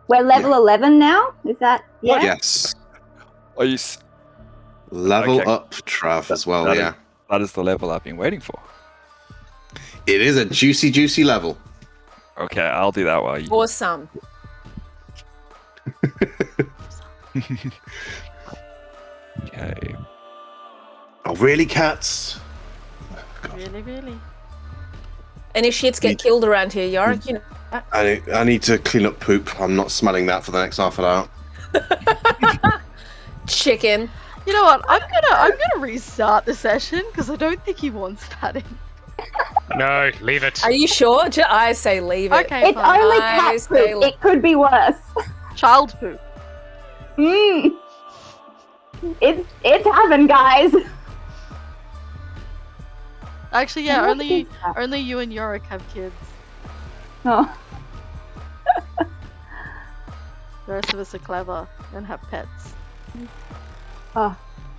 We're level 11 now? Is that... Yeah? Yes. Are you? Level Okay. up, Trav, as well, yeah. That is the level I've been waiting for. It is a juicy, juicy level. Okay, I'll do that while you. Awesome. Okay. Oh, really, cats? Really? Any shits get killed around here, Yorick? You know. I need to clean up poop. I'm not smelling that for the next half an hour. Chicken. You know what? I'm gonna restart the session because I don't think he wants that in. No, leave it. Are you sure? I say leave it. Okay, It's fine. only I cat say- poop. It could be worse. Child poop. It's happened, guys. Actually, yeah, What only is that? only you and Yorick have kids. Oh. The rest of us are clever and have pets. Oh.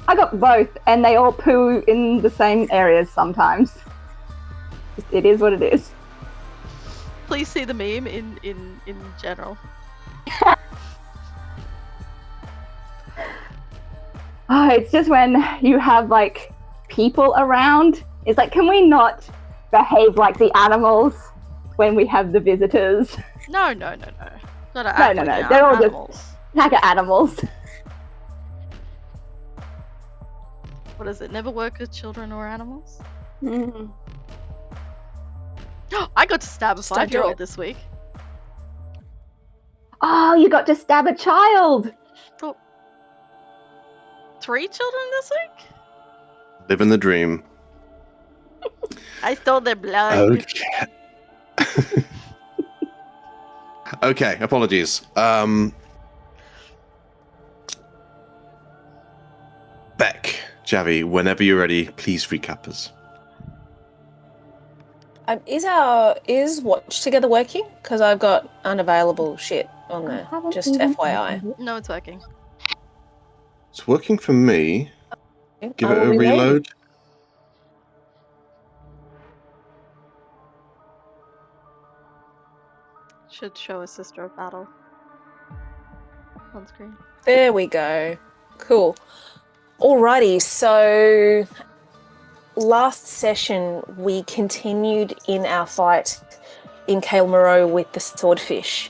I got both, and they all poo in the same areas sometimes. It is what it is. Please see the meme in general. Oh, it's just when you have like people around. It's like, can we not behave like the animals when we have the visitors? No. Gotta No, act no, like no, they're all just- animals. Like animals. What does it? Never work with children or animals? Mm. I got to stab a Just don't do 5-year-old it. this week. Oh, you got to stab a child. 3 children this week? Living the dream. I stole their blood. Okay. Okay, apologies. Beck, Javi, whenever you're ready, please recap us. Is Watch Together working? Because I've got unavailable shit on there. Just FYI. No, it's working. It's working for me. Give it I'll a reload. Should show a sister of battle on screen. There we go. Cool. Alrighty, so last session we continued in our fight in Kael Moreau with the swordfish.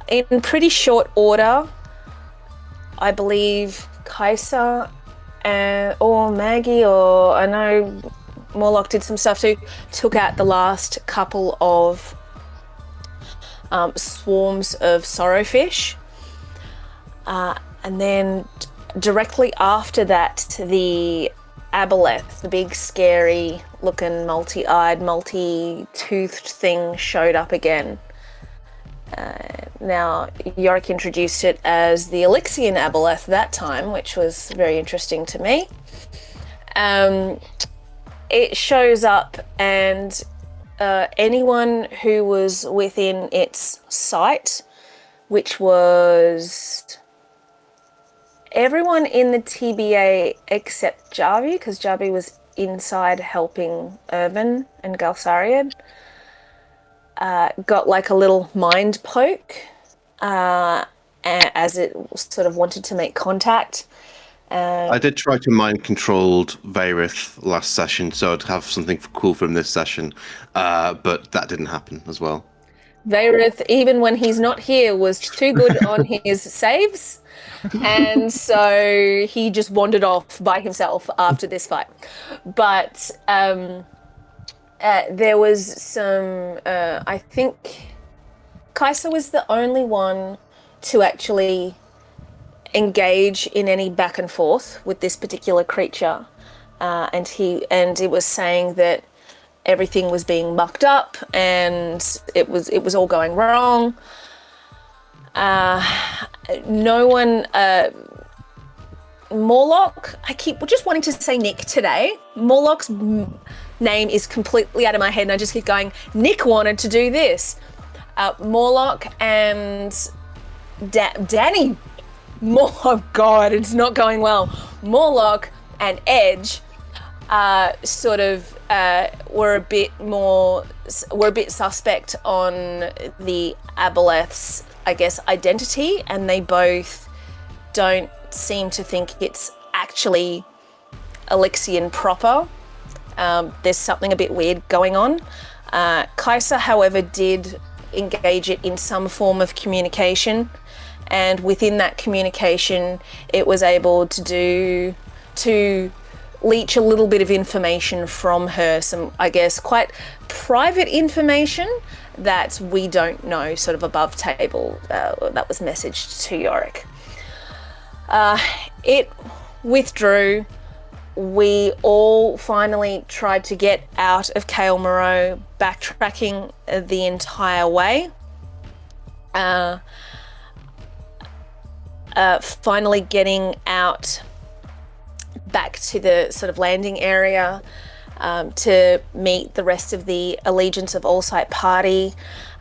In pretty short order, I believe Kaisa or Maggie, or I know Morlock did some stuff too, took out the last couple of swarms of sorrowfish. And then directly after that, the aboleth, the big scary looking multi-eyed, multi-toothed thing showed up again. Now, Yorick introduced it as the Elixian aboleth that time, which was very interesting to me. It shows up and anyone who was within its sight, which was everyone in the TBA except Javi, because Javi was inside helping Irvin and Galsariad, got like a little mind poke as it sort of wanted to make contact. I did try to mind controlled Vayrith last session, so I'd have something cool from this session, but that didn't happen as well. Vayrith, even when he's not here, was too good on his saves, and so he just wandered off by himself after this fight. But there was some, I think Kaisa was the only one to actually engage in any back and forth with this particular creature, and it was saying that everything was being mucked up and it was all going wrong. No one, Morlock, I keep just wanting to say Nick today. Morlock's name is completely out of my head and I just keep going, Nick wanted to do this. Morlock and Danny. Oh God, it's not going well. Morlock and Edge sort of were a bit suspect on the aboleth's I guess, identity, and they both don't seem to think it's actually Alexian proper. There's something a bit weird going on. Kaiser, however, did engage it in some form of communication, and within that communication, it was able to leech a little bit of information from her, some, I guess, quite private information that we don't know, sort of above table, that was messaged to Yorick. It withdrew. We all finally tried to get out of Kael Moreau, backtracking the entire way. Finally getting out back to the sort of landing area to meet the rest of the Allegiance of Allsight party.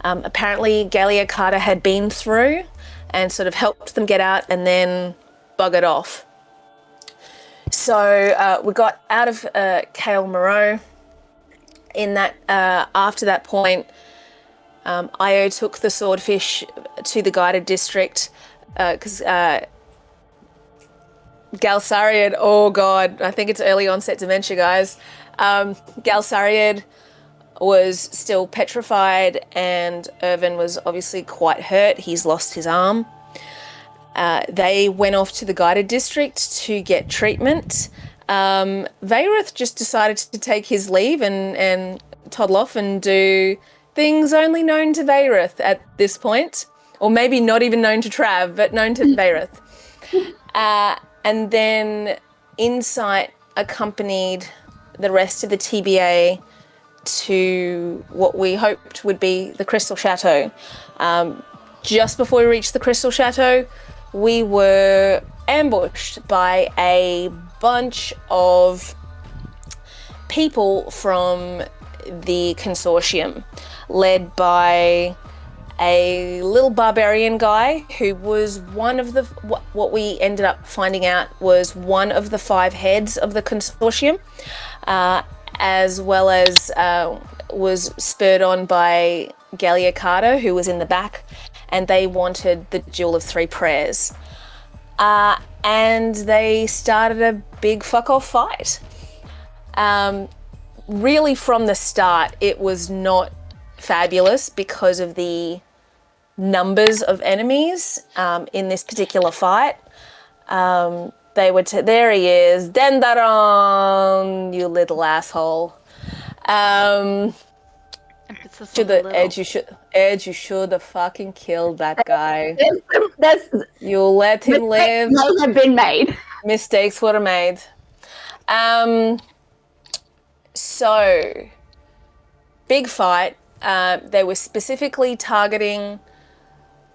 Apparently Galia Carter had been through and sort of helped them get out and then buggered off. So we got out of Kael Moreau. In that, after that point, Io took the swordfish to the guided district because Galsariad, oh god, I think it's early onset dementia, guys. Galsariad was still petrified, and Irvin was obviously quite hurt. He's lost his arm. They went off to the guided district to get treatment. Vayrith just decided to take his leave and toddle off and do things only known to Vayrith at this point. Or maybe not even known to Trav, but known to Vayrith. And then Insight accompanied the rest of the TBA to what we hoped would be the Crystal Chateau. Just before we reached the Crystal Chateau, we were ambushed by a bunch of people from the consortium, led by a little barbarian guy who was one of the, what we ended up finding out was one of the 5 heads of the consortium, as well as was spurred on by Galia Carter, who was in the back, and they wanted the Jewel of 3 Prayers. And they started a big fuck-off fight. Really, from the start, it was not fabulous because of the numbers of enemies in this particular fight. They were there he is, Dendaron, you little asshole. Edge, you should have fucking killed that guy. You let him live. Mistakes have been made. Mistakes were made. So, big fight. They were specifically targeting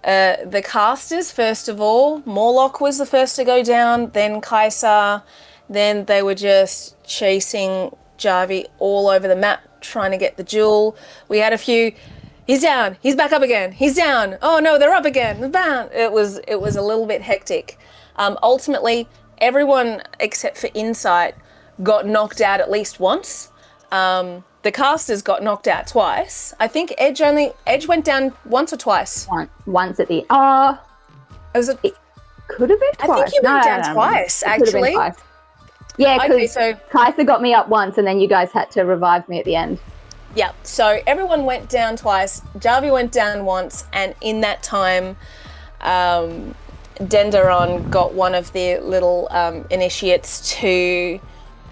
the casters, first of all. Morlock was the first to go down, then Kaiser. Then they were just chasing Jarvi all over the map, trying to get the jewel. We had a few, he's down, he's back up again, he's down, oh no, they're up again, bam. It was a little bit hectic. Ultimately, everyone except for Insight got knocked out at least once. The casters got knocked out twice. I think Edge went down once or twice. Once at the it could have been twice. I think he went down twice, actually. Twice. Yeah, because okay, so Kaiser got me up once, and then you guys had to revive me at the end. Yeah, so everyone went down twice. Jarvi went down once, and in that time, Dendaron got one of the little initiates to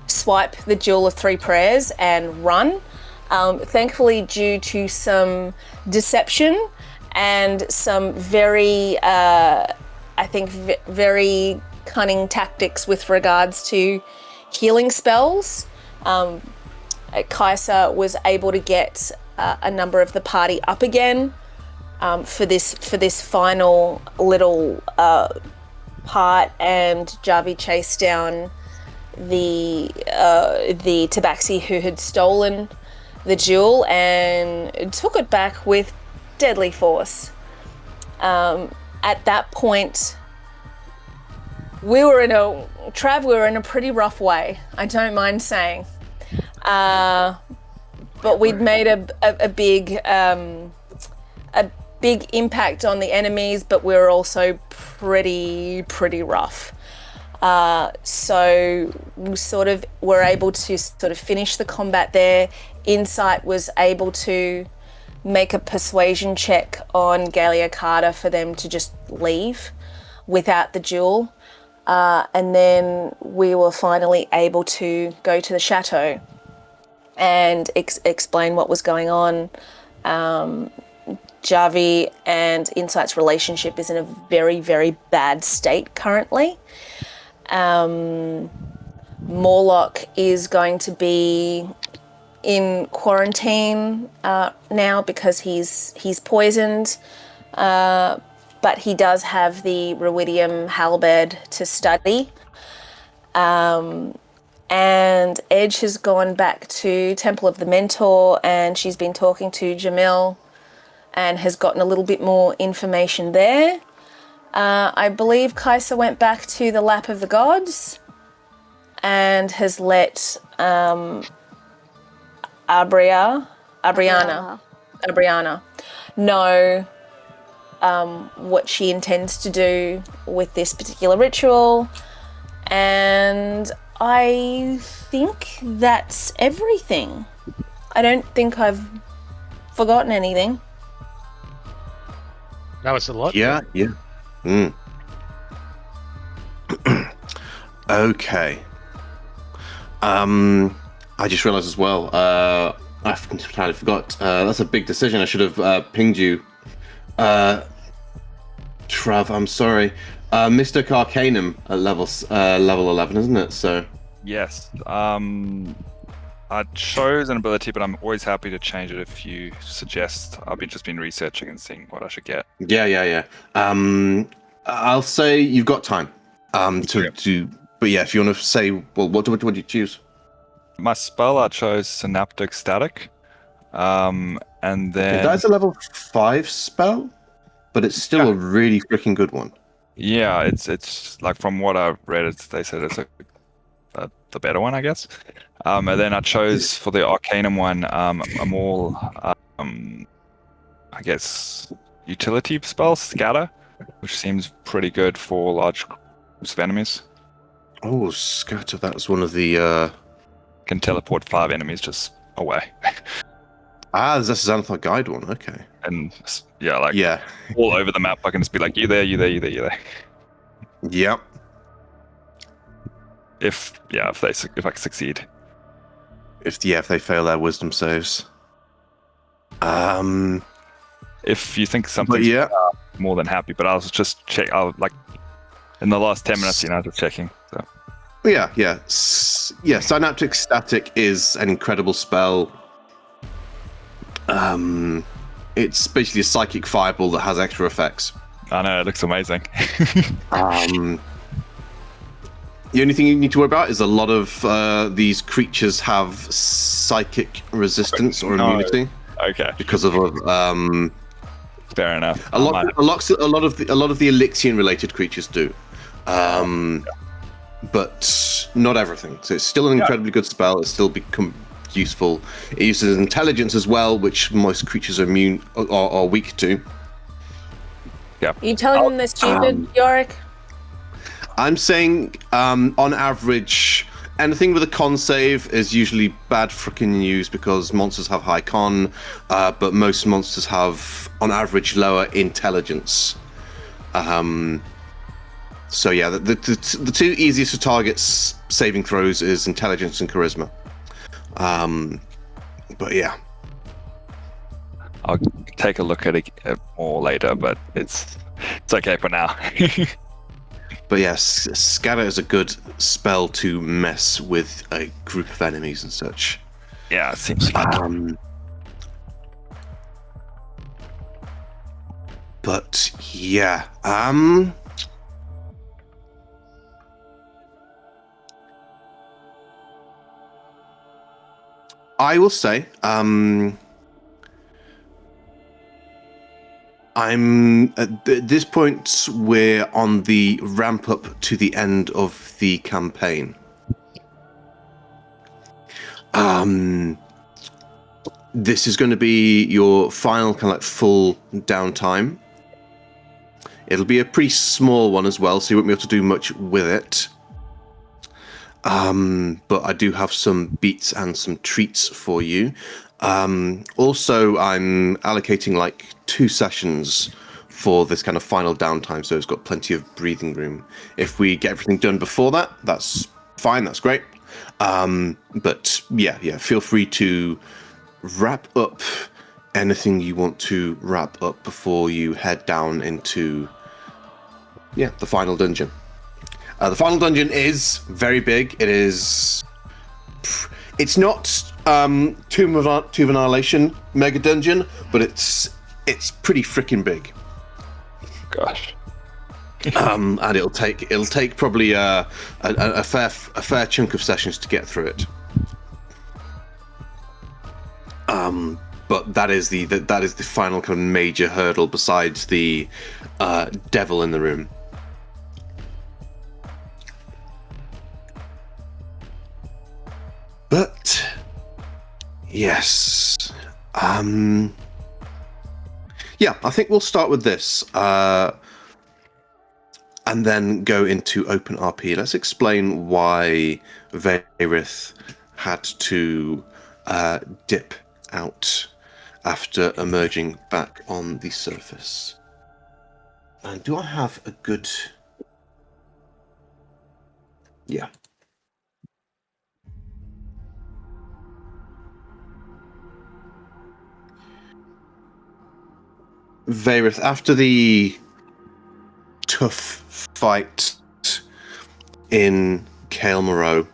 swipe the Jewel of 3 Prayers and run. Thankfully, due to some deception and some very, very cunning tactics with regards to healing spells, Kaiser was able to get a number of the party up again for this final little part, and Jarvi chased down the tabaxi who had stolen the jewel and took it back with deadly force. At that point, we were in a pretty rough way, I don't mind saying. But we'd made a big big impact on the enemies, but we were also pretty rough. So we sort of were able to sort of finish the combat there. Insight was able to make a persuasion check on Galia Carter for them to just leave without the duel. And then we were finally able to go to the chateau and explain what was going on. Javi and Insight's relationship is in a very, very bad state currently. Morlock is going to be in quarantine now because he's poisoned, but he does have the ruidium halberd to study. And Edge has gone back to Temple of the Mentor, and she's been talking to Jamil and has gotten a little bit more information there. I believe Kaisa went back to the Lap of the Gods and has let Abriana know what she intends to do with this particular ritual. And I think that's everything. I don't think I've forgotten anything. That was a lot. Yeah. Okay. I just realized as well, I entirely forgot. That's a big decision. I should have pinged you. Trav, I'm sorry. Mystic Arcanum at level 11, isn't it? So. Yes. I chose an ability, but I'm always happy to change it if you suggest. I've just been researching and seeing what I should get. Yeah. I'll say you've got time. To but yeah, if you want to say, well, what do you choose? My spell, I chose Synaptic Static, and then That's a level 5 spell, but it's still a really freaking good one. Yeah, it's like from what I've read, they said it's the better one, I guess. And then I chose for the Arcanum one a more, I guess, utility spell, Scatter, which seems pretty good for large groups of enemies. Oh, Scatter, that was one of the... Can teleport 5 enemies just away. This is the Xanathar Guide one, okay. And yeah. all over the map, I can just be like, you there. Yep. If I can succeed. If they fail their wisdom saves. If you think something's more than happy, but I'll just check. In the last 10 minutes, just checking. So. Yeah. Synaptic Static is an incredible spell. It's basically a psychic fireball that has extra effects. I know, it looks amazing. The only thing you need to worry about is a lot of these creatures have psychic resistance or immunity. Okay. Because of fair enough. a lot of the Elixion related creatures do. But not everything. So it's still an incredibly good spell. It's still become useful. It uses intelligence as well, which most creatures are immune or weak to. Yeah. Are you telling them they're stupid, Yorick? I'm saying, on average, anything with a con save is usually bad freaking news because monsters have high con, but most monsters have, on average, lower intelligence. So yeah, the two easiest to target saving throws is intelligence and charisma. But yeah. I'll take a look at it more later, but it's okay for now. But yes, Scatter is a good spell to mess with a group of enemies and such. Yeah, it seems fun. But yeah, I will say, I'm at this point we're on the ramp up to the end of the campaign. this is going to be your final kind of like full downtime. It'll be a pretty small one as well, so you won't be able to do much with it. But I do have some beats and some treats for you. Also, I'm allocating like 2 sessions for this kind of final downtime, so it's got plenty of breathing room. If we get everything done before that, that's fine, that's great. But yeah, feel free to wrap up anything you want to wrap up before you head down into the final dungeon. The final dungeon is very big. It's not Tomb of Annihilation mega dungeon, but it's pretty freaking big. Gosh. And it'll take probably a fair chunk of sessions to get through it. But that is the final kind of major hurdle besides the devil in the room. But yes, I think we'll start with this, and then go into Open RP. Let's explain why Vayrith had to dip out after emerging back on the surface. And do I have a good? Yeah. Vayrith, after the tough fight in Kael Morrow,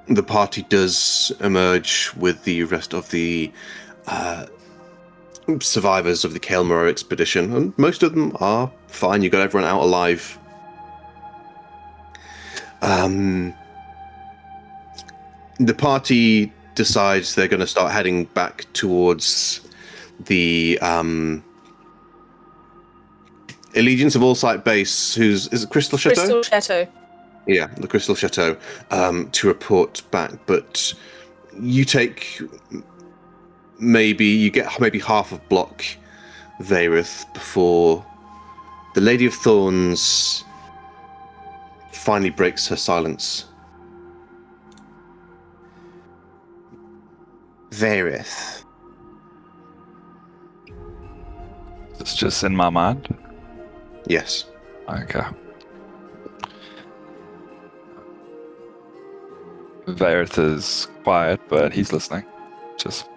the party does emerge with the rest of the survivors of the Kael Morrow expedition, and most of them are fine. You got everyone out alive. The party decides they're going to start heading back towards the Allegiance of Allsight base. Is it Crystal Chateau? Crystal Chateau. Yeah, the Crystal Chateau, to report back. But you take maybe half of block Vayrith before the Lady of Thorns finally breaks her silence. Vayrith. It's just in my mind. Yes. Okay. Vayrith is quiet, but he's listening. Just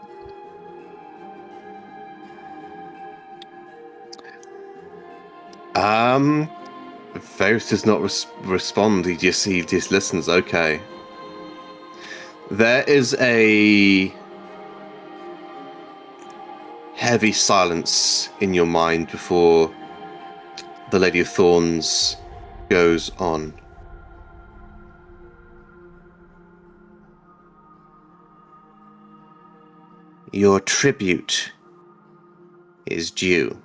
Vayrith does not respond. He just listens. Okay. There is a heavy silence in your mind before the Lady of Thorns goes on. Your tribute is due.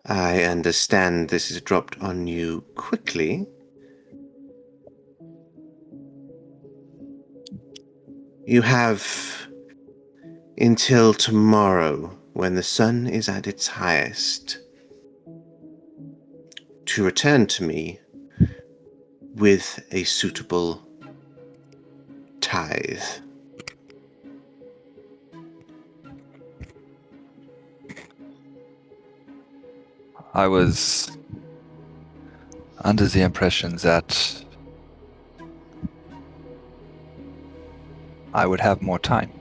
I understand this is dropped on you quickly. You have until tomorrow, when the sun is at its highest, to return to me with a suitable tithe. I was under the impression that I would have more time.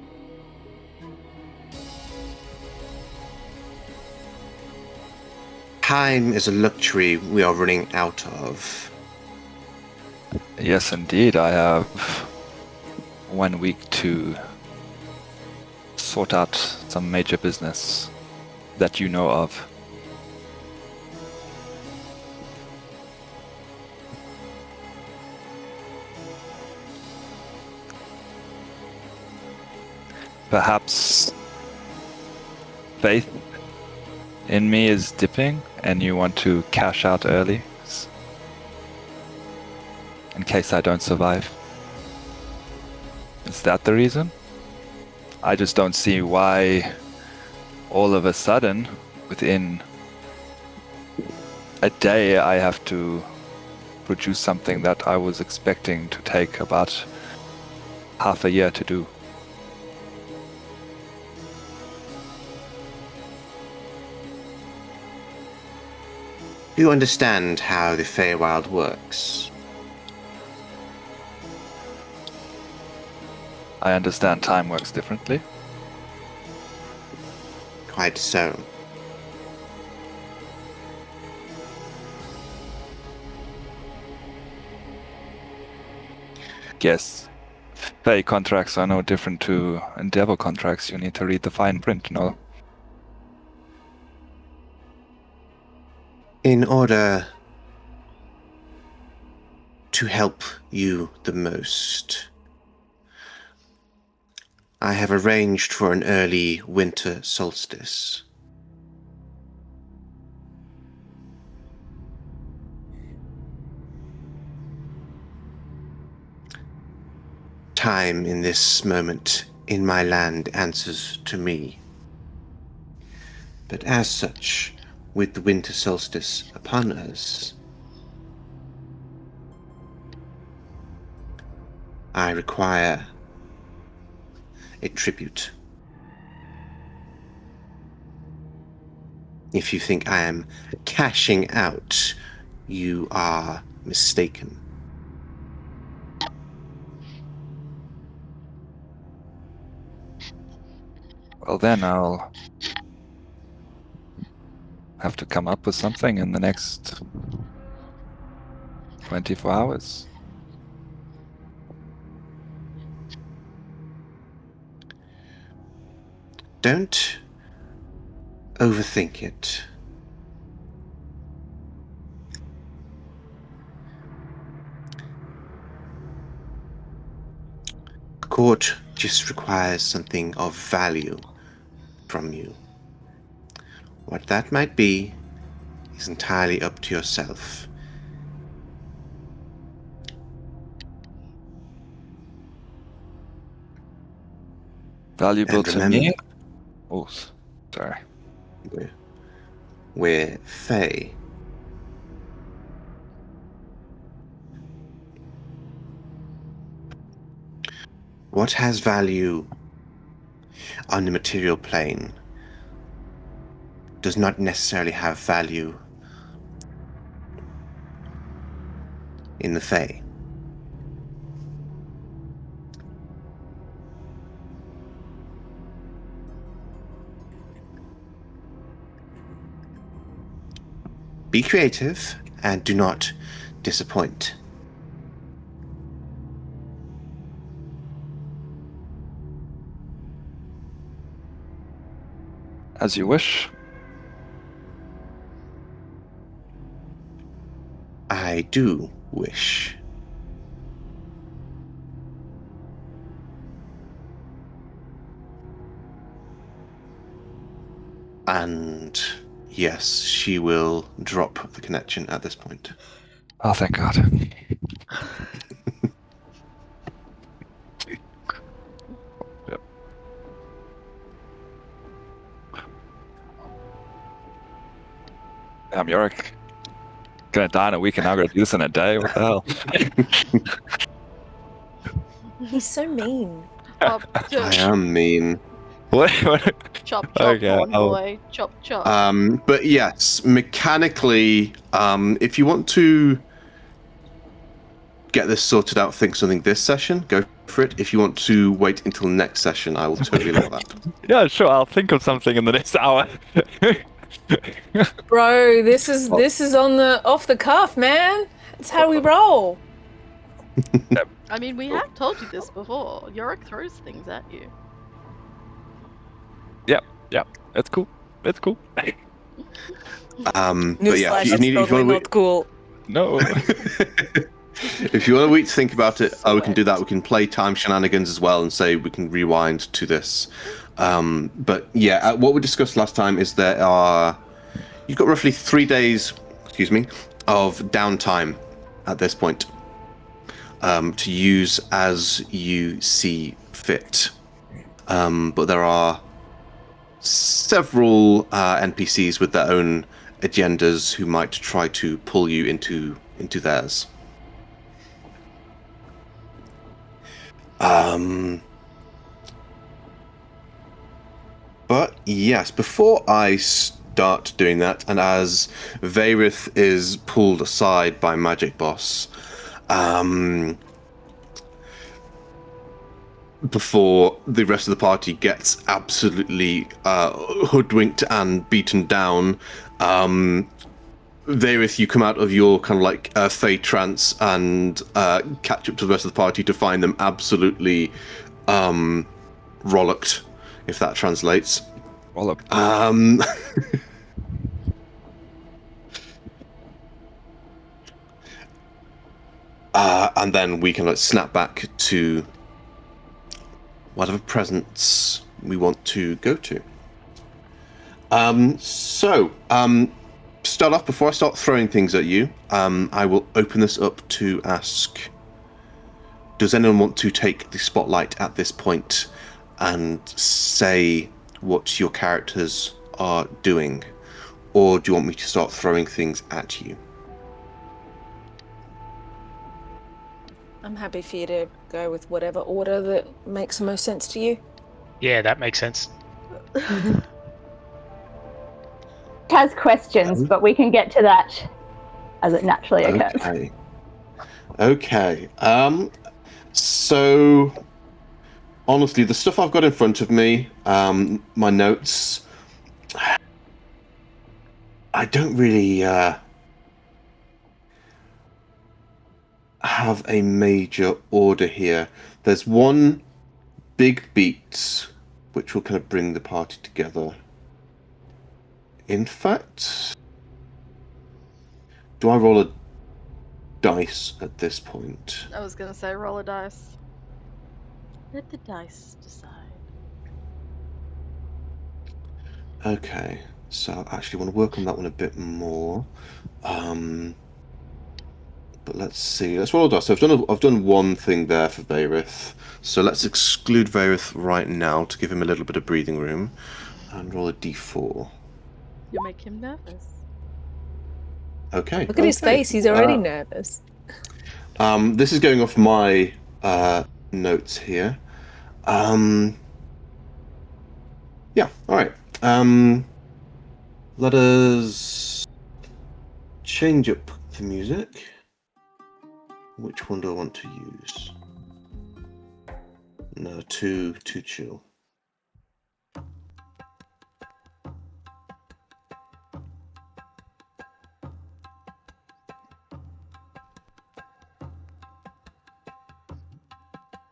Time is a luxury we are running out of. Yes, indeed. I have 1 week to sort out some major business that you know of. Perhaps faith in me is dipping and you want to cash out early in case I don't survive. Is that the reason? I just don't see why all of a sudden, within a day, I have to produce something that I was expecting to take about half a year to do. Do you understand how the Feywild works? I understand time works differently. Quite so. Guess Fey contracts are no different to Endeavor contracts. You need to read the fine print, no? In order to help you the most, I have arranged for an early winter solstice. Time in this moment in my land answers to me. But as such, with the winter solstice upon us, I require a tribute. If you think I am cashing out, you are mistaken. Well, then I'll have to come up with something in the next 24 hours. Don't overthink it. The court just requires something of value from you. What that might be is entirely up to yourself. Valuable And to remember, me? Oh, sorry. we're Fey. What has value on the material plane does not necessarily have value in the Fey. Be creative and do not disappoint. As you wish. I do wish. And yes, she will drop the connection at this point. Oh, thank God. Yep. Damn, you're gonna die in a week and now gonna do this in a day? What the hell? He's so mean. Oh, I am mean. What? chop, chop, Okay, corn boy. Chop, chop. But yes, mechanically, if you want to get this sorted out, think something this session, go for it. If you want to wait until next session, I will totally allow that. Yeah, sure. I'll think of something in the next hour. Bro, this is on the off the cuff, man. It's how we roll. I mean, we have told you this before. Yorick throws things at you. Yeah, that's cool. That's cool. But yeah, Newsflash, if you it's need, if you totally want not cool. No. if you want a week to think about it, we can do that. We can play time shenanigans as well and say we can rewind to this. But yeah, what we discussed last time is you've got roughly 3 days, of downtime at this point, to use as you see fit. But there are several NPCs with their own agendas who might try to pull you into theirs. But yes, before I start doing that, and as Vayrith is pulled aside by Magic Boss, before the rest of the party gets absolutely hoodwinked and beaten down, Vayrith, you come out of your kind of like Fey trance and catch up to the rest of the party to find them absolutely rollocked, if that translates. Wallop. And then we can like snap back to whatever presents we want to go to. Start off, before I start throwing things at you, I will open this up to ask, does anyone want to take the spotlight at this point and say what your characters are doing? Or do you want me to start throwing things at you? I'm happy for you to go with whatever order that makes the most sense to you. Yeah, that makes sense. Has questions, but we can get to that as it naturally occurs. Okay. So honestly, the stuff I've got in front of me, my notes, I don't really have a major order here. There's one big beat which will kind of bring the party together. In fact, do I roll a dice at this point? I was gonna say roll a dice. Let the dice decide. Okay, so I actually want to work on that one a bit more. But let's see. Let's roll a dice. So I've done one thing there for Vayrith. So let's exclude Vayrith right now to give him a little bit of breathing room, and roll a d4. You make him nervous. Okay. Look at his face, he's already nervous. This is going off my notes here. Yeah, alright. Let us change up the music. Which one do I want to use? No, too chill.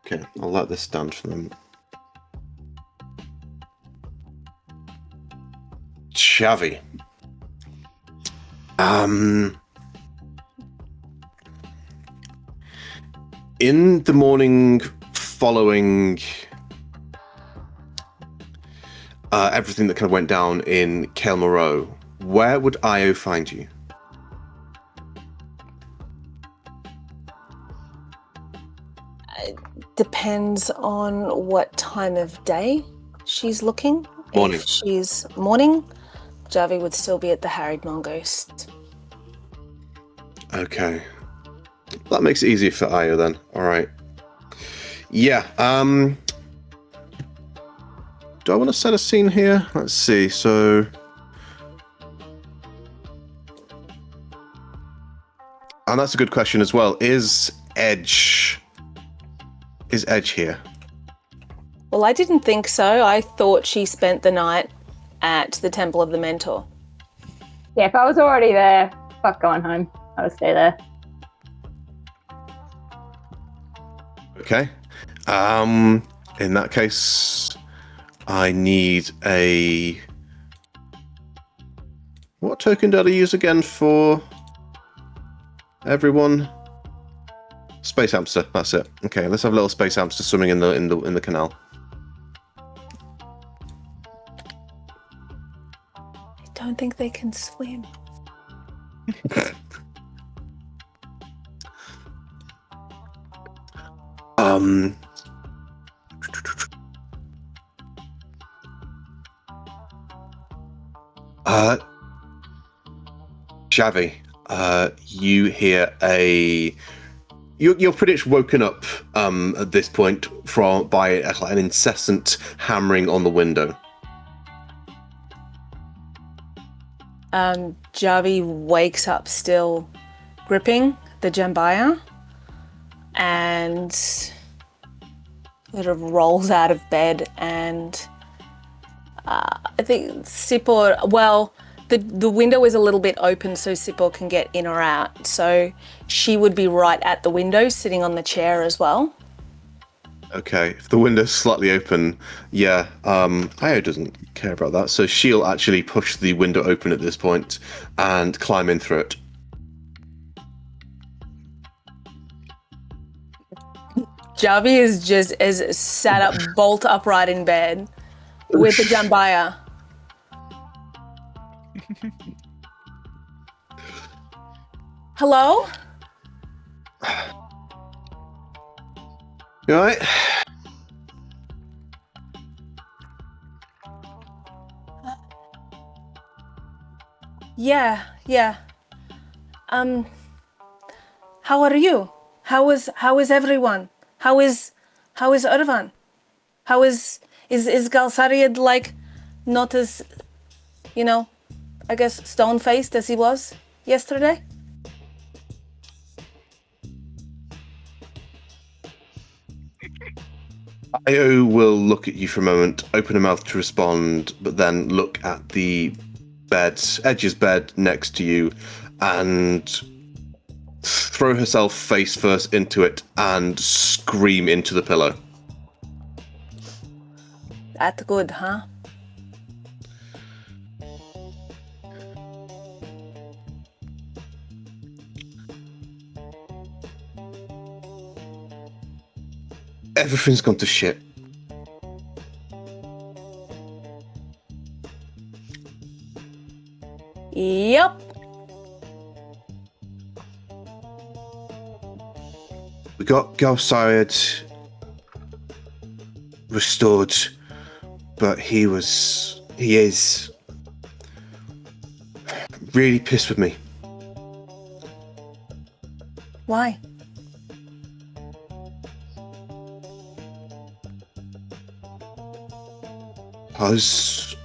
Okay, I'll let this stand for them. Chavi. In the morning following everything that kind of went down in Kael Moreau, where would Io find you? Depends on what time of day she's looking. Morning. If she's morning, Javi would still be at the Harried Mongoose. Okay. That makes it easier for Io then. Alright. Yeah, do I want to set a scene here? Let's see, so... And that's a good question as well. Is Edge here? Well, I didn't think so. I thought she spent the night at the Temple of the Mentor. Yeah, if I was already there, fuck going home. I would stay there. Okay. In that case, I need a... What token did I use again for everyone? Space hamster, that's it. Okay, let's have a little space hamster swimming in the canal. don't think they can swim. Javi, you hear You're pretty much woken up at this point by an incessant hammering on the window. Javi wakes up still gripping the jambayah and sort of rolls out of bed, and I think Sipor, well, the window is a little bit open so Sipor can get in or out, so she would be right at the window sitting on the chair as well. Okay, if the window's slightly open, yeah, Io doesn't care about that, so she'll actually push the window open at this point and climb in through it. Javi is just sat up bolt upright in bed with the jambayah. Hello? You alright? Yeah. How are you? How is everyone? How is Irvan? How is Galsariad like not as, I guess stone-faced as he was yesterday? Io will look at you for a moment, open her mouth to respond, but then look at the Edge's bed next to you, and throw herself face first into it and scream into the pillow. That's good, huh? Everything's gone to shit. Yep. We got Galsariad restored, but he is really pissed with me. Why? Because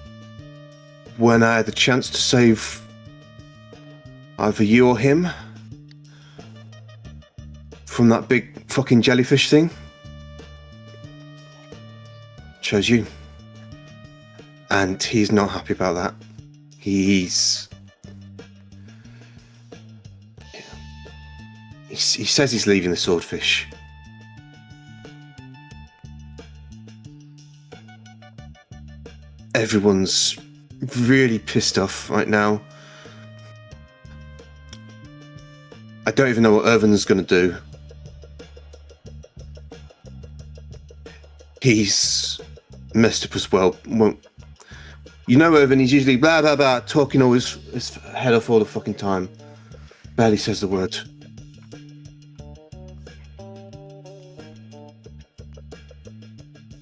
when I had the chance to save either you or him from that big fucking jellyfish thing, chose you. And he's not happy about that. He says he's leaving the swordfish. Everyone's really pissed off right now. I don't even know what Irvin's going to do. He's messed up as well. Irvin, he's usually blah, blah, blah, talking all his head off all the fucking time. Barely says the word.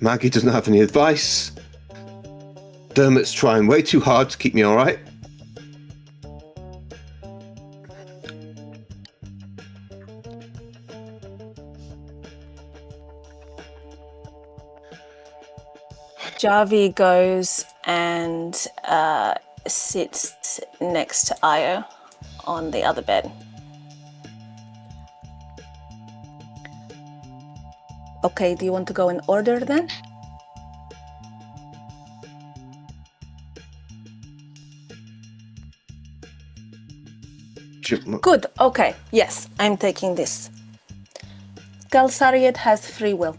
Maggie doesn't have any advice. Dermot's trying way too hard to keep me alright. Javi goes and sits next to Io on the other bed. Okay, do you want to go in order then? Good, okay, yes, I'm taking this. Galsariad has free will.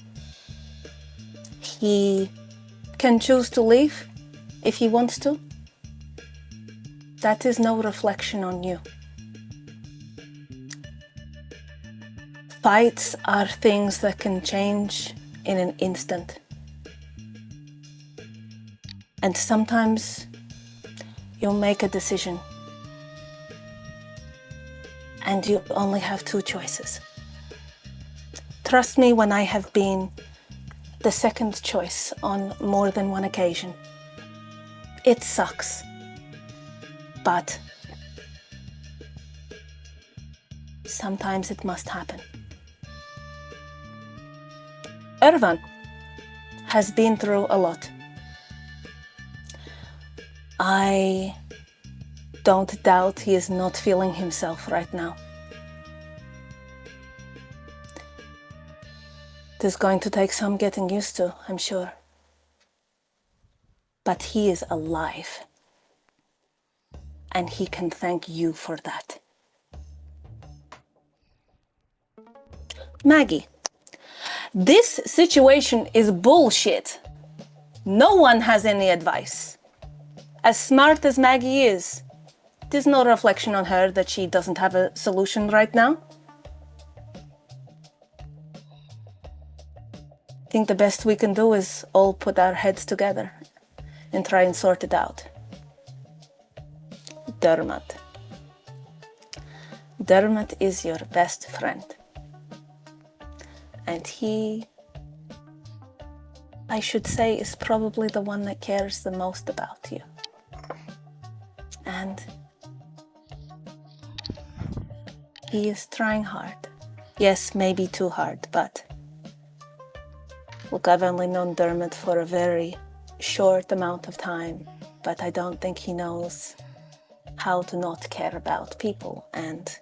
He can choose to leave if he wants to. That is no reflection on you. Fights are things that can change in an instant. And sometimes You make a decision. And you only have two choices. Trust me when I have been the second choice on more than one occasion. It sucks. But sometimes it must happen. Irvan has been through a lot. I don't doubt he is not feeling himself right now. It is going to take some getting used to, I'm sure. But he is alive. And he can thank you for that. Maggie, this situation is bullshit. No one has any advice. As smart as Maggie is, it is no reflection on her that she doesn't have a solution right now. I think the best we can do is all put our heads together and try and sort it out. Dermot. Dermot is your best friend. And he, I should say, is probably the one that cares the most about you. And he is trying hard. Yes, maybe too hard, but look, I've only known Dermot for a very short amount of time, but I don't think he knows how to not care about people and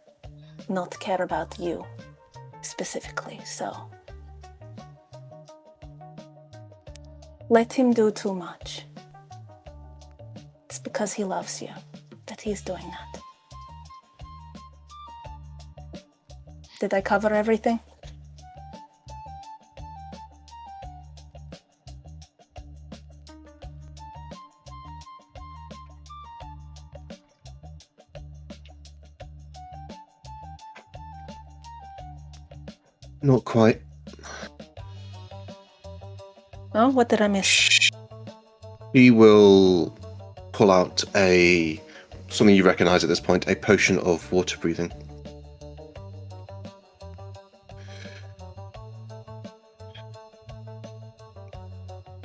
not care about you specifically, so let him do too much. It's because he loves you that he's doing that. Did I cover everything? Not quite. Oh, what did I miss? He will pull out something you recognize at this point, a potion of water breathing.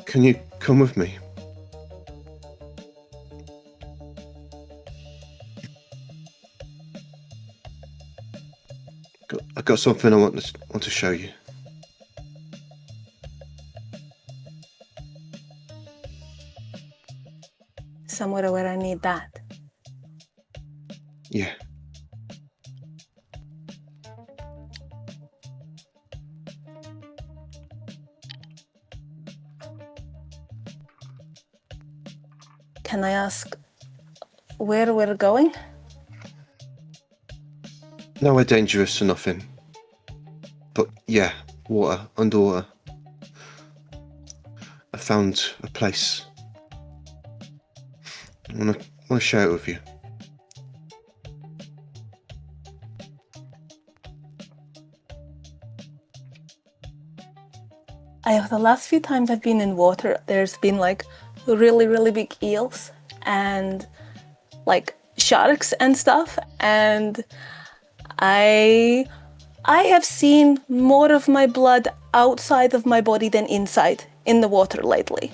Can you come with me? I've got something I want to show you. Somewhere where I need that. Yeah. Can I ask where we're going? Nowhere dangerous or nothing. But yeah, water, underwater. I found a place. I want to share it with you. The last few times I've been in water, there's been like really, really big eels and like sharks and stuff. And I have seen more of my blood outside of my body than inside in the water lately.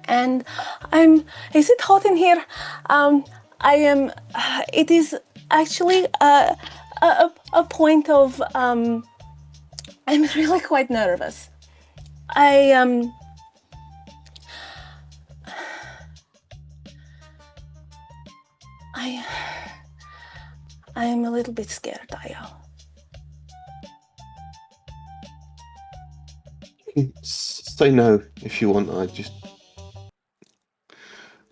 And is it hot in here? It is actually a point of, I'm really quite nervous. I am a little bit scared, Io. Say no if you want.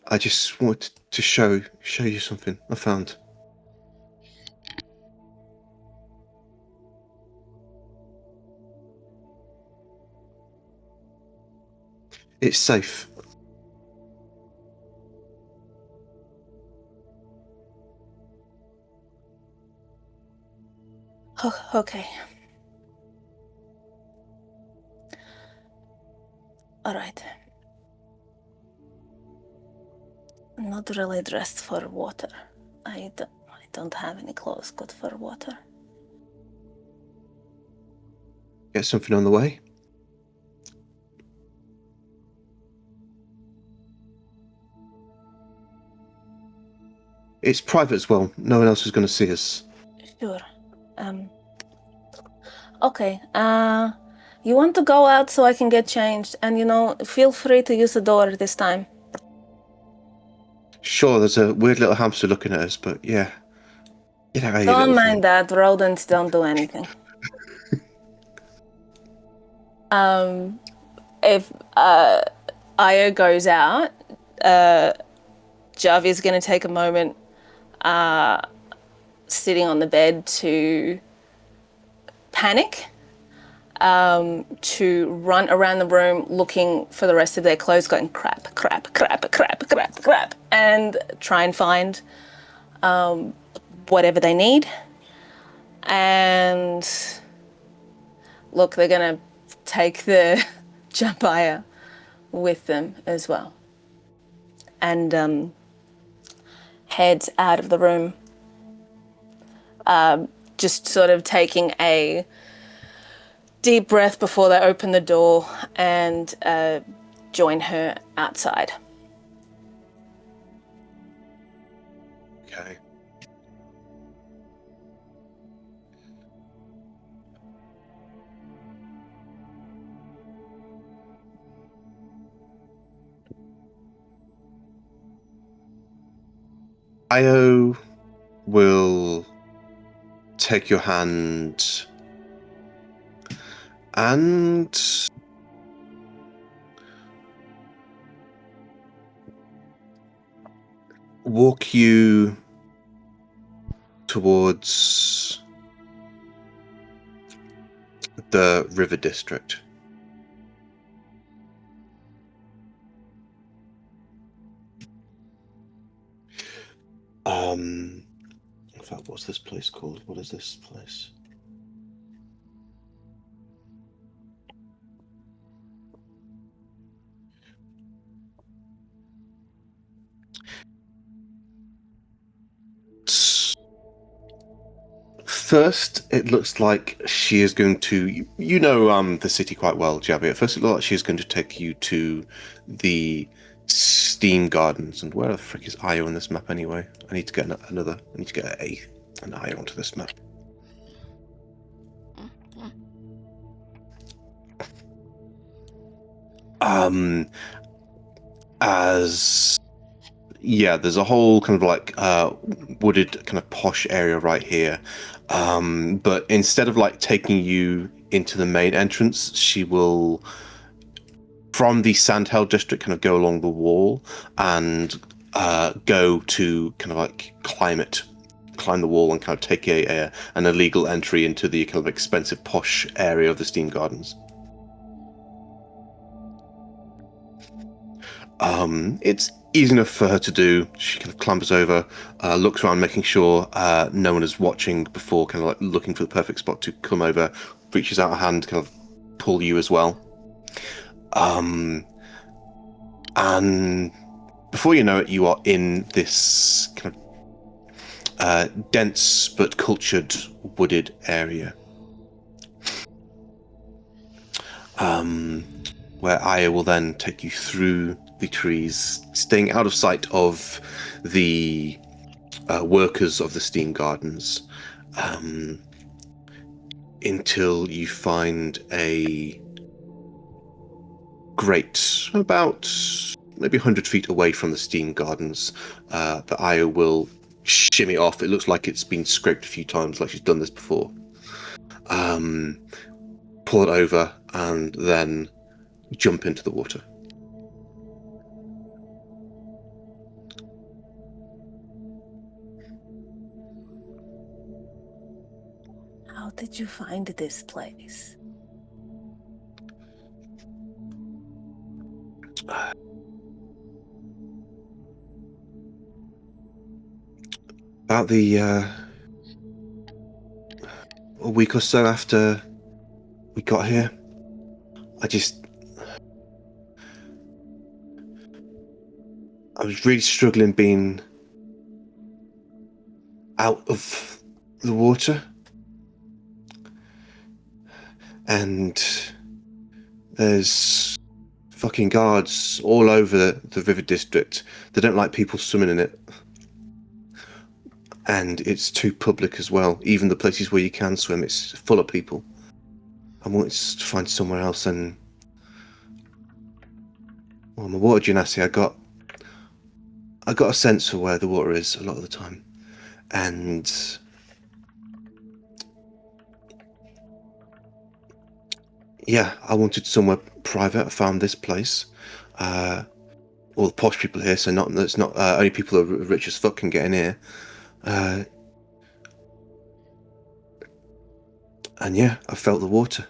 I just wanted to show you something I found. It's safe. Oh, okay. All right. Not really dressed for water. I don't have any clothes good for water. Get something on the way? It's private as well. No one else is going to see us. Sure. Okay. You want to go out so I can get changed, and feel free to use the door this time. Sure, there's a weird little hamster looking at us, but yeah. Get out of here, Don't little mind thing. that. Rodents don't do anything. If Io goes out, Javi's going to take a moment sitting on the bed to panic, to run around the room looking for the rest of their clothes, going crap, and try and find whatever they need. And look, they're going to take the Jabaya with them as well, and heads out of the room, just sort of taking a deep breath before they open the door and join her outside. Okay. Io will take your hand and walk you towards the river district. In fact, what's this place called? What is this place? First, it looks like she is going to, the city quite well, Javi. At first, it looks like she's going to take you to the Steam Gardens. And where the frick is Io on this map anyway? I need to get another. I need to get an Io onto this map. There's a whole kind of like wooded kind of posh area right here. But instead of like taking you into the main entrance, she will, from the Sandhill district, kind of go along the wall and go to kind of like climb the wall and kind of take an illegal entry into the kind of expensive posh area of the Steam Gardens. It's easy enough for her to do. She kind of clambers over, looks around, making sure no one is watching before kind of like looking for the perfect spot to come over, reaches out a hand, kind of pull you as well. And before you know it, you are in this kind of dense but cultured wooded area. Where Aya will then take you through the trees, staying out of sight of the workers of the Steam Gardens, until you find a grate about maybe 100 feet away from the Steam Gardens that Aya will shimmy off. It looks like it's been scraped a few times, like she's done this before. Pull it over and then jump into the water. How did you find this place? About a week or so after we got here, I was really struggling being out of the water. And there's fucking guards all over the river district. They don't like people swimming in it. And it's too public as well. Even the places where you can swim, it's full of people. I wanted to find somewhere else, and well, I'm a water genasi. I got a sense for where the water is a lot of the time, and yeah, I wanted somewhere private. I found this place. All the posh people here, so it's not only people who are rich as fuck can get in here. And yeah, I felt the water.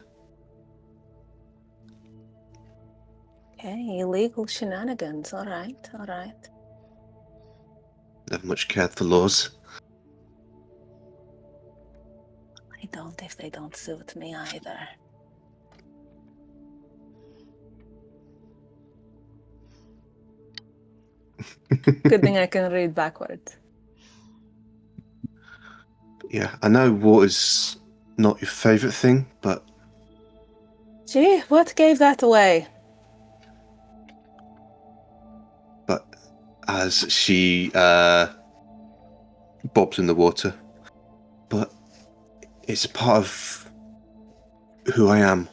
Okay, illegal shenanigans. All right. Never much cared for laws. I don't if they don't suit me either. Good thing I can read backwards. Yeah, I know water's not your favourite thing, but Gee, what gave that away? as she bobs in the water, but it's a part of who I am,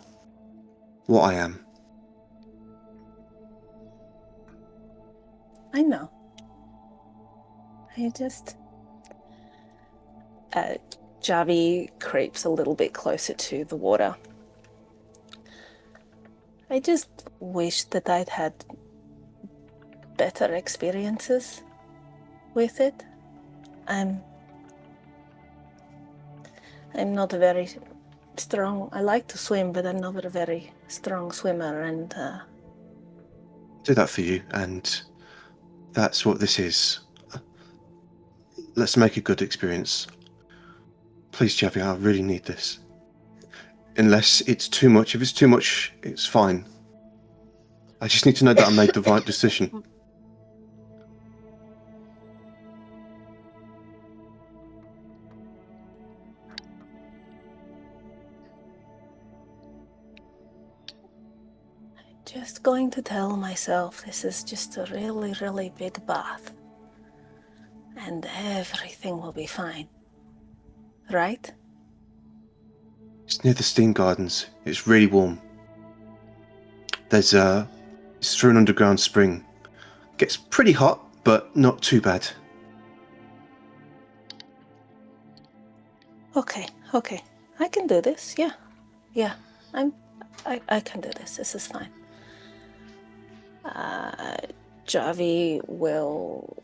what I am. I know. I just... Javi creeps a little bit closer to the water. I just wish that I'd had better experiences with it. I'm not a very strong... I like to swim, but I'm not a very strong swimmer, and... Do that for you, and that's what this is. Let's make a good experience. Please, Javi, I really need this. Unless it's too much. If it's too much, it's fine. I just need to know that I made the right decision. Just going to tell myself this is just a really, really big bath. And everything will be fine. Right? It's near the steam gardens. It's really warm. It's through an underground spring. Gets pretty hot, but not too bad. Okay. I can do this, yeah. I can do this. This is fine. Javi will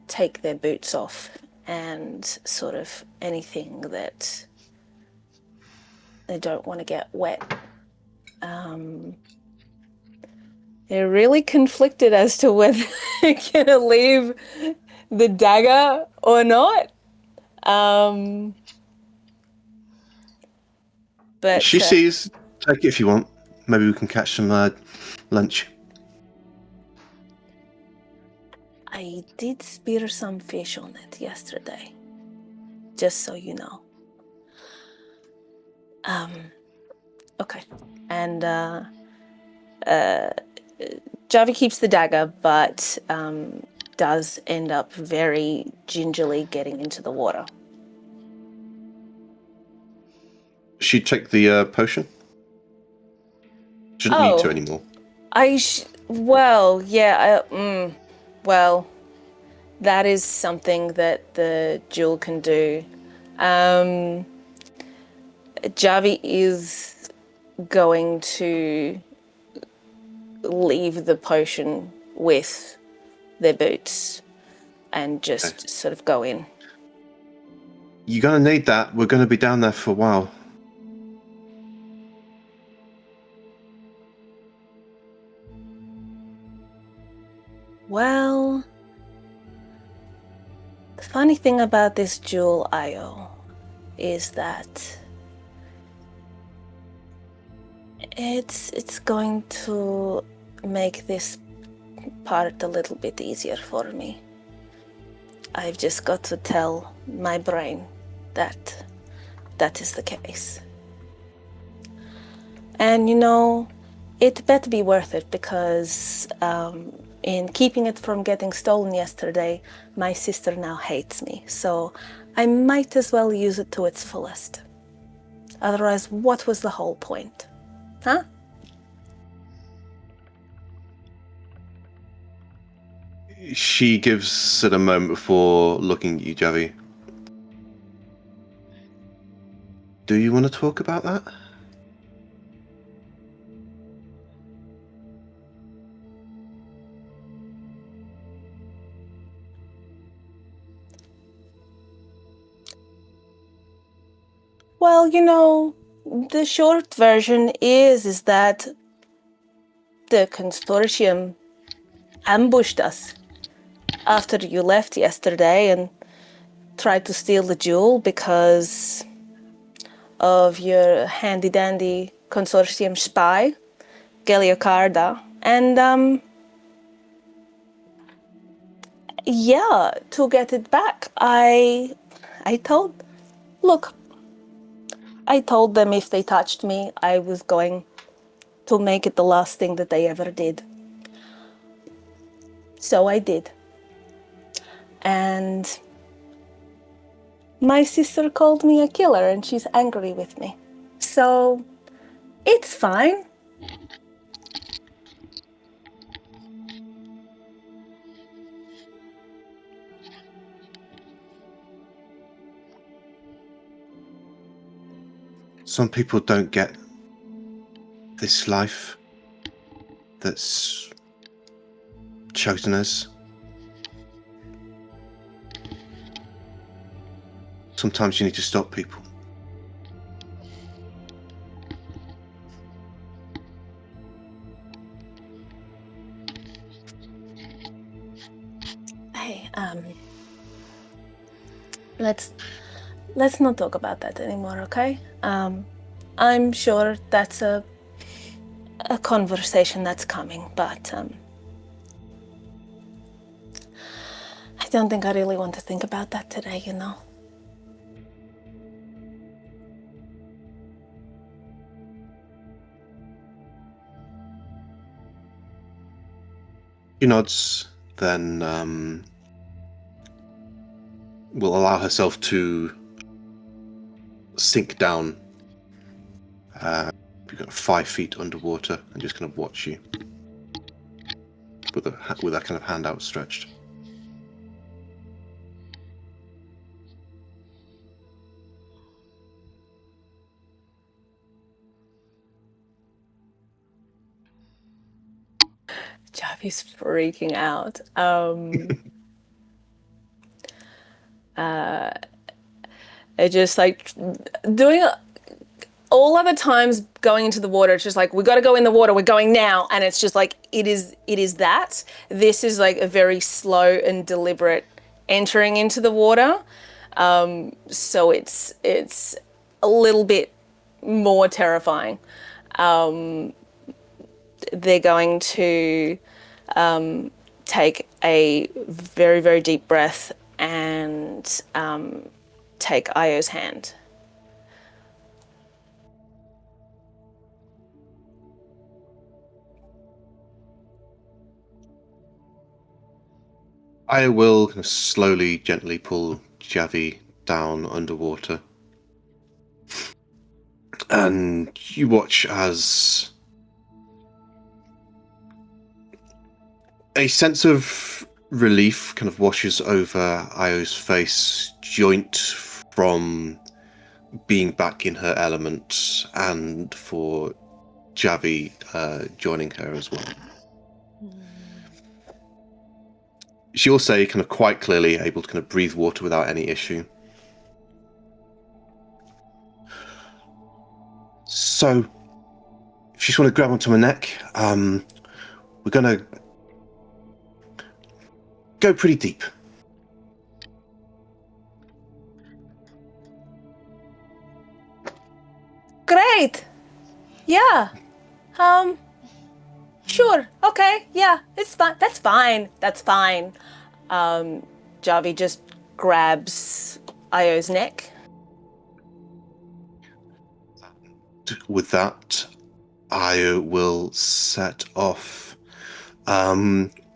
take their boots off and sort of anything that they don't want to get wet. They're really conflicted as to whether they're going to leave the dagger or not. But She sees. Take it if you want. Maybe we can catch some lunch. I did spear some fish on it yesterday, just so you know. Okay. And Javi keeps the dagger, but does end up very gingerly getting into the water. She'd take the potion. Shouldn't need to anymore. Well, that is something that the jewel can do. Javi is going to leave the potion with their boots and just sort of go in. You're going to need that. We're going to be down there for a while. Well, the funny thing about this jewel, Io, is that it's going to make this part a little bit easier for me. I've just got to tell my brain that that is the case. And it better be worth it, because in keeping it from getting stolen yesterday, my sister now hates me. So I might as well use it to its fullest. Otherwise, what was the whole point? Huh? She gives it a moment before looking at you, Javi. Do you want to talk about that? Well, the short version is that the consortium ambushed us after you left yesterday and tried to steal the jewel because of your handy-dandy consortium spy, Geliocarda. And, yeah, to get it back, I told them if they touched me, I was going to make it the last thing that they ever did. So I did. And my sister called me a killer and she's angry with me. So it's fine. Some people don't get this life that's chosen us. Sometimes you need to stop people. Hey, let's not talk about that anymore, okay? I'm sure that's a conversation that's coming, but I don't think I really want to think about that today, She nods, then will allow herself to sink down 5 feet underwater and just kind of watch you with that kind of hand outstretched. Javi's freaking out. I just like doing all other times going into the water. It's just like, we got to go in the water. We're going now. And it's just like, it is that. This is like a very slow and deliberate entering into the water. So it's a little bit more terrifying. They're going to take a very, very deep breath and take Io's hand. I will kind of slowly, gently pull Javi down underwater. And you watch as a sense of relief kind of washes over Io's face, joint from being back in her element and for Javi joining her as well. She also kind of quite clearly able to kind of breathe water without any issue. So, if you just want to grab onto my neck, we're going to go pretty deep. Great. Yeah. Sure. Okay. Yeah, it's fine. That's fine. That's fine. Javi just grabs Io's neck. With that, I will set off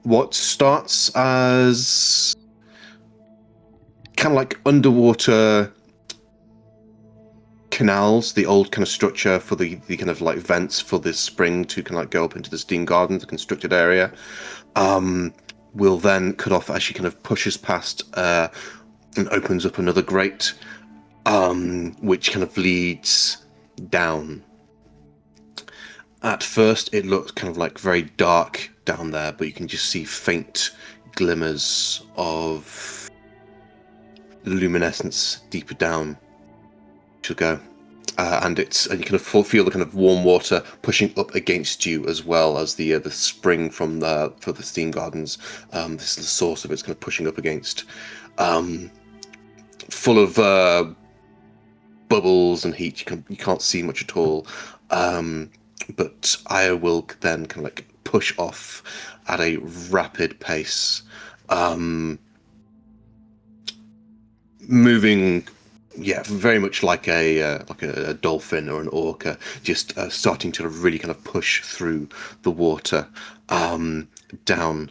what starts as kind of like underwater canals, the old kind of structure for the kind of like vents for this spring to kind of like go up into the steam garden, the constructed area, will then cut off as she kind of pushes past and opens up another grate, which kind of leads down. At first, it looks kind of like very dark down there, but you can just see faint glimmers of luminescence deeper down. She'll go, and you kind of feel the kind of warm water pushing up against you as well as the spring from the steam gardens. This is the source of it's kind of pushing up against, full of bubbles and heat. You can't see much at all. But Aya will then kind of like push off at a rapid pace, moving, very much like a dolphin or an orca, just starting to really kind of push through the water, down.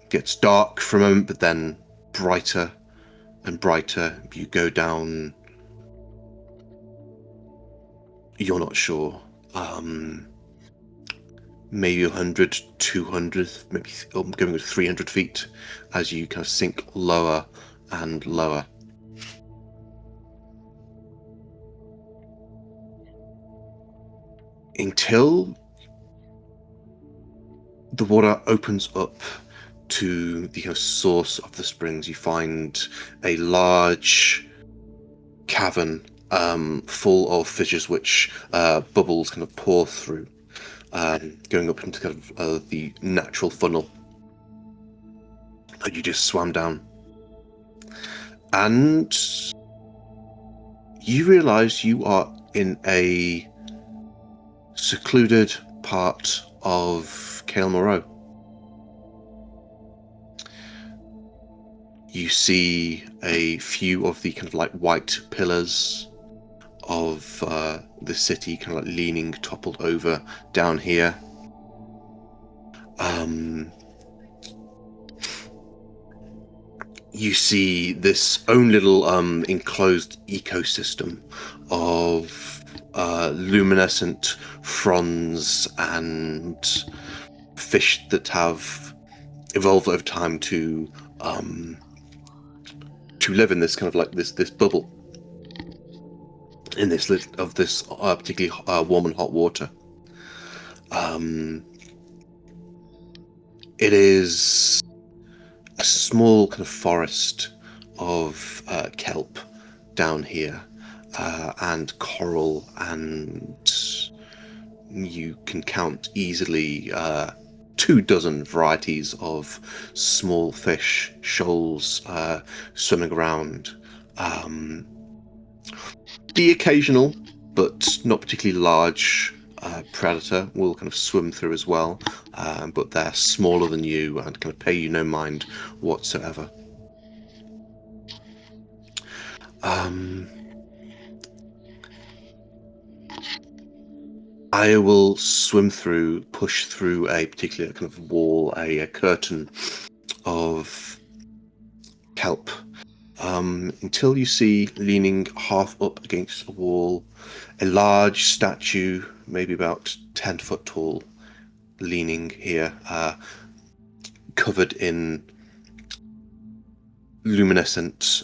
Gets dark for a moment, but then brighter and brighter. You go down. You're not sure. Maybe 100, 200, maybe going with 300 feet as you kind of sink lower and lower. Until the water opens up to the kind of source of the springs. You find a large cavern full of fissures which bubbles kind of pour through, going up into kind of the natural funnel that you just swam down. And you realize you are in a secluded part of Kael Moreau. You see a few of the kind of like white pillars of the city kind of like leaning, toppled over down here. You see this own little enclosed ecosystem of luminescent fronds and fish that have evolved over time to live in this kind of like this bubble in this particularly warm and hot water. It is a small kind of forest of kelp down here, and coral, and you can count easily 24 varieties of small fish, shoals swimming around. The occasional, but not particularly large, predator will kind of swim through as well, but they're smaller than you and kind of pay you no mind whatsoever. I will push through a particular kind of wall, a curtain of kelp, until you see, leaning half up against a wall, a large statue, maybe about 10 foot tall, leaning here, covered in luminescent,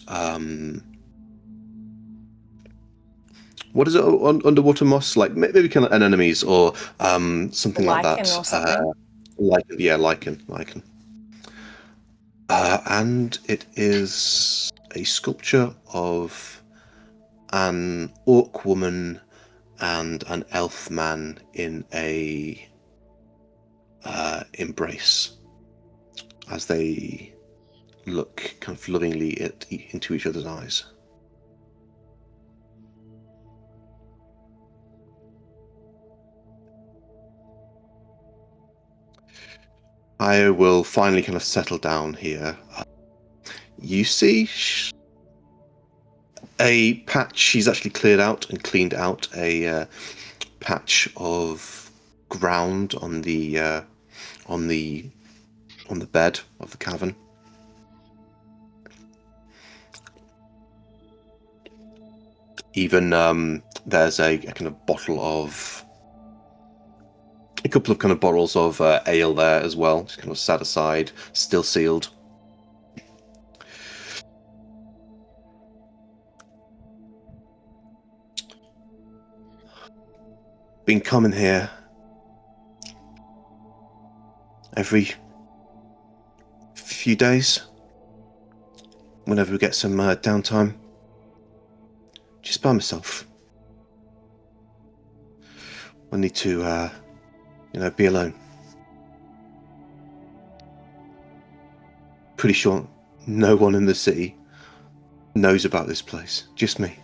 what is it, underwater moss? Like maybe kind of anemones or something like that. Lichen or something. Lichen. And it is a sculpture of an orc woman and an elf man in a embrace as they look kind of lovingly into each other's eyes. I will finally kind of settle down here. You see a patch. She's actually cleared out and cleaned out a patch of ground on the bed of the cavern. Even there's a kind of a couple of kind of bottles of ale there as well, just kind of set aside, still sealed. Been coming here every few days, whenever we get some downtime, just by myself. I need to, be alone. Pretty sure no one in the city knows about this place, just me.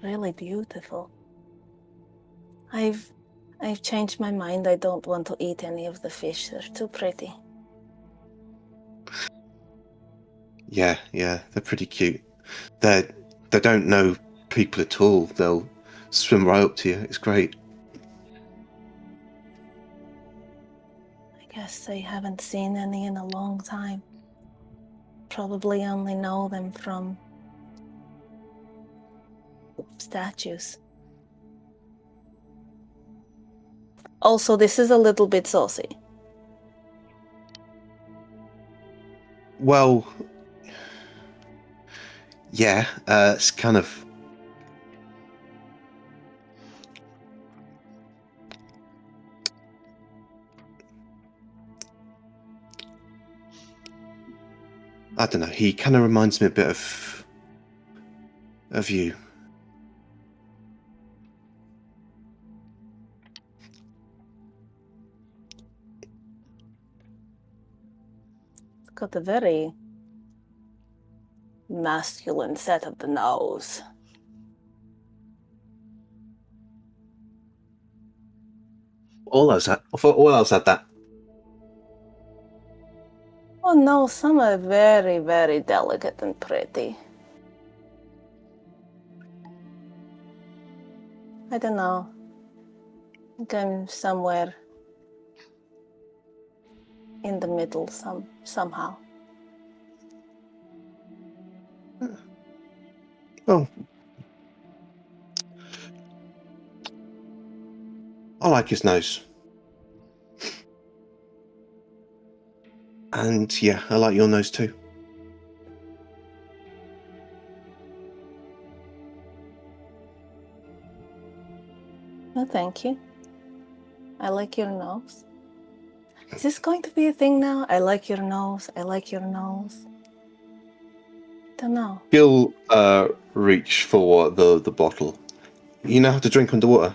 Really beautiful. I've changed my mind. I don't want to eat any of the fish. They're too pretty. Yeah, they're pretty cute. They don't know people at all. They'll swim right up to you. It's great. I guess I haven't seen any in a long time. Probably only know them from statues. Also, this is a little bit saucy. Well, yeah, it's kind of... I don't know, he kind of reminds me a bit of you. Got a very masculine set of the nose. All else had that. Oh no, some are very, very delicate and pretty. I don't know. I think I'm somewhere in the middle somehow. Oh. I like his nose. And yeah, I like your nose too. No, thank you. I like your nose. Is this going to be a thing now? I like your nose. I like your nose. Don't know. He'll reach for the bottle. You know how to drink underwater?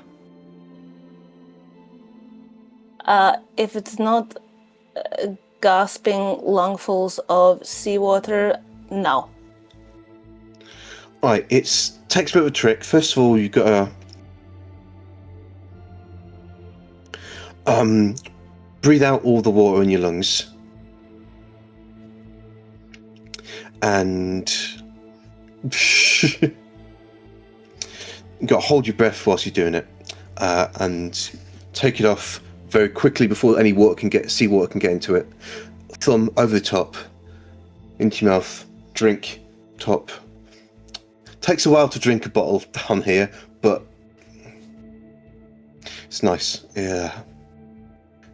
If it's not gasping lungfuls of seawater, no. Right, it takes a bit of a trick. First of all, you've got to breathe out all the water in your lungs. And you got to hold your breath whilst you're doing it. And take it off very quickly before any seawater can get into it. Thumb over the top, into your mouth, drink, top. Takes a while to drink a bottle down here, but it's nice. Yeah.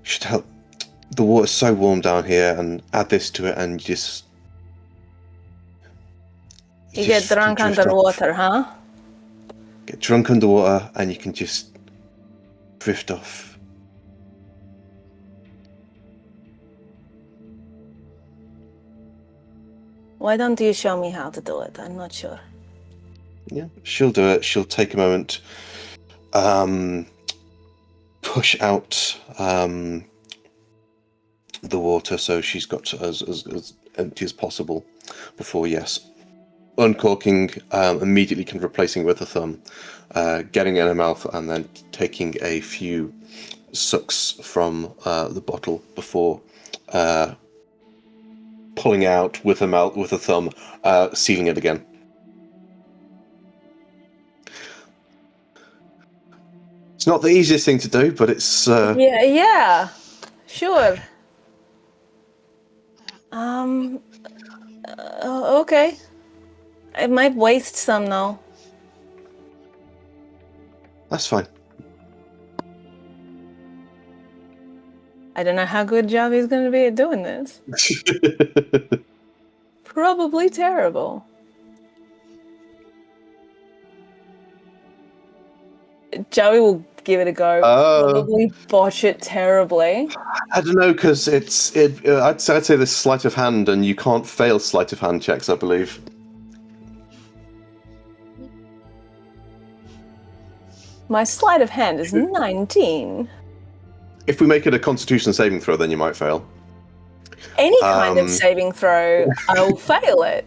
Should help. The water's so warm down here, and add this to it, and You get drunk underwater, huh? Get drunk underwater, and you can just drift off. Why don't you show me how to do it? I'm not sure. Yeah, she'll do it. She'll take a moment, push out the water so she's got as empty as possible before, yes, uncorking, immediately kind of replacing it with a thumb, getting it in her mouth, and then taking a few sucks from the bottle before pulling out with her mouth with a thumb, sealing it again. It's not the easiest thing to do, but it's Yeah, sure. Okay. It might waste some now. that's fine. I don't know how good Javi's going to be at doing this. Probably terrible. Javi will give it a go. Probably botch it terribly. I don't know, because I'd say there's sleight of hand, and you can't fail sleight of hand checks, I believe. My sleight of hand is 19. If we make it a Constitution saving throw, then you might fail. Any kind of saving throw, I'll fail it.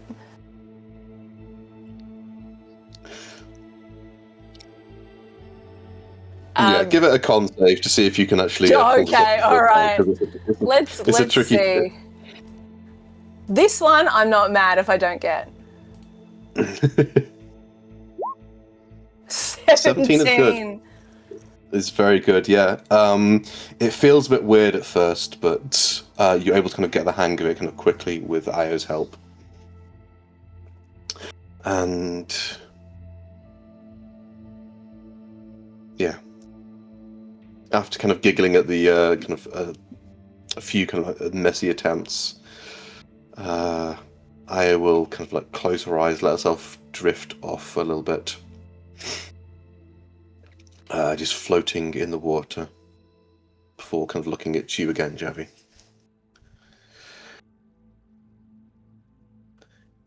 Yeah, give it a con save to see if you can actually. Okay, all right. Let's a tricky see. This one, I'm not mad if I don't get. 17 is good. It's very good, yeah. It feels a bit weird at first, but you're able to kind of get the hang of it kind of quickly with Io's help. And yeah, after kind of giggling at the kind of a few kind of messy attempts, Io will kind of like close her eyes, let herself drift off a little bit. Just floating in the water before kind of looking at you again, Javi.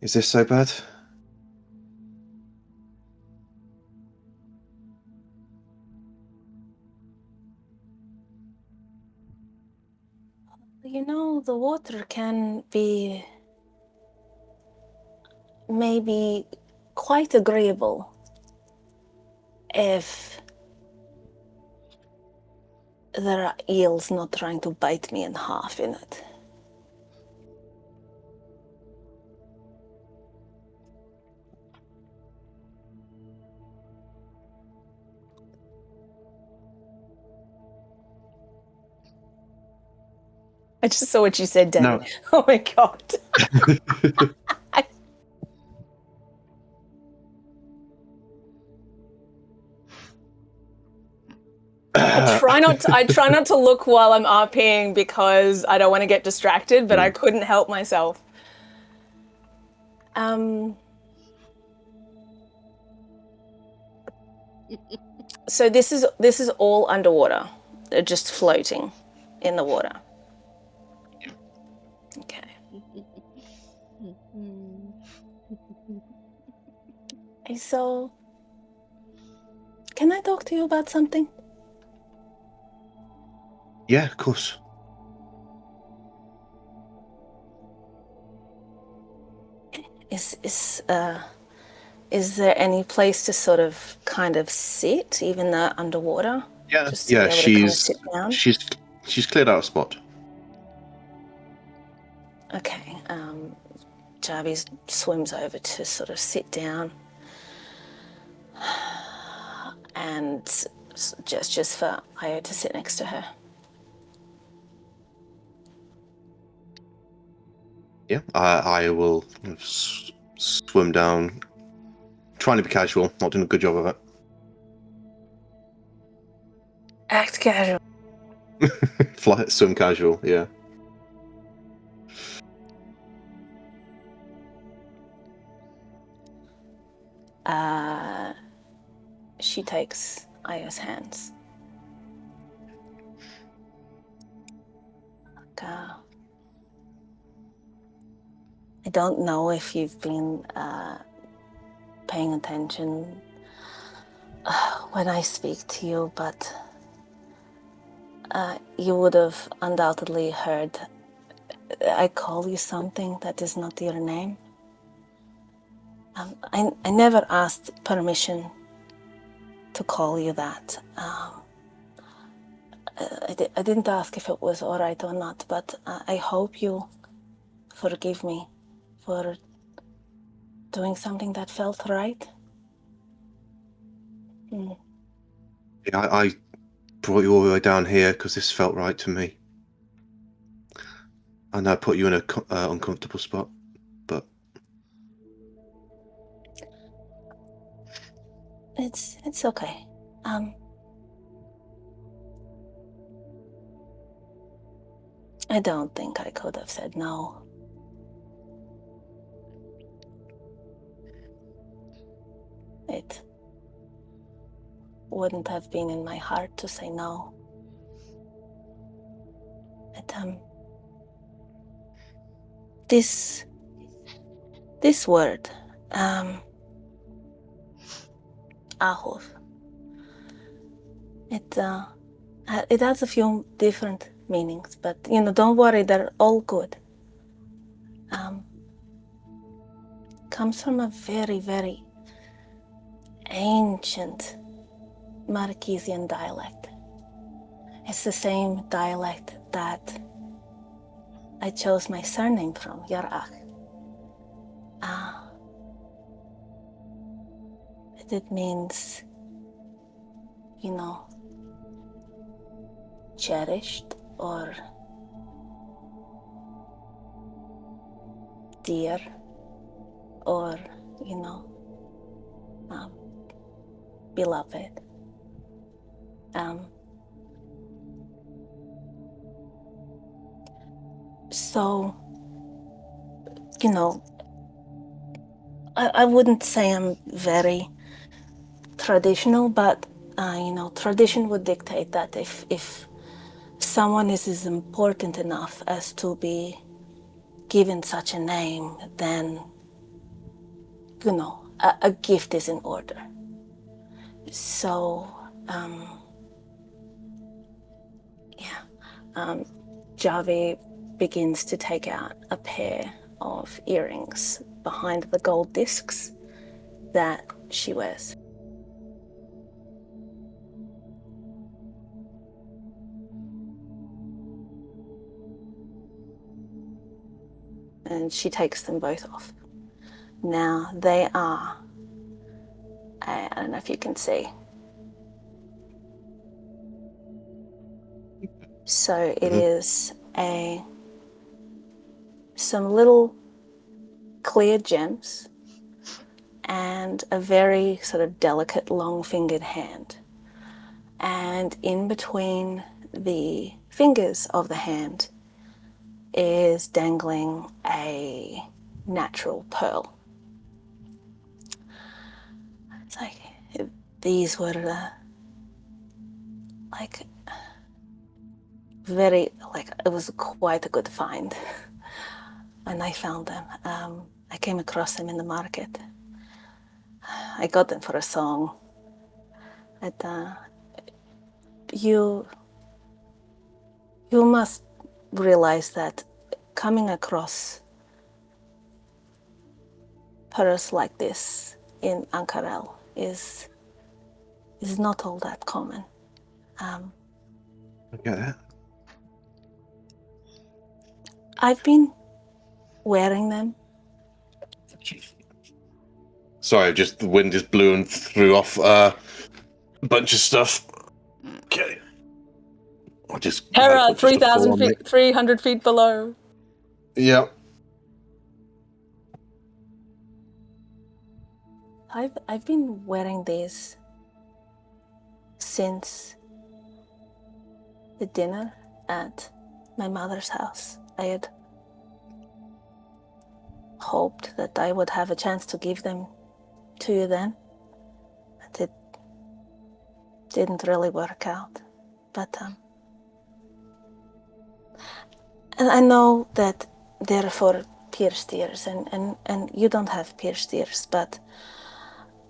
Is this so bad? You know, the water can be maybe quite agreeable if there are eels not trying to bite me in half in it. I just saw what you said, Danny. No. Oh my god. I try not to look while I'm RPing because I don't want to get distracted, but I couldn't help myself. So this is all underwater. They're just floating in the water. Okay. Hey, so can I talk to you about something? Yeah, of course. Is there any place to sort of kind of sit, even though underwater? Yeah, Just to be able to kind of sit down? she's cleared out a spot. Okay. Javi swims over to sort of sit down and gestures for Io to sit next to her. Yeah, I will swim down, trying to be casual, not doing a good job of it. Act casual. Swim casual, yeah. She takes Io's hands. I don't know if you've been paying attention when I speak to you, but you would have undoubtedly heard I call you something that is not your name. I never asked permission to call you that. I didn't ask if it was all right or not, but I hope you forgive me for doing something that felt right. Yeah, I brought you all the way down here because this felt right to me. I know I put you in an uncomfortable spot, but It's okay. I don't think I could have said no. It wouldn't have been in my heart to say no. This word, Ahov, it has a few different meanings, but don't worry, they're all good. Comes from a very, very ancient Marquesian dialect. It's the same dialect that I chose my surname from, Yarach. It means, cherished or dear or, beloved. So, I wouldn't say I'm very traditional, but, tradition would dictate that if someone is important enough as to be given such a name, then, a gift is in order. So, Javi begins to take out a pair of earrings behind the gold discs that she wears. And she takes them both off. Now they are, I don't know if you can see. So it is some little clear gems and a very sort of delicate long-fingered hand. And in between the fingers of the hand is dangling a natural pearl. It's like these were it was quite a good find when I found them. I came across them in the market. I got them for a song. You must realize that coming across pearls like this in Ankarel is not all that common. I get that. I've been wearing them. Sorry, just the wind just blew and threw off a bunch of stuff. Okay. I just Hera, put just a 3,000 four on me. feet, 300 feet below. Yeah. I've been wearing these since the dinner at my mother's house. I had hoped that I would have a chance to give them to you then, but it didn't really work out. But and I know that they're for pierced ears, and you don't have pierced ears, but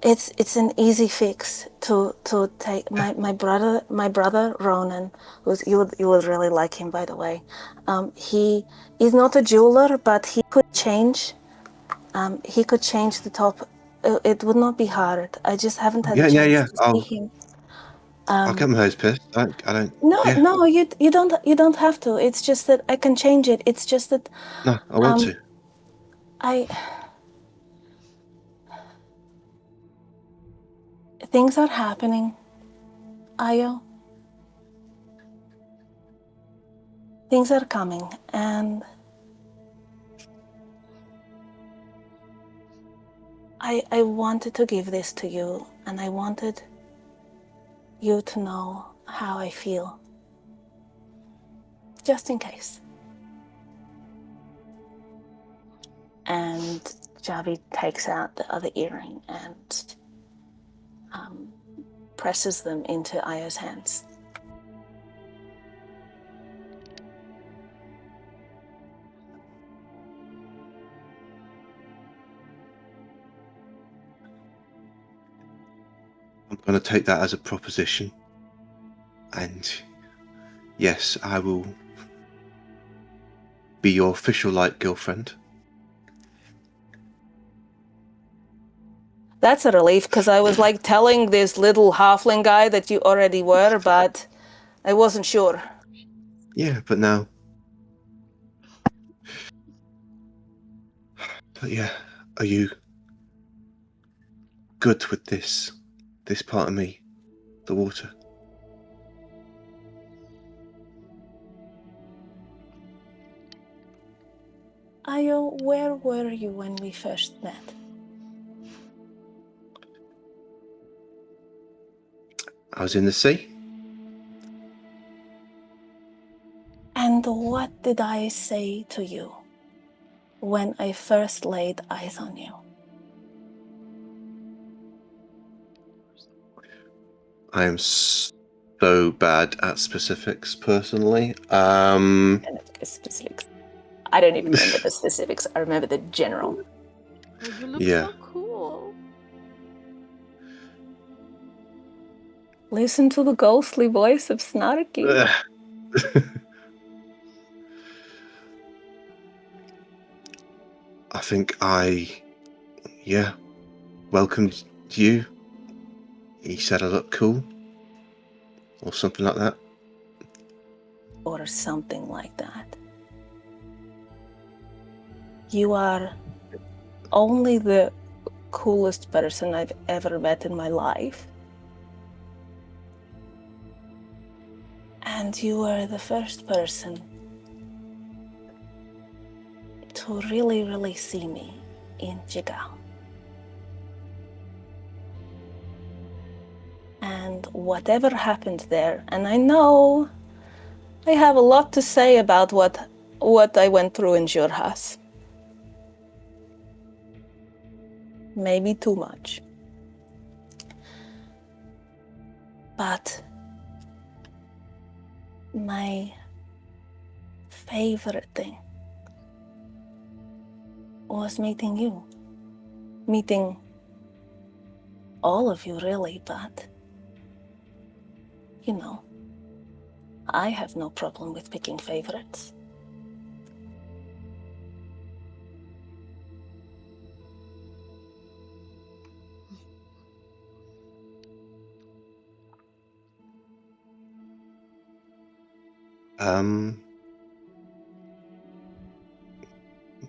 it's an easy fix to take. My brother Ronan, who's you would really like him, by the way. He is not a jeweler, but he could change the top It would not be hard. I just haven't had a Yeah, chance yeah. to see him. I'll get my hose pissed. I don't. No, Yeah. no, you don't have to. It's just that I can change it. It's just that No, I want to. things are happening, Ayo. Things are coming, and I wanted to give this to you, and I wanted you to know how I feel, just in case. And Javi takes out the other earring and presses them into Ayo's hands. I'm going to take that as a proposition. And yes, I will be your official light girlfriend. That's a relief, because I was like telling this little halfling guy that you already were, but I wasn't sure. Yeah, but now. But yeah, are you good with this part of me, the water? Ayo, where were you when we first met? I was in the sea. And what did I say to you when I first laid eyes on you? I am so bad at specifics, personally. I don't know the specifics. I don't even remember the specifics. I remember the general. Oh, you look Yeah. so cool. Listen to the ghostly voice of Snarky. I think welcomed you. He said I look cool. Or something like that. Or something like that. You are only the coolest person I've ever met in my life. And you were the first person to really, really see me in Jigao. And whatever happened there, and I know I have a lot to say about what I went through in Jurhas. Maybe too much. But my favorite thing was meeting you. Meeting all of you, really, but you know, I have no problem with picking favorites.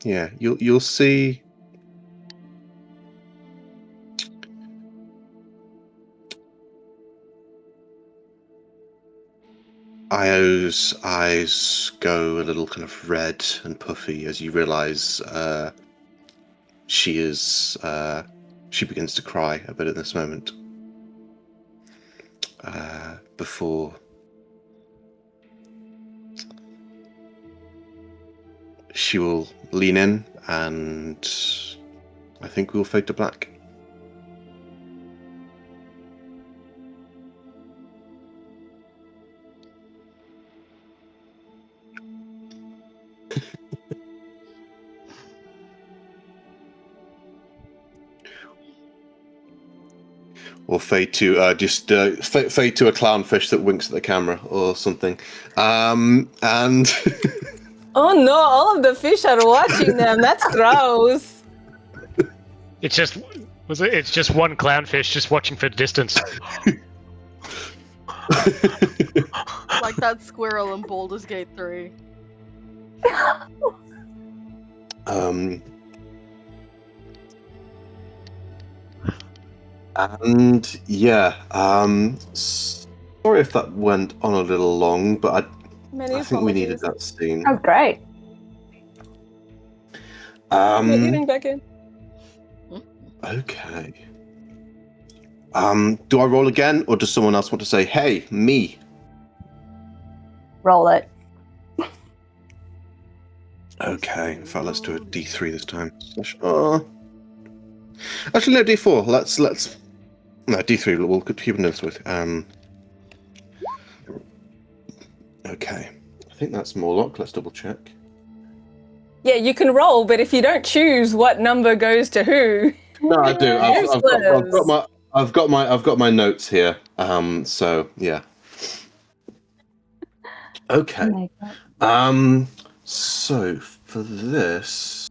Yeah, you'll see. Io's eyes go a little kind of red and puffy as you realize she begins to cry a bit at this moment. Before she will lean in, and I think we'll fade to black. Or fade to fade to a clownfish that winks at the camera or something. And Oh no, all of the fish are watching them. That's gross. It's just Was it? It's just one clownfish just watching for distance. Like that squirrel in Baldur's Gate 3. And yeah, sorry if that went on a little long, but Many I think we needed apologies. that scene. That was great. We're getting back in. Okay. Do I roll again, or does someone else want to say, "Hey, me"? Roll it. Okay, in fact, let's do a D3 this time. Actually, no, D4. Let's no D3. We'll keep notes with. Okay, I think that's Morlock. Let's double check. Yeah, you can roll, but if you don't choose what number goes to who, No, I do. Useless. I've got my notes here. So yeah. Okay. So for this,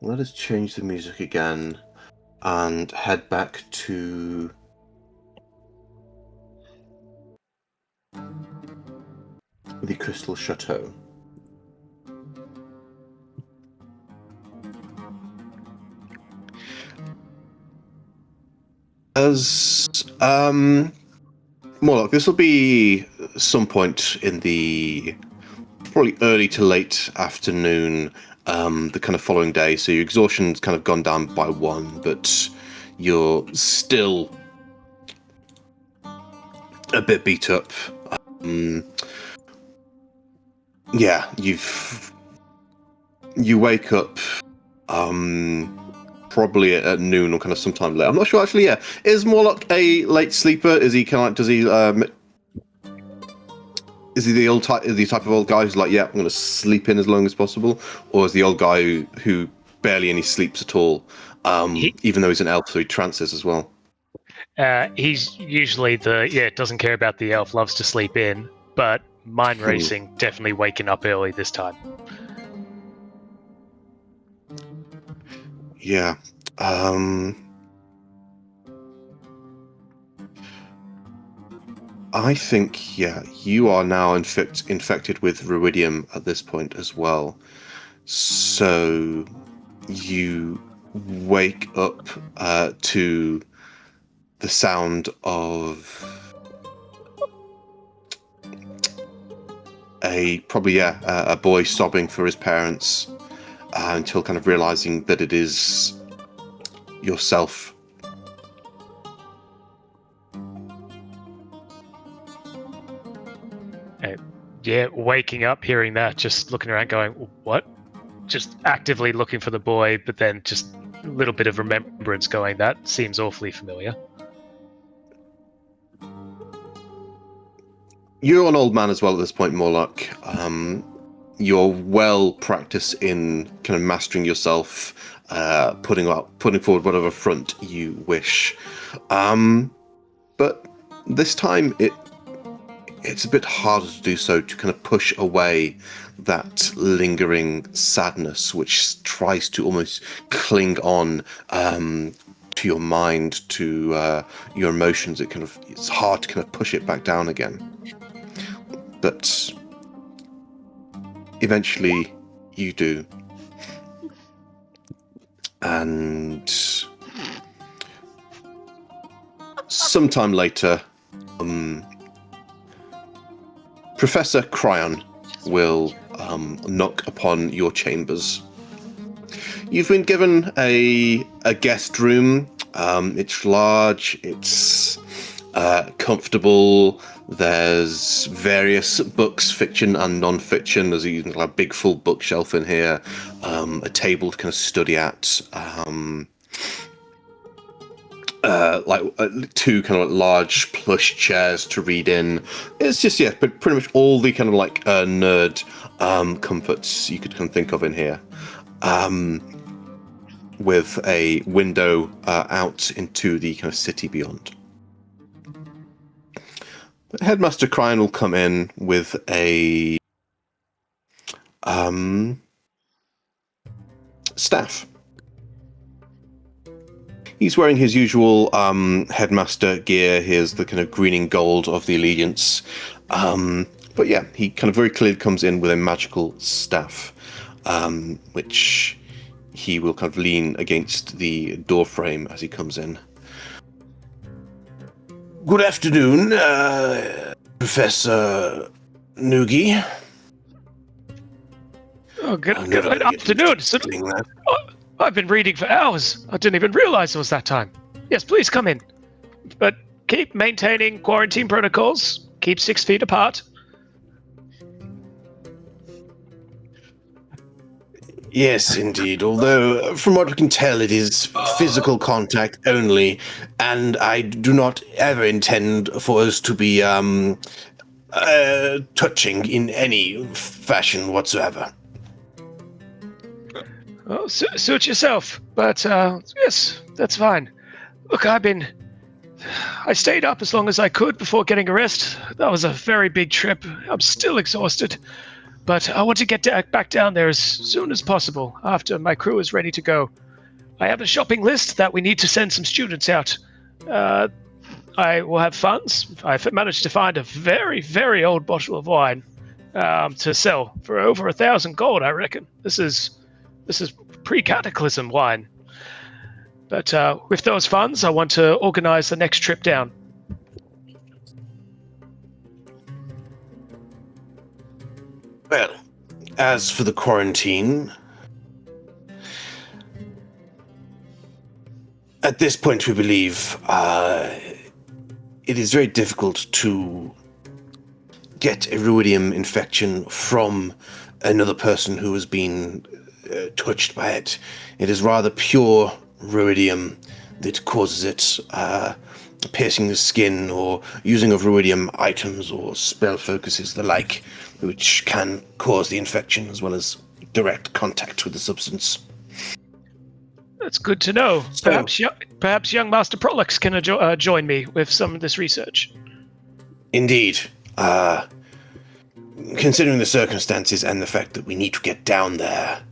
let us change the music again and head back to the Crystal Chateau. As Morlock, this will be some point in the probably early to late afternoon, the kind of following day. So your exhaustion's kind of gone down by 1, but you're still a bit beat up. Yeah, you wake up probably at noon or kind of sometime late. I'm not sure actually. Yeah, is Morlock a late sleeper? Is he kind of does he is he the type of old guy who's like, yeah, I'm going to sleep in as long as possible, or is the old guy who barely any sleeps at all, even though he's an elf, so he trances as well? He's usually doesn't care about the elf, loves to sleep in, but mind racing, definitely waking up early this time. Yeah. I think, yeah, you are now infected with ruidium at this point as well. So you wake up to the sound of a boy sobbing for his parents until kind of realizing that it is yourself. Waking up, hearing that, just looking around going, what? Just actively looking for the boy, but then just a little bit of remembrance going, that seems awfully familiar. You're an old man as well at this point, Morlock. You're well practiced in kind of mastering yourself, putting forward whatever front you wish. But this time it's a bit harder to do so, to kind of push away that lingering sadness which tries to almost cling on to your mind, to your emotions. It's hard to kind of push it back down again. But eventually you do. And sometime later, Professor Cryon will knock upon your chambers. You've been given a guest room. It's large, it's comfortable. There's various books, fiction and non-fiction. There's even a big full bookshelf in here, a table to kind of study at, two kind of large plush chairs to read in. It's just, but pretty much all the kind of nerd comforts you could kind of think of in here. With a window out into the kind of city beyond. Headmaster Crine will come in with a staff. He's wearing his usual headmaster gear. Here's the kind of green and gold of the Allegiance. But yeah, he kind of very clearly comes in with a magical staff, which he will kind of lean against the door frame as he comes in. Good afternoon, Professor Noogie. Oh, good afternoon. I've been reading for hours. I didn't even realize it was that time. Yes, please come in. But keep maintaining quarantine protocols. Keep 6 feet apart. Yes, indeed. Although, from what we can tell, it is physical contact only, and I do not ever intend for us to be touching in any fashion whatsoever. Well, suit yourself. But, yes, that's fine. Look, I stayed up as long as I could before getting a rest. That was a very big trip. I'm still exhausted. But I want to get back down there as soon as possible after my crew is ready to go. I have a shopping list that we need to send some students out. I will have funds. I've managed to find a very, very old bottle of wine to sell for over 1,000 gold, I reckon. This is pre-cataclysm wine. But with those funds, I want to organize the next trip down. Well, as for the quarantine, at this point we believe it is very difficult to get a ruidium infection from another person who has been touched by it. It is rather pure ruidium that causes it, piercing the skin or using of ruidium items or spell focuses the like, which can cause the infection as well as direct contact with the substance. That's good to know. So, Perhaps young Master Prolix can join me with some of this research. Indeed. Considering the circumstances and the fact that we need to get down there,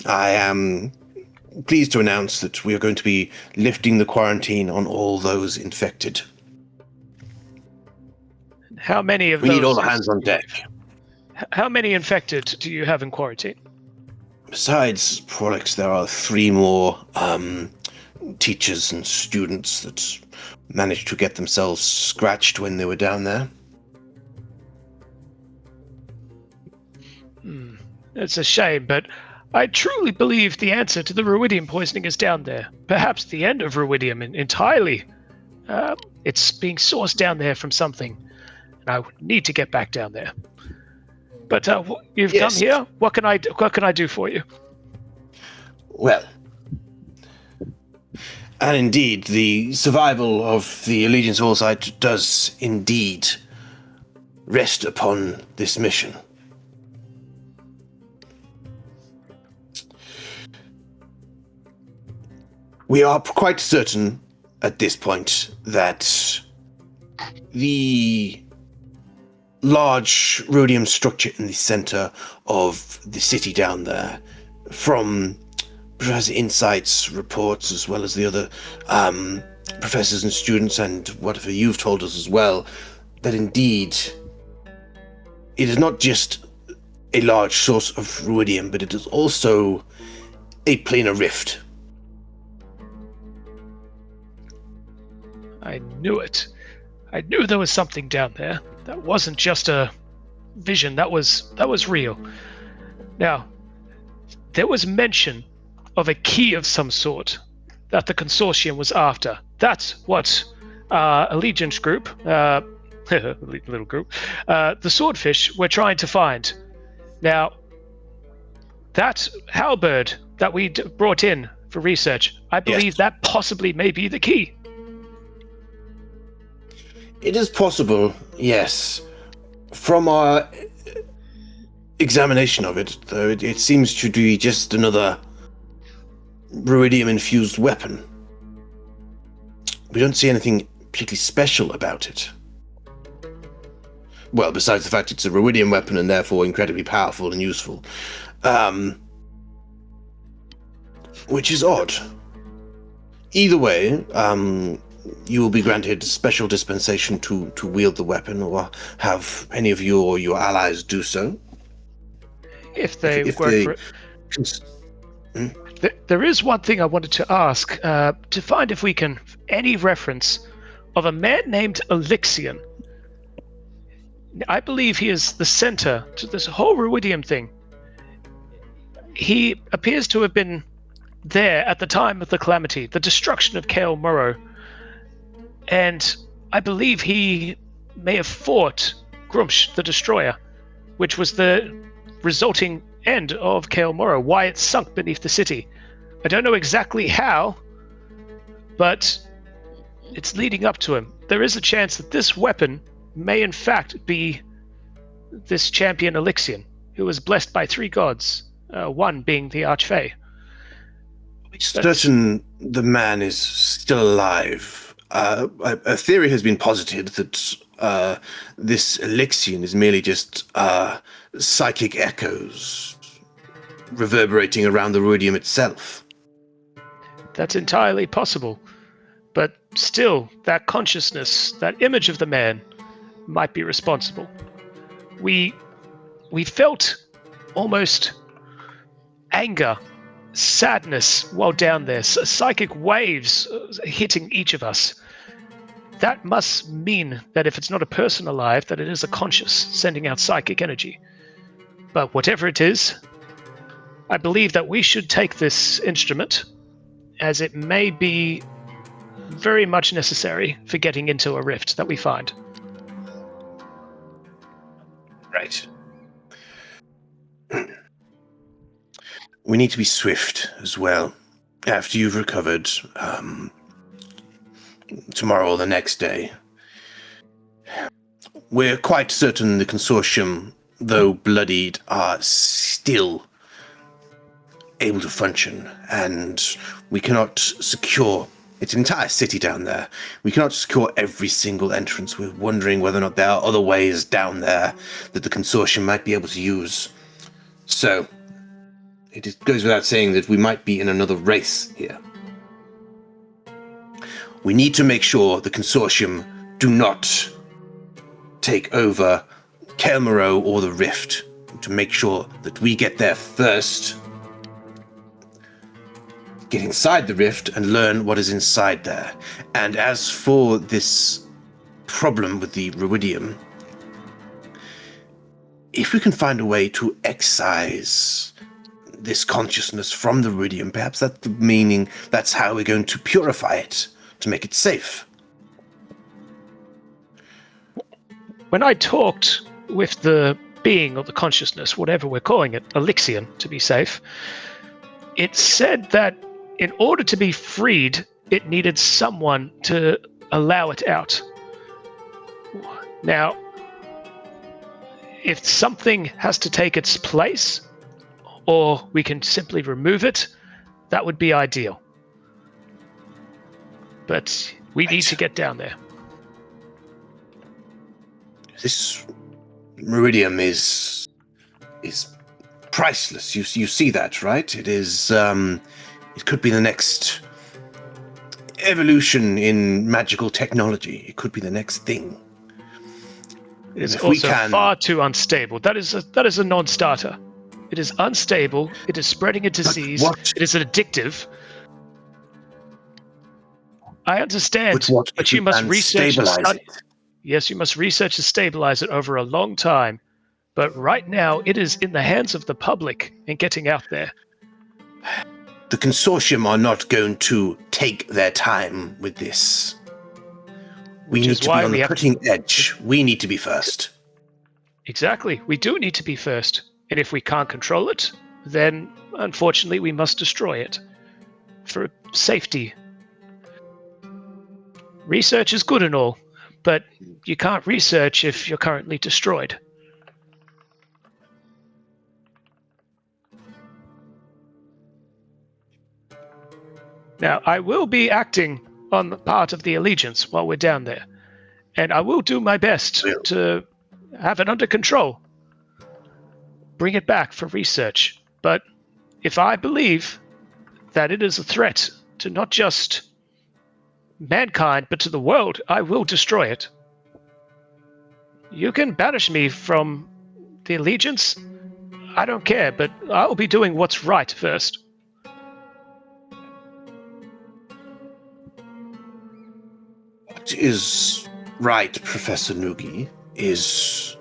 I am pleased to announce that we are going to be lifting the quarantine on all those infected. How many of We those? need all the hands on deck. How many infected do you have in quarantine? Besides Prolix, there are 3 more teachers and students that managed to get themselves scratched when they were down there. It's a shame, but I truly believe the answer to the ruidium poisoning is down there. Perhaps the end of ruidium entirely. It's being sourced down there from something, and I need to get back down there. But you've come here. What can I do for you? Well, and indeed, the survival of the Allegiance Allsight does indeed rest upon this mission. We are quite certain at this point that the large ruidium structure in the center of the city down there, from Professor Insight's reports as well as the other professors and students and whatever you've told us as well, that indeed it is not just a large source of ruidium, but it is also a planar rift. I knew it. I knew there was something down there. That wasn't just a vision. That was real. Now, there was mention of a key of some sort that the consortium was after. That's what Allegiance Group, little group, the Swordfish were trying to find. Now, that halberd that we brought in for research, I believe that possibly may be the key. It is possible, yes. From our examination of it, though, it seems to be just another ruidium-infused weapon. We don't see anything particularly special about it. well, besides the fact it's a ruidium weapon and therefore incredibly powerful and useful. Which is odd. Either way, you will be granted special dispensation to wield the weapon, or have any of you or your allies do so. If they If work they for it. There is one thing I wanted to ask, to find if we can any reference of a man named Elixion. I believe he is the center to this whole ruidium thing. He appears to have been there at the time of the calamity, the destruction of Kael Morrow. And I believe he may have fought Grumsh the Destroyer, which was the resulting end of Kael Morrow, why it sunk beneath the city. I don't know exactly how, but it's leading up to him. There is a chance that this weapon may in fact be this champion Elixion, who was blessed by 3 gods, one being the Archfey. Certain the man is still alive. A theory has been posited that this Elixion is merely just psychic echoes reverberating around the ruidium itself. That's entirely possible. But still, that consciousness, that image of the man, might be responsible. We felt almost anger, sadness while down there, psychic waves hitting each of us. That must mean that if it's not a person alive, that it is a conscious sending out psychic energy. But whatever it is, I believe that we should take this instrument, as it may be very much necessary for getting into a rift that we find. Right. We need to be swift as well. After you've recovered, tomorrow or the next day, we're quite certain the consortium, though bloodied, are still able to function, and we cannot secure. It's an entire city down there. We cannot secure every single entrance. We're wondering whether or not there are other ways down there that the consortium might be able to use. So, it goes without saying that we might be in another race here. We need to make sure the consortium do not take over Kael Morrow or the Rift, to make sure that we get there first, get inside the Rift and learn what is inside there. And as for this problem with the ruidium, if we can find a way to excise this consciousness from the ruidium, perhaps that's the meaning, that's how we're going to purify it, to make it safe. When I talked with the being or the consciousness, whatever we're calling it, Elixion to be safe, it said that in order to be freed, it needed someone to allow it out. Now, if something has to take its place, or we can simply remove it, that would be ideal. But we need to get down there. This ruidium is priceless. You see that, right? It is. It could be the next evolution in magical technology. It could be the next thing. It's also far too unstable. That is a non-starter. It is unstable. It is spreading a disease. It is addictive. I understand, but you must research and study. Yes, you must research and stabilize it over a long time. But right now, it is in the hands of the public and getting out there. The consortium are not going to take their time with this. We need to be on the cutting edge. We need to be first. Exactly. We do need to be first. And if we can't control it, then unfortunately we must destroy it. For safety. Research is good and all, but you can't research if you're currently destroyed. Now, I will be acting on the part of the Allegiance while we're down there. And I will do my best to have it under control. Bring it back for research. But if I believe that it is a threat to not just mankind, but to the world, I will destroy it. You can banish me from the allegiance. I don't care, but I'll be doing what's right first. What is right, Professor Noogie, is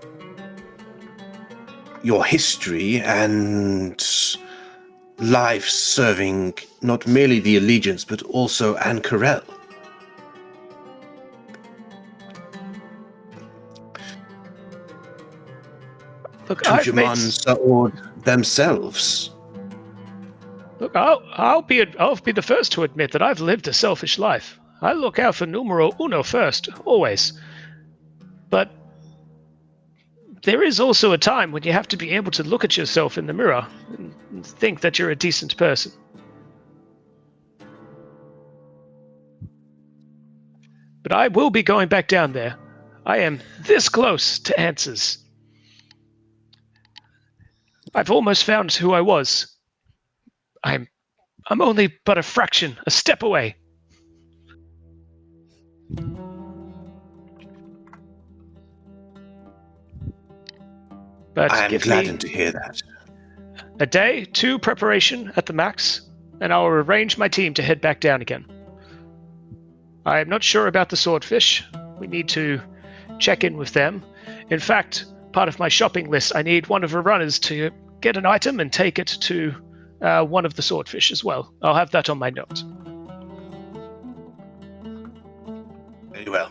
your history and life serving not merely the Allegiance, but also Ankarel. Look, Tujaman or themselves. Look, I'll be the first to admit that I've lived a selfish life. I look out for numero uno first, always. But there is also a time when you have to be able to look at yourself in the mirror and think that you're a decent person. But I will be going back down there. I am this close to answers. I've almost found who I was. I'm only but a fraction, a step away. But I am gladdened to hear that. A day, 2 preparation at the max, and I'll arrange my team to head back down again. I am not sure about the swordfish. We need to check in with them. In fact, part of my shopping list, I need one of the runners to get an item and take it to one of the swordfish as well. I'll have that on my notes. Very well.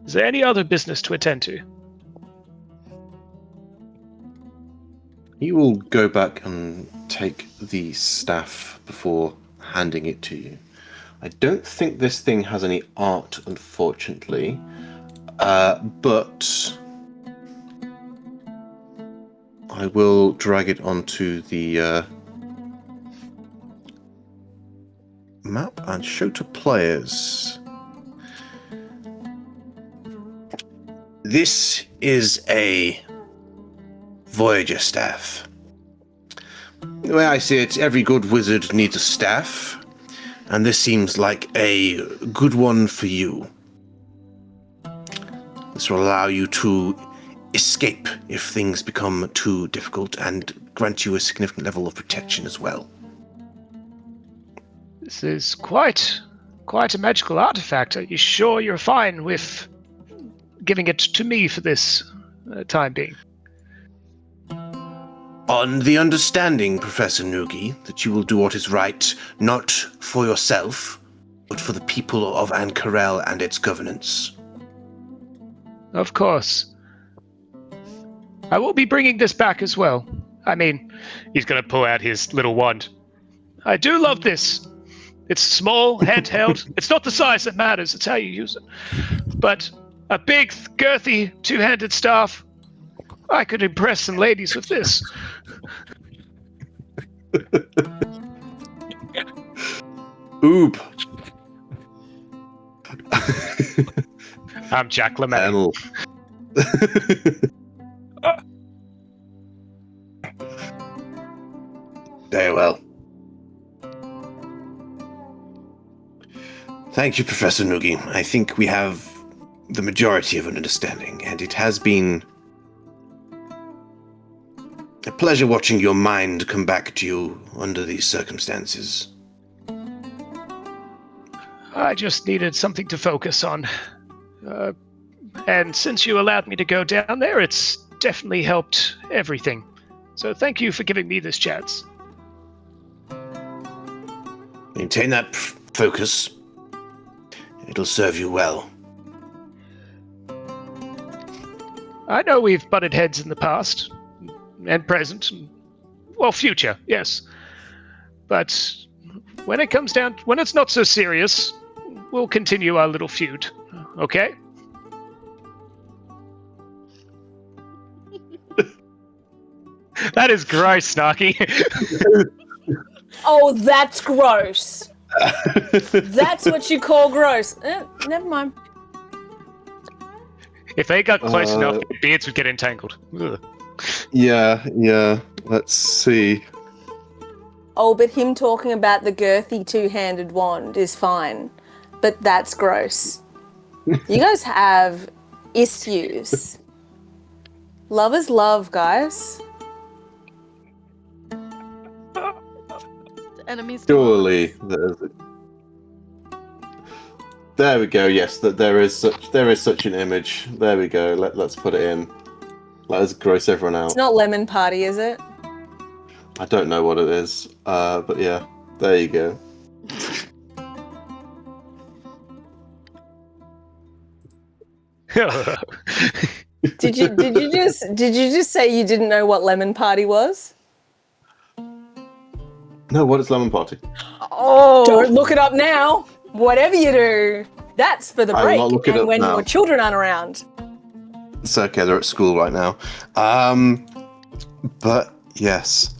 Is there any other business to attend to? He will go back and take the staff before handing it to you. I don't think this thing has any art, unfortunately, but I will drag it onto the map and show to players. This is a Voyager staff. The way I see it, every good wizard needs a staff, and this seems like a good one for you. This will allow you to escape if things become too difficult and grant you a significant level of protection as well. This is quite a magical artifact. Are you sure you're fine with giving it to me for this time being? On the understanding, Professor Noogie, that you will do what is right, not for yourself, but for the people of Ankarel and its governance. Of course. I will be bringing this back as well. I mean, he's going to pull out his little wand. I do love this. It's small, handheld. It's not the size that matters, it's how you use it. But a big, girthy, 2-handed staff. I could impress some ladies with this. Oob. I'm Jack LeMay. Very well. Thank you, Professor Noogie. I think we have the majority of an understanding, and it has been a pleasure watching your mind come back to you under these circumstances. I just needed something to focus on. And since you allowed me to go down there, it's definitely helped everything. So thank you for giving me this chance. Maintain that focus. It'll serve you well. I know we've butted heads in the past, and present, well, future, yes. But when it comes down, when it's not so serious, we'll continue our little feud, okay? That is gross, Snarky. Oh, that's gross. That's what you call gross. Never mind. If they got close enough, Uh, their beards would get entangled. Ugh. Yeah. Let's see. Oh, but him talking about the girthy two-handed wand is fine. But that's gross. You guys have issues. Love is love, guys. The enemies to Surely lovers. there we go. Yes, that there is such an image. There we go. Let's put it in. Let us gross everyone out. It's not lemon party, is it? I don't know what it is, but yeah, there you go. Did you just say you didn't know what lemon party was? No, what is lemon party? Oh! Don't look it up now. Whatever you do, that's for the I will break not look it and up when now. your children aren't around. It's okay, they're at school right now. But yes,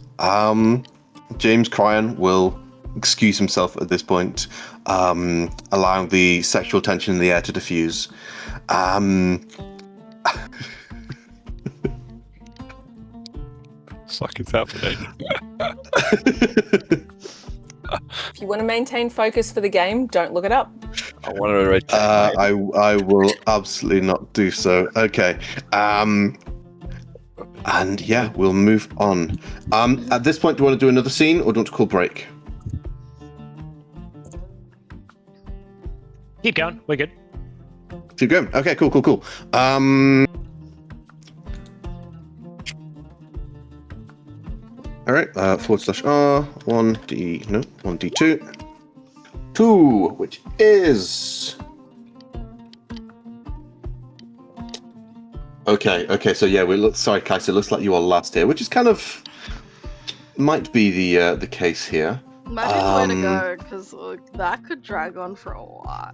James Cryan will excuse himself at this point, allowing the sexual tension in the air to diffuse. Fuck is happening? If you want to maintain focus for the game, don't look it up. I wanted to retain. I will absolutely not do so. Okay. And yeah, we'll move on. At this point, do you want to do another scene or do you want to call break? Keep going. We're good. Keep going. Okay, cool. All right, /R, 1D2. 2, which is... Okay, so yeah, sorry, Kaiser, it looks like you are last here, which is kind of... might be the case here. Imagine where to go, because that could drag on for a while.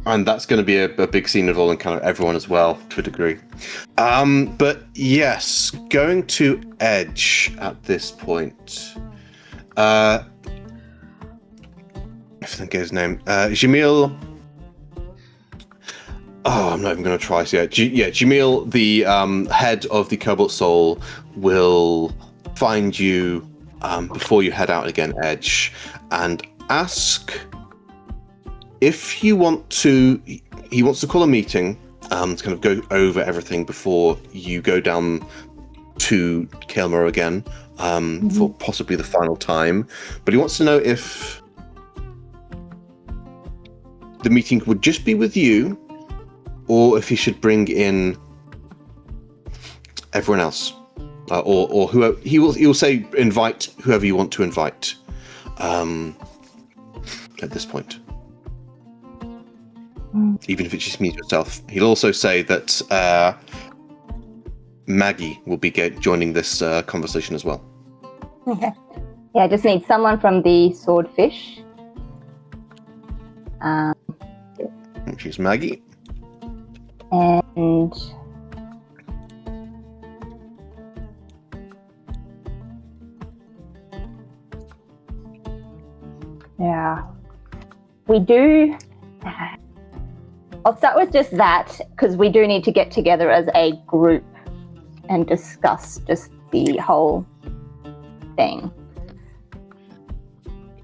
And that's going to be a big scene involving kind of everyone as well, to a degree. But yes, going to Edge at this point. I think his name. Jamil. Oh, I'm not even going to try. So yeah, Jamil, the head of the Cobalt Soul, will find you before you head out again, Edge, and ask if you want to. He wants to call a meeting to kind of go over everything before you go down to Kael'Mar again for possibly the final time. But he wants to know if the meeting would just be with you, or if he should bring in everyone else, or whoever. He will say invite whoever you want to invite. At this point, even if it just means yourself. He'll also say that Maggie will be joining this conversation as well. Okay. Yeah, I just need someone from the Swordfish. She's Maggie. And yeah, we do. I'll start with just that because we do need to get together as a group and discuss just the whole thing.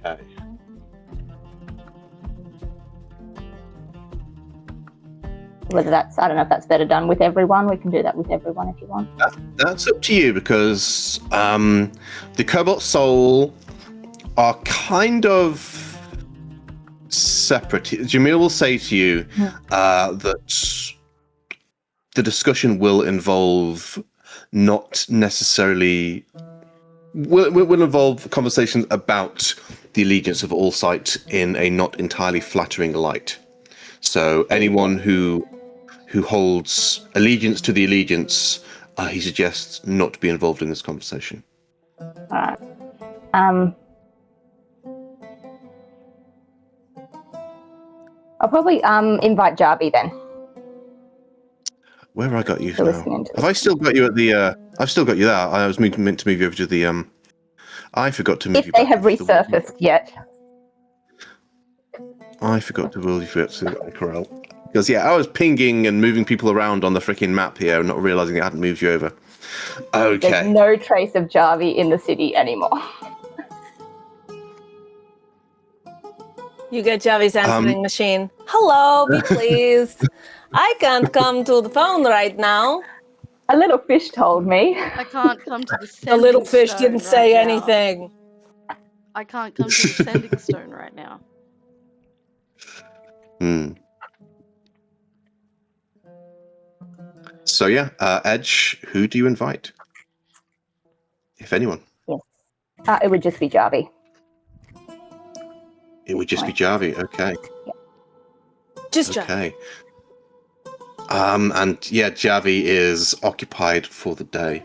Okay. Whether that's, I don't know if that's better done with everyone. We can do that with everyone if you want. That's up to you, because the Cobalt Soul are kind of separate. Jamil will say to you that the discussion will involve not necessarily... will involve conversations about the allegiance of all sight in a not entirely flattering light. So anyone who holds allegiance to the allegiance, he suggests not to be involved in this conversation. Alright. I'll probably invite Jarby then. Where have I got you For now? listening to Have I still got you at the... I've still got you there. I was meant to move you over to the... I forgot to move you If they back have over to the- resurfaced yet. I forgot to move you up to the corral. Because, I was pinging and moving people around on the freaking map here and not realizing I hadn't moved you over. There's Okay. no trace of Jarvie in the city anymore. You get Javi's answering machine. Hello, be pleased. I can't come to the phone right now. A little fish told me. I can't come to the The sending little fish stone didn't say right now. anything. I can't come to the sending stone right now. So, Edge, who do you invite? If anyone. Yes. It would just be Jarvie. It would just be Jarvie. Okay. Just Javi. Okay. And Javi is occupied for the day.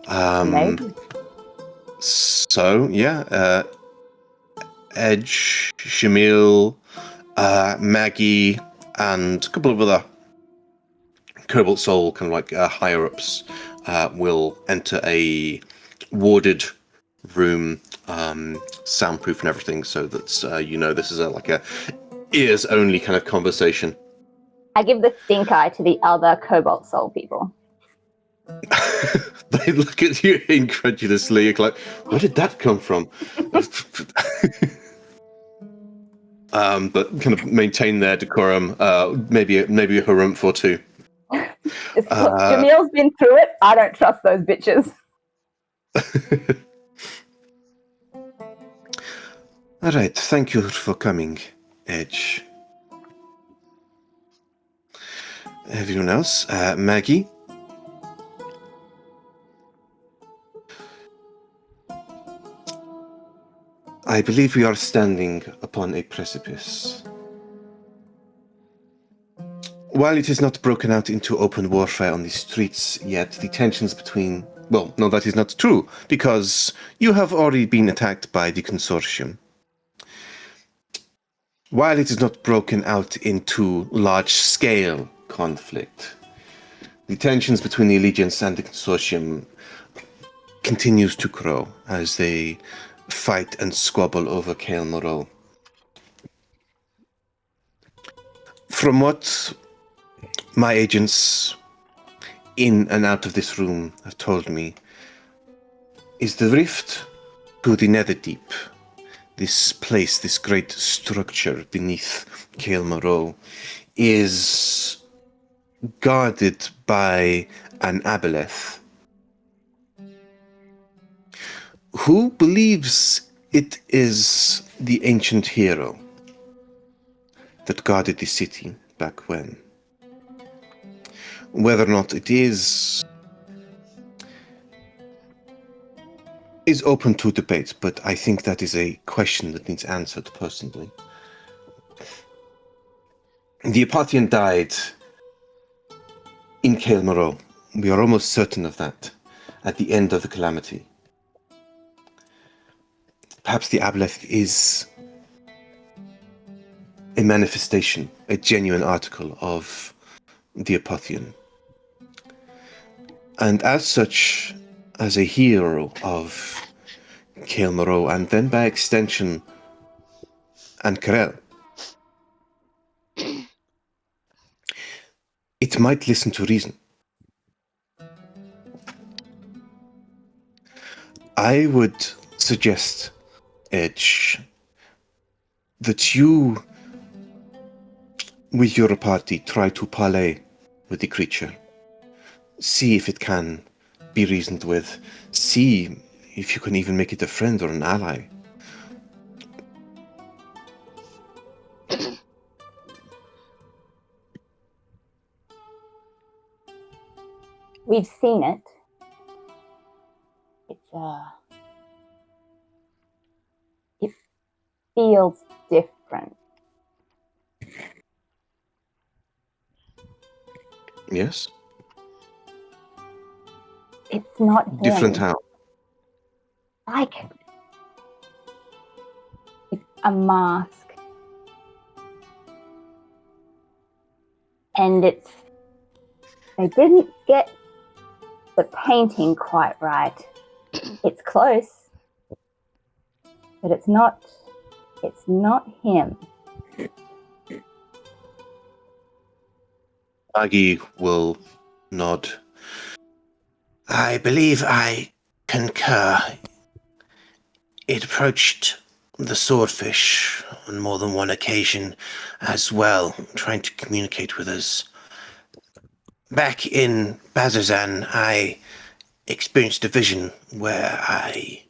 Amazing. So Edge, Shamil, Maggie, and a couple of other Cobalt Soul kind of like higher ups will enter a warded room, soundproof and everything, so that this is like a ears only kind of conversation. I give the stink eye to the other Cobalt Soul people. They look at you incredulously, like, where did that come from? But kind of maintain their decorum, maybe a harumph or two. Jamil's been through it. I don't trust those bitches. All right, thank you for coming, Edge. Everyone else, Maggie. I believe we are standing upon a precipice. While it is not broken out into open warfare on the streets yet, the tensions between... Well, no, that is not true, because you have already been attacked by the Consortium. While it is not broken out into large-scale conflict, the tensions between the Allegiance and the Consortium continues to grow as they fight and squabble over Kael Morrol. From what my agents in and out of this room have told me, is the rift to the Netherdeep, this place, this great structure beneath Kael Morrol, is guarded by an aboleth who believes it is the ancient hero that guarded the city back when. Whether or not it is open to debate, but I think that is a question that needs answered personally. The Apathian died in Kael Morrol. We are almost certain of that at the end of the calamity. Perhaps the Aboleth is a manifestation, a genuine article of the Apathian. And as such, as a hero of Kael Morrol, and then by extension, Ankarel, it might listen to reason. I would suggest, Edge, that you, with your party, try to parley with the creature. See if it can be reasoned with. See if you can even make it a friend or an ally. We've seen it. It feels different. Yes? It's not him. Different how? Like, it's a mask. And they didn't get the painting quite right. It's close, but it's not him. Maggie will nod. I believe I concur. It approached the swordfish on more than one occasion as well, trying to communicate with us. Back in Bazazan, I experienced a vision where I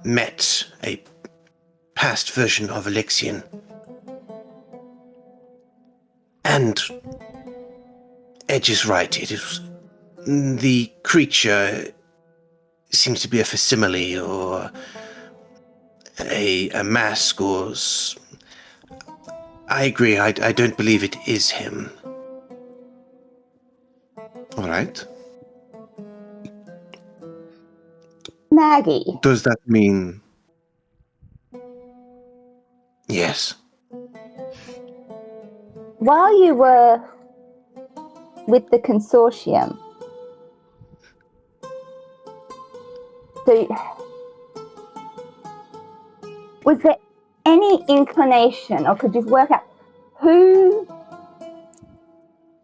met a past version of Elixion. And Edge is right. It is the creature seems to be a facsimile or a mask or... I agree. I don't believe it is him. All right. Maggie, Does that mean... Yes. while you were with the consortium, was there any inclination, or could you work out who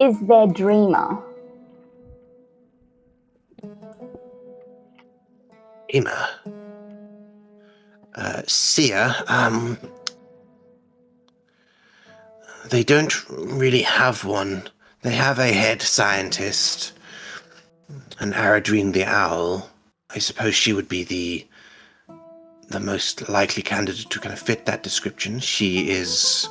is their dreamer? Dreamer. Seer. They don't really have one. They have a head scientist, an Aradrine the Owl. I suppose she would be the most likely candidate to kind of fit that description. She has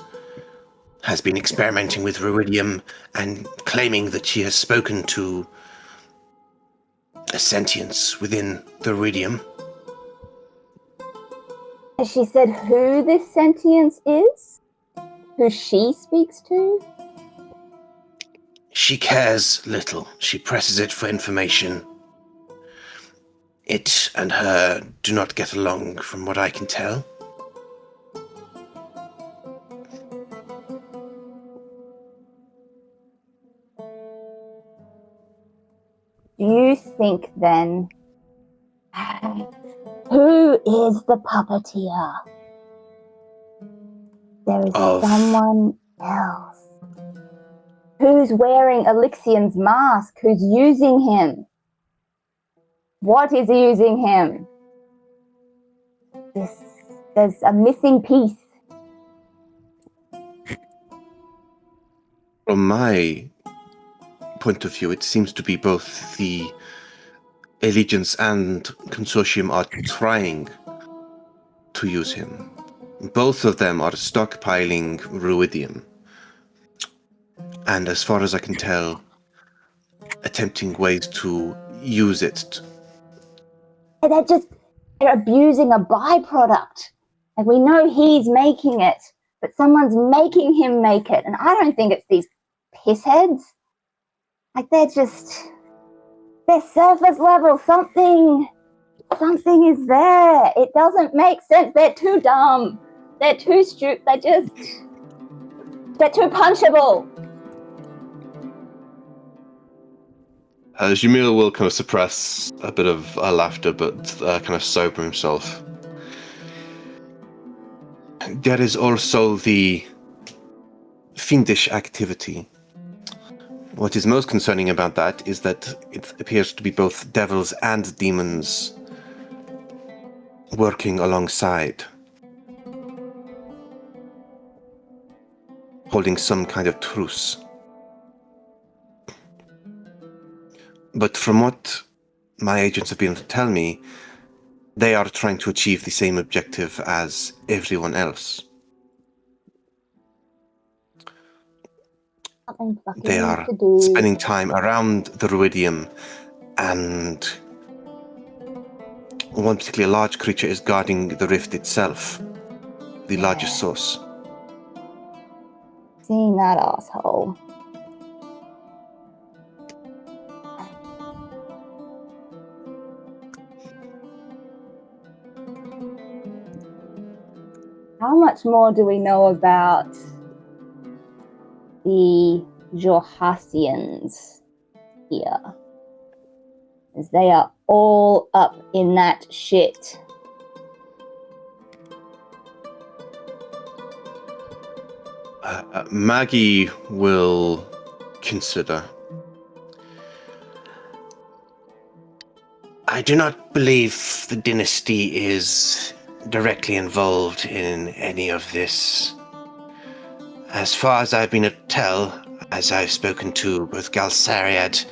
been experimenting with Ruidium and claiming that she has spoken to a sentience within the Ruidium. Has she said who this sentience is? Who she speaks to? She cares little. She presses it for information. It and her do not get along, from what I can tell. Do you think then, who is the puppeteer? There is someone else. Who's wearing Elixion's mask? Who's using him? What is using him? There's a missing piece. From my point of view, it seems to be both the Allegiance and Consortium are trying to use him. Both of them are stockpiling Ruidium. And as far as I can tell, attempting ways to use it. They're abusing a byproduct. And we know he's making it, but someone's making him make it. And I don't think it's these pissheads. Like they're surface level. Something is there. It doesn't make sense. They're too dumb. They're too stupid. They're too punchable. Jamil will kind of suppress a bit of laughter, but kind of sober himself. There is also the fiendish activity. What is most concerning about that is that it appears to be both devils and demons working alongside, holding some kind of truce. But from what my agents have been able to tell me, they are trying to achieve the same objective as everyone else. They are spending time around the Ruidium, and one particularly large creature is guarding the rift itself, the largest source. Seeing that asshole. How much more do we know about the Jorhasians here? As they are all up in that shit. Maggie will consider. I do not believe the dynasty is directly involved in any of this. As far as I've been able to tell, as I've spoken to both Galsariad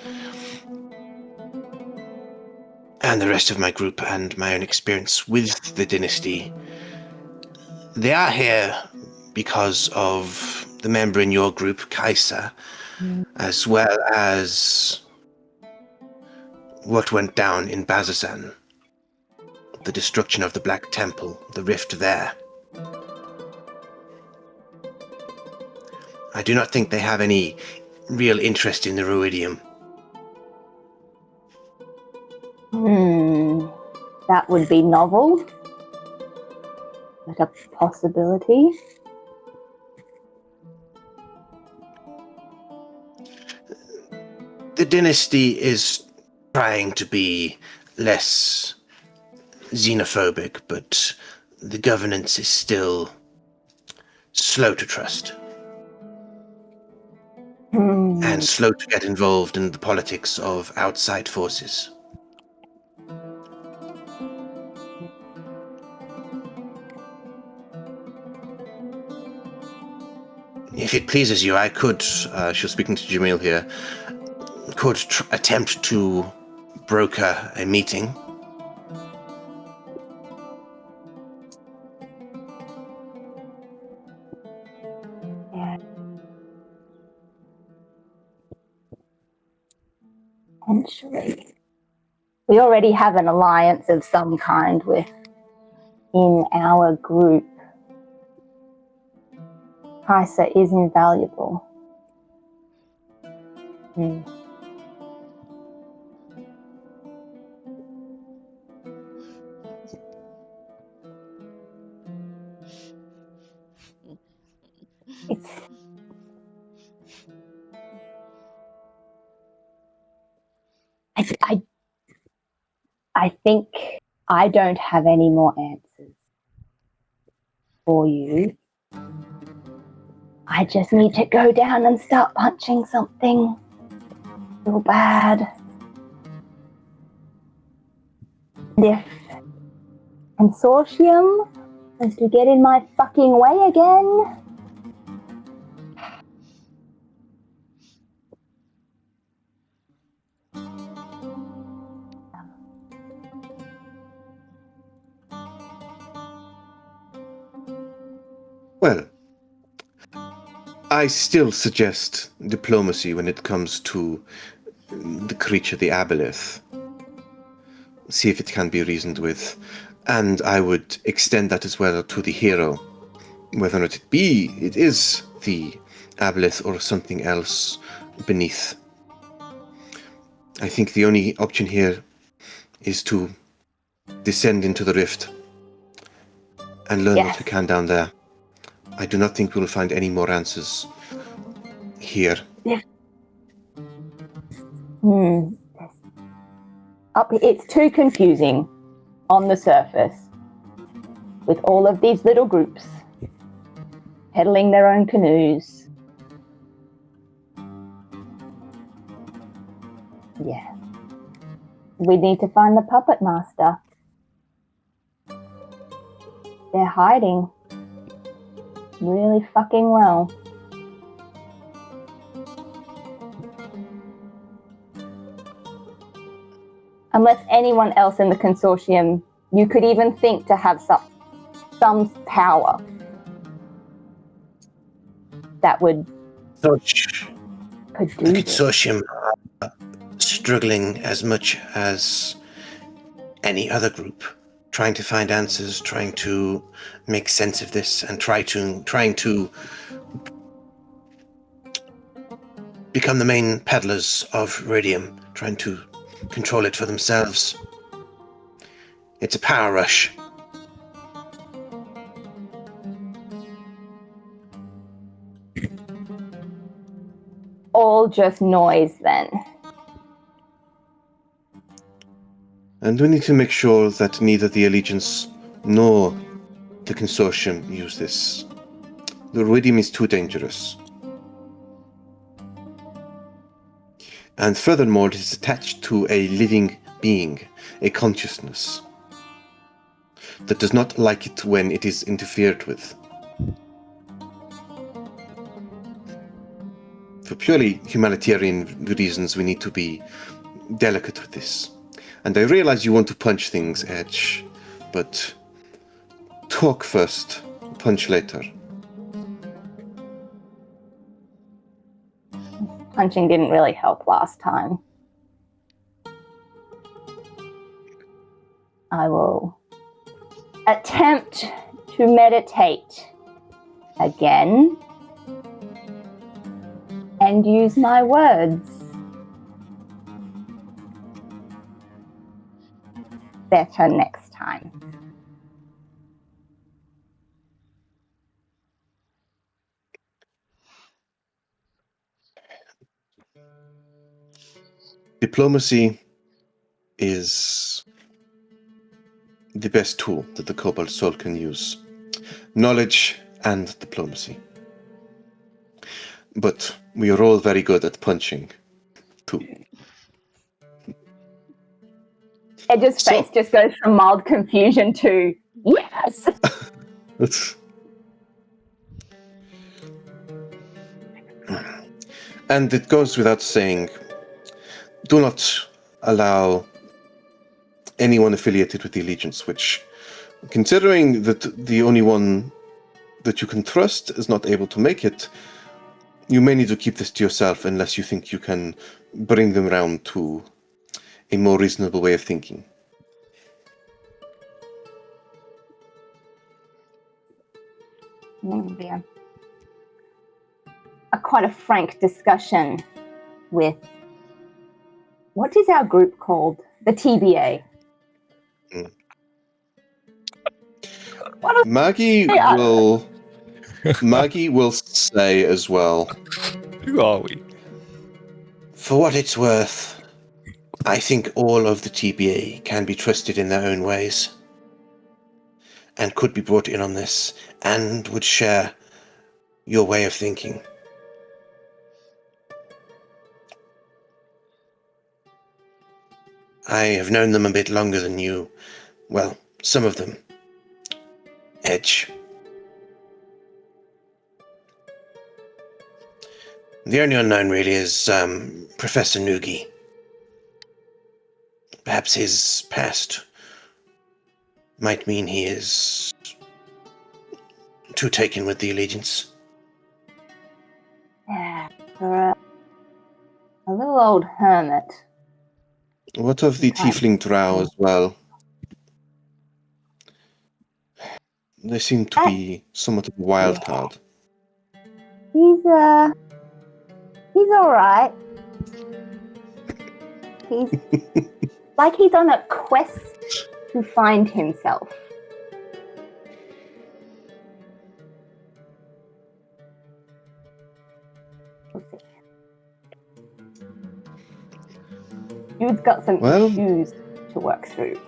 and the rest of my group and my own experience with the dynasty, they are here because of the member in your group, Kaisa, as well as what went down in Bazazan, the destruction of the Black Temple, the rift there. I do not think they have any real interest in the Ruidium. That would be novel. Like a possibility. The dynasty is trying to be less xenophobic, but the governance is still slow to trust. And slow to get involved in the politics of outside forces. If it pleases you, I could, she's speaking to Jamil here, could attempt to broker a meeting. Yeah. Potentially. We already have an alliance of some kind with in our group. Kaisa is invaluable. I think I don't have any more answers for you. I just need to go down and start punching something. Feel bad. And if consortium is to get in my fucking way again, Well, I still suggest diplomacy when it comes to the creature, the aboleth. See if it can be reasoned with. And I would extend that as well to the hero. Whether or not it is the aboleth or something else beneath. I think the only option here is to descend into the rift and learn what we can down there. I do not think we'll find any more answers here. Yeah. It's too confusing on the surface with all of these little groups peddling their own canoes. Yeah. We need to find the puppet master. They're hiding really fucking well. Unless anyone else in the consortium, you could even think to have some power that would could do the consortium are struggling as much as any other group, trying to find answers, trying to make sense of this, and trying to become the main peddlers of Iridium, trying to control it for themselves. It's a power rush. all just noise then. And we need to make sure that neither the Allegiance nor the Consortium use this The ruidium is too dangerous. And furthermore, it is attached to a living being, a consciousness, that does not like it when it is interfered with. For purely humanitarian reasons, we need to be delicate with this. And I realize you want to punch things, Edge, but talk first, punch later. Punching didn't really help last time. I will attempt to meditate again and use my words better next time. Diplomacy is the best tool that the Cobalt Soul can use. Knowledge and diplomacy. But we are all very good at punching, too. Edge's face just goes from mild confusion to yes. And it goes without saying, do not allow anyone affiliated with the Allegiance, which, considering that the only one that you can trust is not able to make it, you may need to keep this to yourself unless you think you can bring them round to a more reasonable way of thinking. Maybe quite a frank discussion with, what is our group called? The TBA. Maggie will say as well. Who are we? For what it's worth, I think all of the TBA can be trusted in their own ways, and could be brought in on this, and would share your way of thinking. I have known them a bit longer than you. Well, some of them. Edge. The only unknown really is Professor Noogie. Perhaps his past might mean he is too taken with the Allegiance. Yeah, for a little old hermit. What of the Tiefling Drow as well? They seem to be somewhat of a wild card. He's all right. He's like he's on a quest to find himself. We'll see. Dude's got some issues to work through.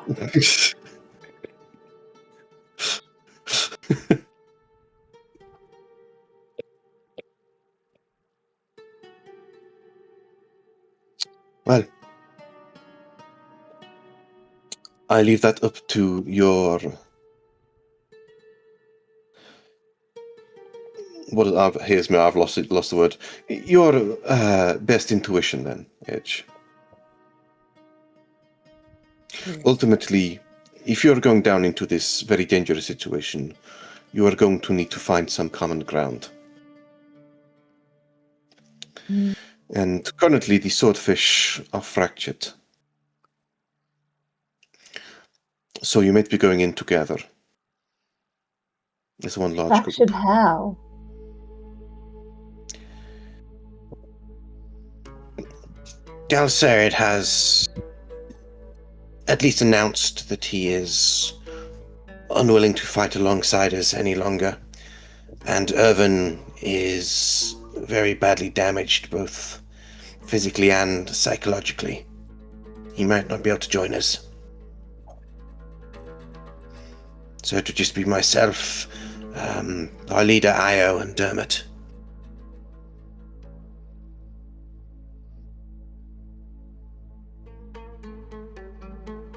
Well, I leave that up to your... I've lost the word. Your best intuition then, Edge. Ultimately, if you're going down into this very dangerous situation, you are going to need to find some common ground. And currently the swordfish are fractured. So you might be going in together. As one large group. Fractured how? Galcerid has at least announced that he is unwilling to fight alongside us any longer. And Irvin is very badly damaged, both physically and psychologically. He might not be able to join us. So it would just be myself, our leader Io and Dermot.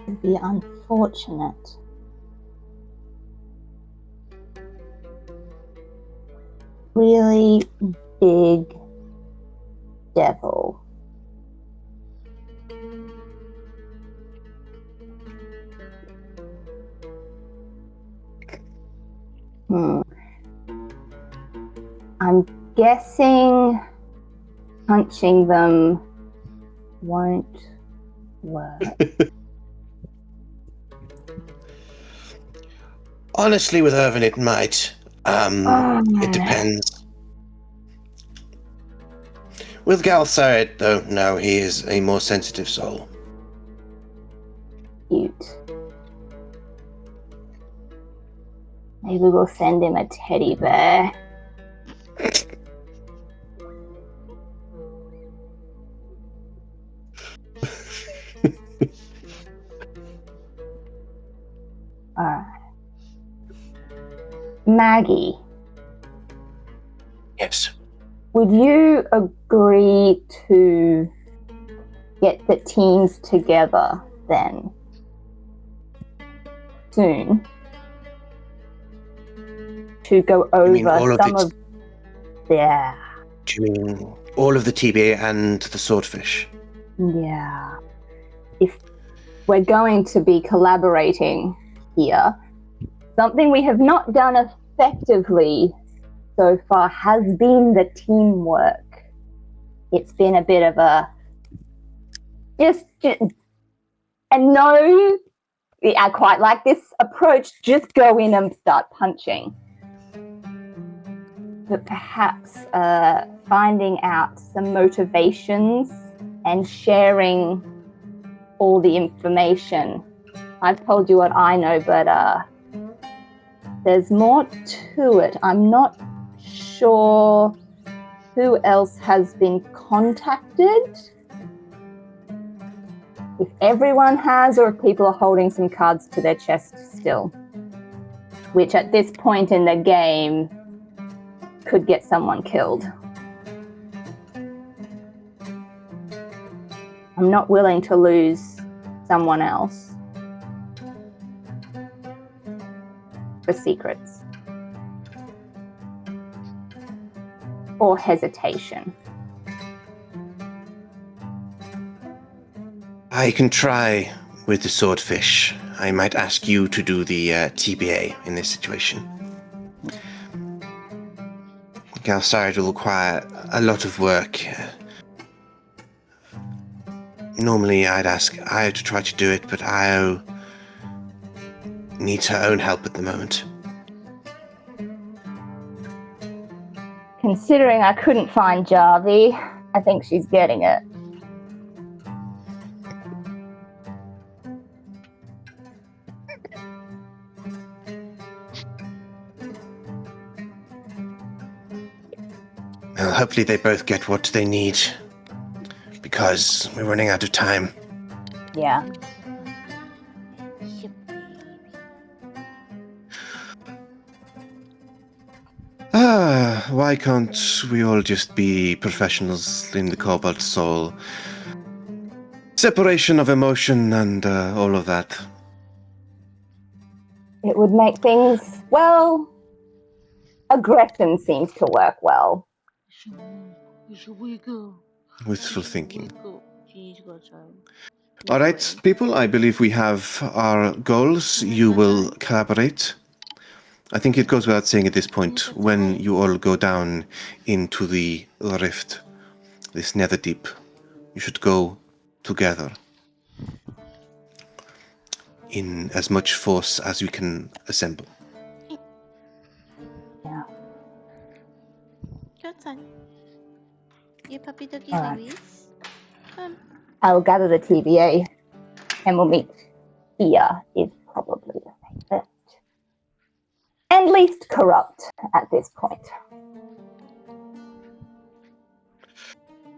It'd be unfortunate. Really big devil. I'm guessing punching them won't work. Honestly, with Irvin, it might. It depends. With Galsaret, though, no, he is a more sensitive soul. Cute. Maybe we'll send him a teddy bear. Alright. Maggie, Yes. would you agree to get the teams together then? Soon? To go over mean all of some the- of... Yeah. Do you mean all of the TBA and the swordfish? Yeah. If we're going to be collaborating here, something we have not done effectively so far has been the teamwork. It's been a bit of and no, I quite like this approach, just go in and start punching. But perhaps finding out some motivations and sharing all the information. I've told you what I know, but there's more to it. I'm not sure who else has been contacted. If everyone has, or if people are holding some cards to their chest still. Which at this point in the game could get someone killed. I'm not willing to lose someone else for secrets or hesitation. I can try with the swordfish. I might ask you to do the TBA in this situation. Galsaret will require a lot of work. Normally I'd ask Io to try to do it, but Io needs her own help at the moment. Considering I couldn't find Jarvi, I think she's getting it. Well, hopefully they both get what they need, because we're running out of time. Yeah. Why can't we all just be professionals in the Cobalt Soul? Separation of emotion and all of that. It would make things, well, aggression seems to work well. Wistful thinking. All right, people, I believe we have our goals. You will collaborate. I think it goes without saying at this point, when you all go down into the rift, this Netherdeep, you should go together in as much force as we can assemble. Yeah. You puppy doggy Alright. babies. I'll gather the TVA and we'll meet here is probably the safest. And least corrupt at this point.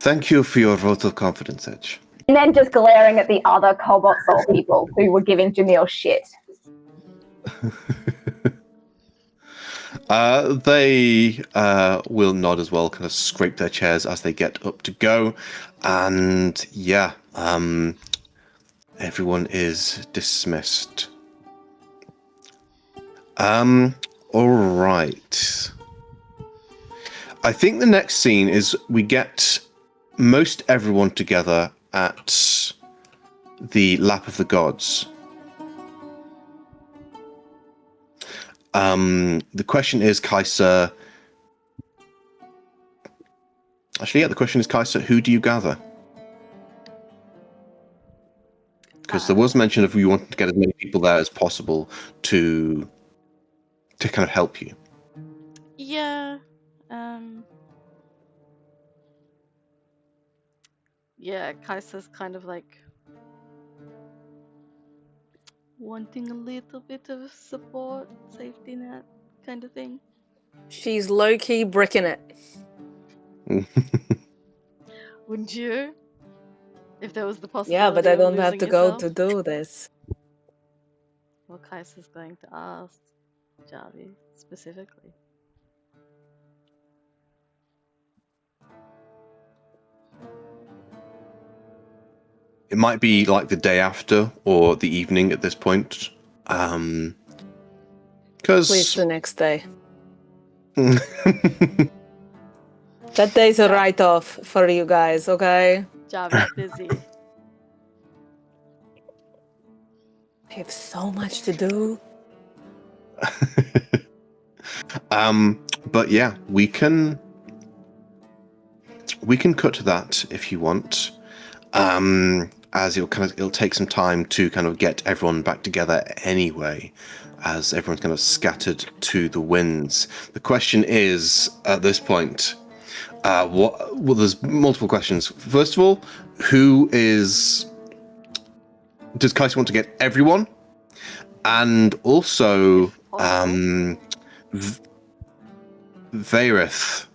Thank you for your vote of confidence, Edge. And then just glaring at the other Cobalt Soul people who were giving Jamil shit. They will nod as well, kind of scrape their chairs as they get up to go, and yeah, everyone is dismissed. All right. I think the next scene is we get most everyone together at the Lap of the Gods. The question is, Kaiser. Actually, yeah, the question is, Kaiser, who do you gather? Because there was mention of you wanting to get as many people there as possible to kind of help you. Yeah. Yeah, Kaisa's kind of like wanting a little bit of support, safety net kind of thing. She's low-key bricking it. Wouldn't you? If there was the possibility Yeah, but I of don't have losing to go yourself? to do this. Well, Kaisa's going to ask Javi specifically. It might be like the day after or the evening at this point. Please Because the next day. That day's a write-off for you guys, okay? Javi's busy. I have so much to do. but yeah, we can cut to that if you want. As it'll take some time to kind of get everyone back together anyway, as everyone's kind of scattered to the winds. The question is, at this point, well, there's multiple questions. First of all, does Kaiser want to get everyone? And also, Vareth,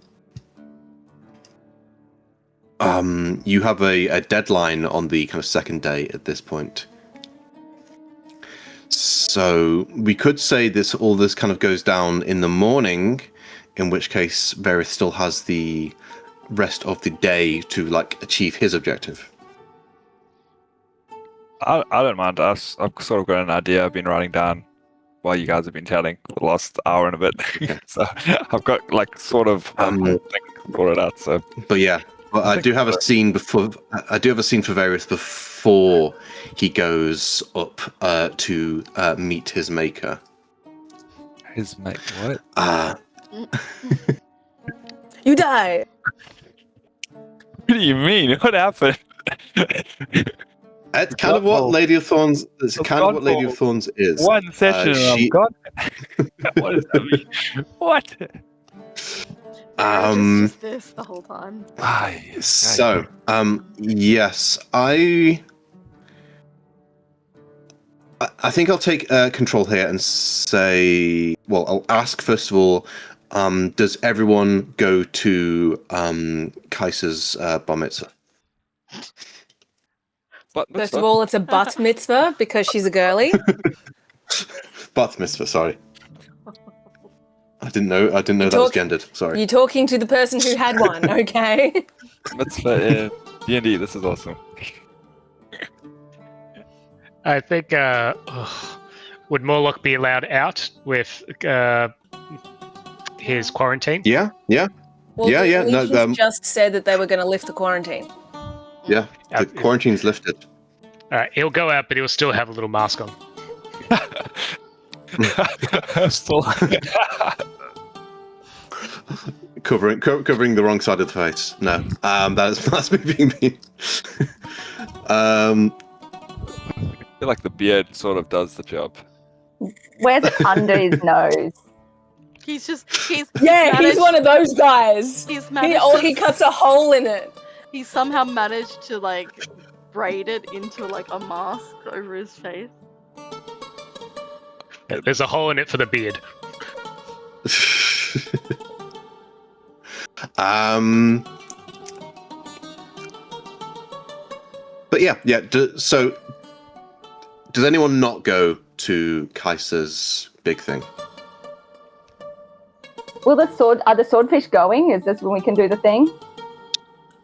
you have a deadline on the kind of second day at this point. So we could say all this kind of goes down in the morning, in which case Vareth still has the rest of the day to achieve his objective. I don't mind us. I've sort of got an idea I've been writing down while you guys have been chatting for the last hour and a bit. Okay. So I've got one whole thing sorted out. So, but yeah, well, I do have a scene for Vareth before he goes up to meet his maker. His mate, what? You die! What do you mean? What happened? It's kind of what Lady of Thorns. It's kind of what Lady of Thorns is. One session and I'm gone. What does that mean? What? It's just this the whole time. So, yes, I think I'll take control here and say, well, I'll ask first of all, does everyone go to Kaiser's bar mitzvah? First of all, it's a bat mitzvah because she's a girly. Bat mitzvah, sorry. I didn't know that was gendered. Sorry. You're talking to the person who had one, okay? Mitzvah, D&D, this is awesome. I think, would Morlock be allowed out with his quarantine? Yeah. Well, Yeah. No, just said that they were going to lift the quarantine. Yeah, the quarantine's lifted. He'll go out, but he'll still have a little mask on. Still. covering the wrong side of the face. No, that's me being mean. I feel like the beard sort of does the job. Where's it under his nose? He's one of those guys. He's managed He cuts a hole in it. He somehow managed to braid it into a mask over his face. There's a hole in it for the beard. But yeah. So, does anyone not go to Kaiser's big thing? Are the swordfish going? Is this when we can do the thing?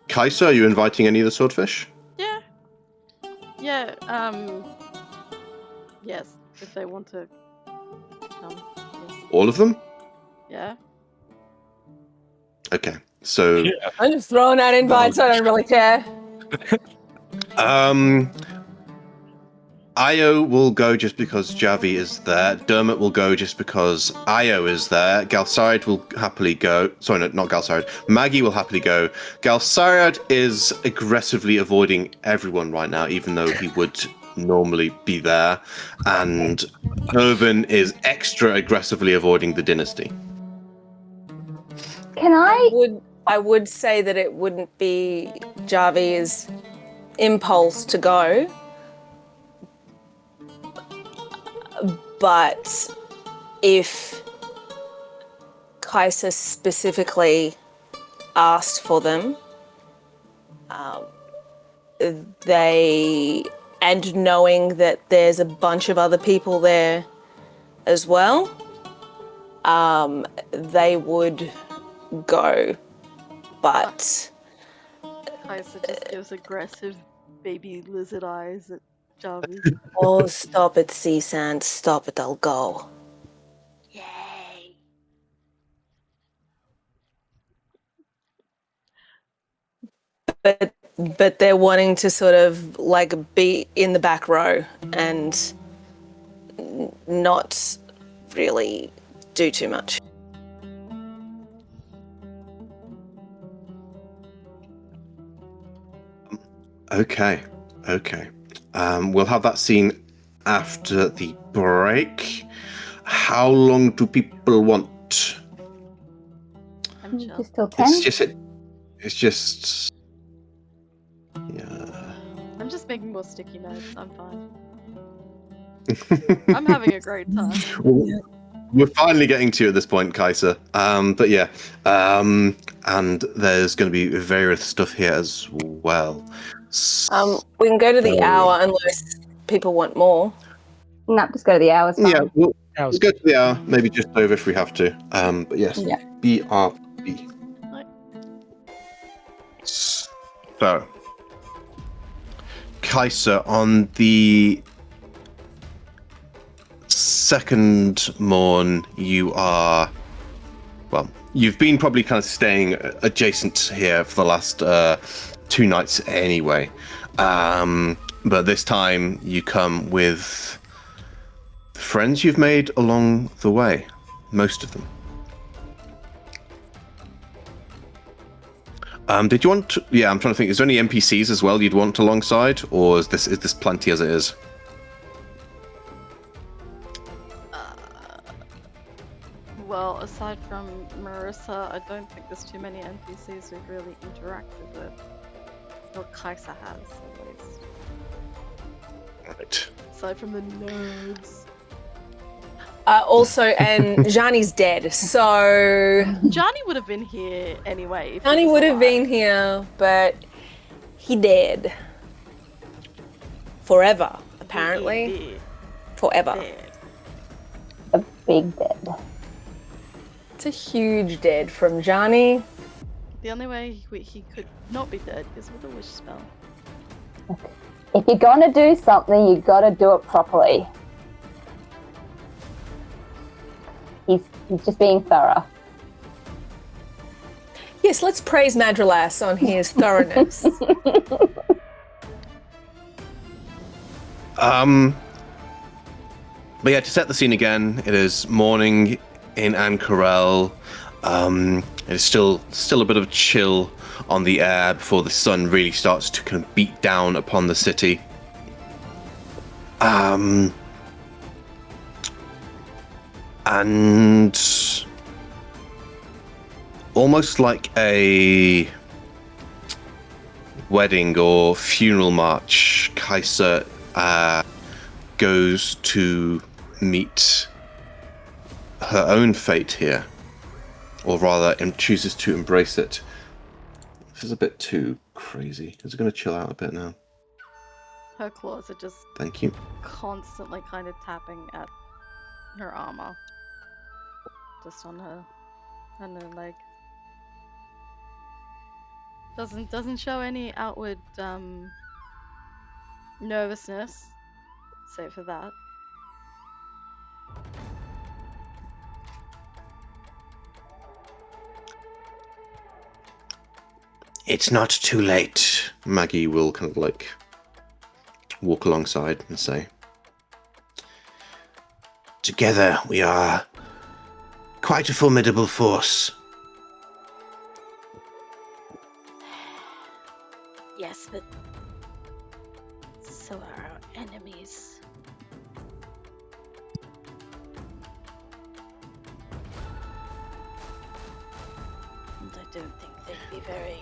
Kaisa, are you inviting any of the swordfish? Yeah. Yeah, yes, if they want to come. Yes. All of them? Yeah. Okay. So I'm just throwing out invites. I don't really care. Io will go just because Javi is there. Dermot will go just because Io is there. Galsariad will happily go. Sorry, no, not Galsariad. Maggie will happily go. Galsariad is aggressively avoiding everyone right now, even though he would normally be there. And Irvin is extra aggressively avoiding the dynasty. Can I would say that it wouldn't be Javi's impulse to go, but if Kaisa specifically asked for them, and knowing that there's a bunch of other people there as well, they would go. But Kaisa just gives aggressive baby lizard eyes at Javi. oh, stop it, C-Sand, stop it, I'll go. Yay! But they're wanting to sort of like be in the back row and not really do too much. Okay. We'll have that scene after the break. How long do people want? I'm chill. just till 10? It's just. Yeah. I'm just making more sticky notes. I'm fine. I'm having a great time. We're finally getting to you at this point, Kaisa. But yeah, and there's going to be various stuff here as well. We can go to the hour unless people want more. No, just go to the hours. Yeah, we'll Hours. go to the hour, maybe just over if we have to. But yes, Yeah. BRB. Right. So, Kaisa, on the second morn, you've been probably kind of staying adjacent here for the last 2 nights anyway. But this time you come with friends you've made along the way, most of them. Did you want to, I'm trying to think, is there any NPCs as well you'd want alongside, or is this plenty as it is? Well, aside from Marissa, I don't think there's too many NPCs we've really interacted with. Or Kaisa has, at least. Right. Aside from the nerds. Also, and Jani's dead, so Johnny would have been here anyway. If he Jani was would have alive. been here, but he dead. Forever, apparently. He Forever. dead. A big dead. It's a huge dead from Jani. The only way he could not be dead is with a wish spell. If you're gonna do something, you gotta do it properly. He's just being thorough. Yes, let's praise Madralas on his thoroughness. But yeah, to set the scene again, it is morning in Ankarel. It's still a bit of chill on the air before the sun really starts to kind of beat down upon the city. And almost like a wedding or funeral march, Kaisa goes to meet her own fate here, or rather chooses to embrace it. This is a bit too crazy. Is it going to chill out a bit now? Her claws are just Thank you. constantly kind of tapping at her armor. Just on her I don't know, like doesn't show any outward nervousness, save for that. It's not too late. Maggie will kind of like walk alongside and say, Together we are quite a formidable force. Yes, but so are our enemies. And I don't think they'd be very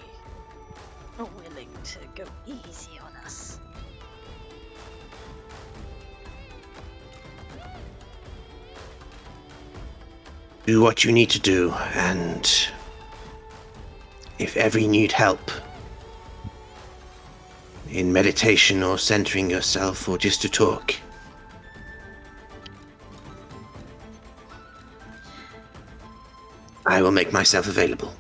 willing to go easy on us. Do what you need to do, and if ever you need help in meditation or centering yourself or just to talk, I will make myself available.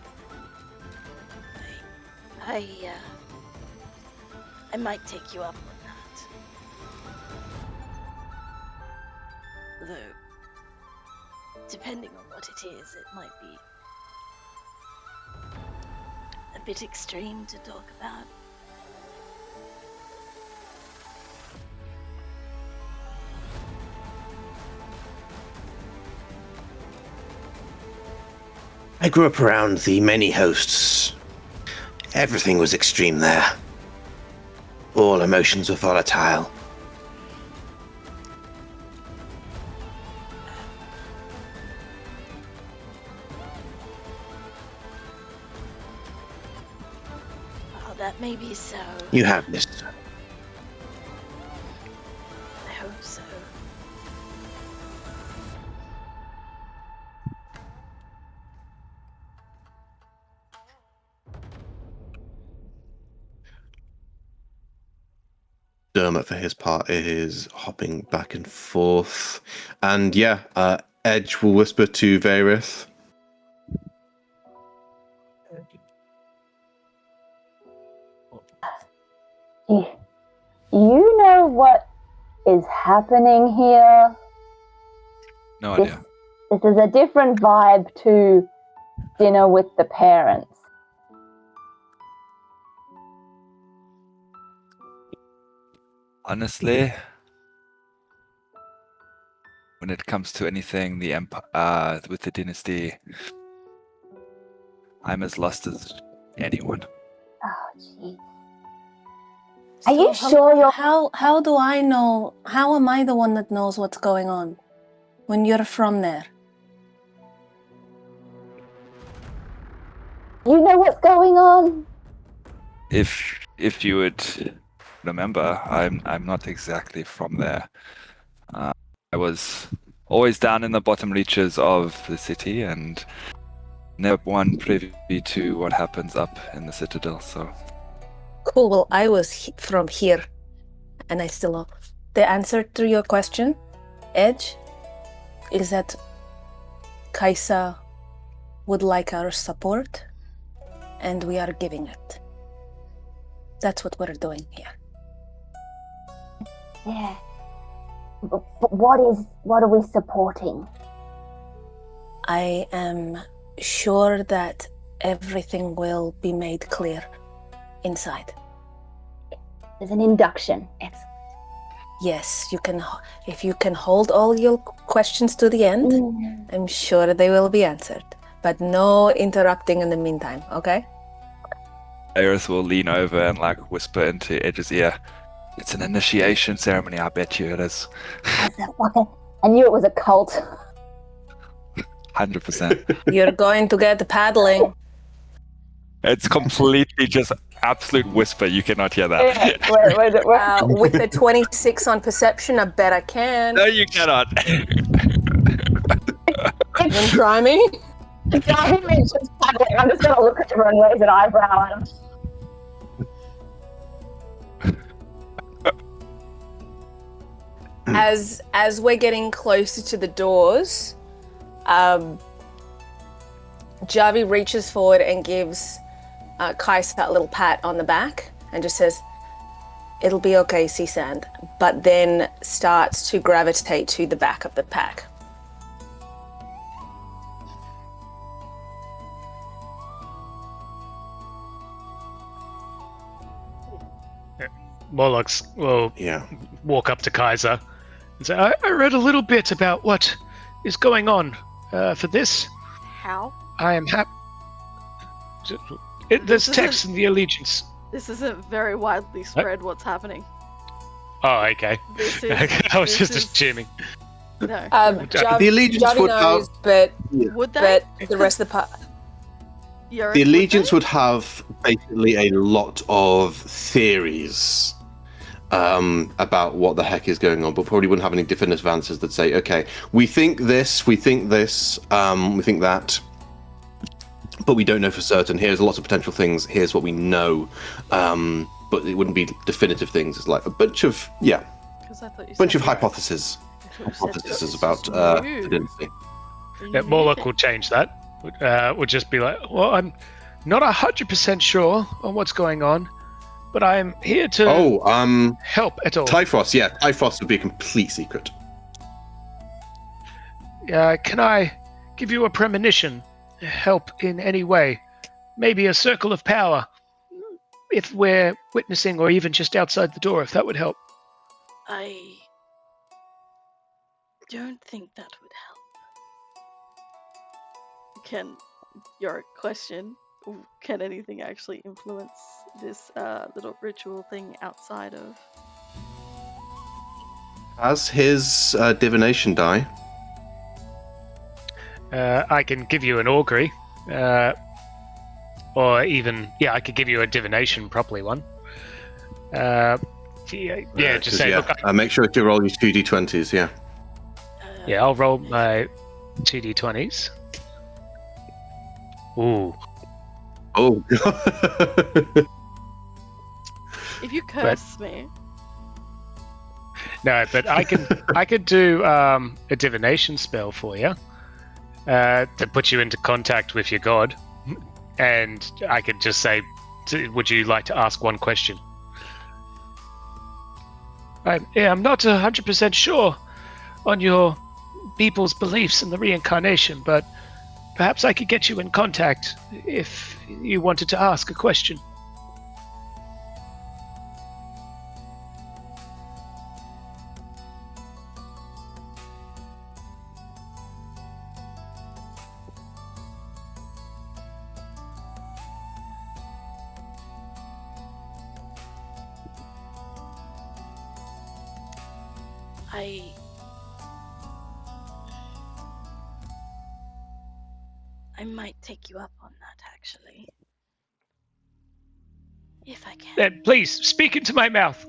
I might take you up on that. Though, depending on what it is, it might be a bit extreme to talk about. I grew up around the many hosts. Everything was extreme there. All emotions were volatile. Well, that may be so. You have this. I hope so. Dermot, for his part, is hopping back and forth. And yeah, Edge will whisper to Varys. You know what is happening here? No idea. This is a different vibe to dinner with the parents. Honestly, when it comes to anything the empire with the dynasty, I'm as lost as anyone. Oh, jeez. Are you sure you're... How do I know? How am I the one that knows what's going on when you're from there? You know what's going on? If you would remember, I'm not exactly from there. I was always down in the bottom reaches of the city and never one privy to what happens up in the citadel. So Cool. Well, I was from here, and I still know. The answer to your question, Edge, is that Kaisa would like our support, and we are giving it. That's what we're doing here. Yeah. But what are we supporting? I am sure that everything will be made clear inside. There's an induction. Excellent. Yes, you can. If you can hold all your questions to the end, I'm sure they will be answered. But no interrupting in the meantime, okay? Aerith will lean over and like whisper into Edge's ear. It's an initiation ceremony, I bet you it is. I knew it was a cult. 100%. You're going to get paddling. It's completely just absolute whisper. You cannot hear that. With the 26 on perception, I bet I can. No, you cannot. Then try me. I'm just going to look at her and raise an eyebrow at him. As we're getting closer to the doors, Javi reaches forward and gives Kaisa a little pat on the back and just says, "It'll be okay, Sea Sand," but then starts to gravitate to the back of the pack. Morlox will Yeah. walk up to Kaiser and say, I read a little bit about what is going on for this. How? I am happy. There's text in the Allegiance. This isn't very widely spread. What's happening? Oh, okay. This is. I was this just is- assuming. No. The Allegiance Javi would knows, have- but Would they? the rest of the part. The Allegiance would have basically a lot of theories about what the heck is going on, but probably wouldn't have any definitive answers that say, okay, we think this, we think this, we think that, but we don't know for certain. Here's lots of potential things. Here's what we know, but it wouldn't be definitive things. It's like a bunch of, yeah, Because I thought you bunch said of hypotheses about new. fidelity. Yeah, Morlock will change that. Would just be like, well, I'm not 100% sure on what's going on, but I am here to help at all. Typhos, yeah, Typhos would be a complete secret. Can I give you a premonition? Help in any way? Maybe a circle of power, if we're witnessing, or even just outside the door, if that would help. I don't think that would help. Can your question? Can anything actually influence this little ritual thing outside of? Has his divination die? I can give you an augury, or even, I could give you a divination, properly one. Just say, look. Make sure to roll your 2d20s, yeah. I'll roll my 2d20s. Ooh. Oh. If you curse me. No, but I could do a divination spell for you to put you into contact with your god, and I could just say, "Would you like to ask one question?" I'm not 100% sure on your people's beliefs in the reincarnation, but perhaps I could get you in contact if you wanted to ask a question. I might take you up on that, actually. If I can. Then please speak into my mouth.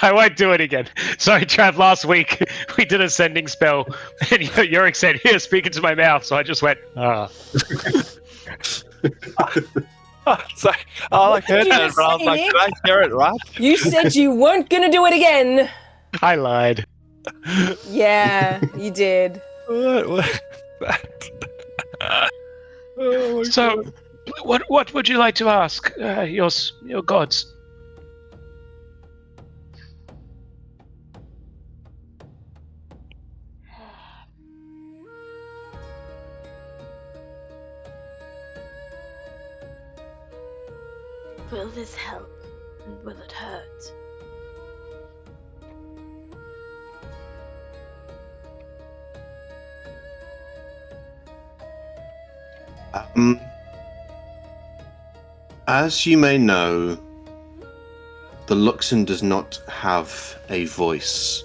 I won't do it again. Sorry, Trav, last week we did a sending spell and Yorick said, "Here, speak into my mouth." So I just went, Sorry. I heard that, but I was like, did I hear it right? You said you weren't gonna do it again. I lied. Yeah, you did. What? Oh, So, what would you like to ask your gods? Will this help, and will it hurt? As you may know, the Luxon does not have a voice.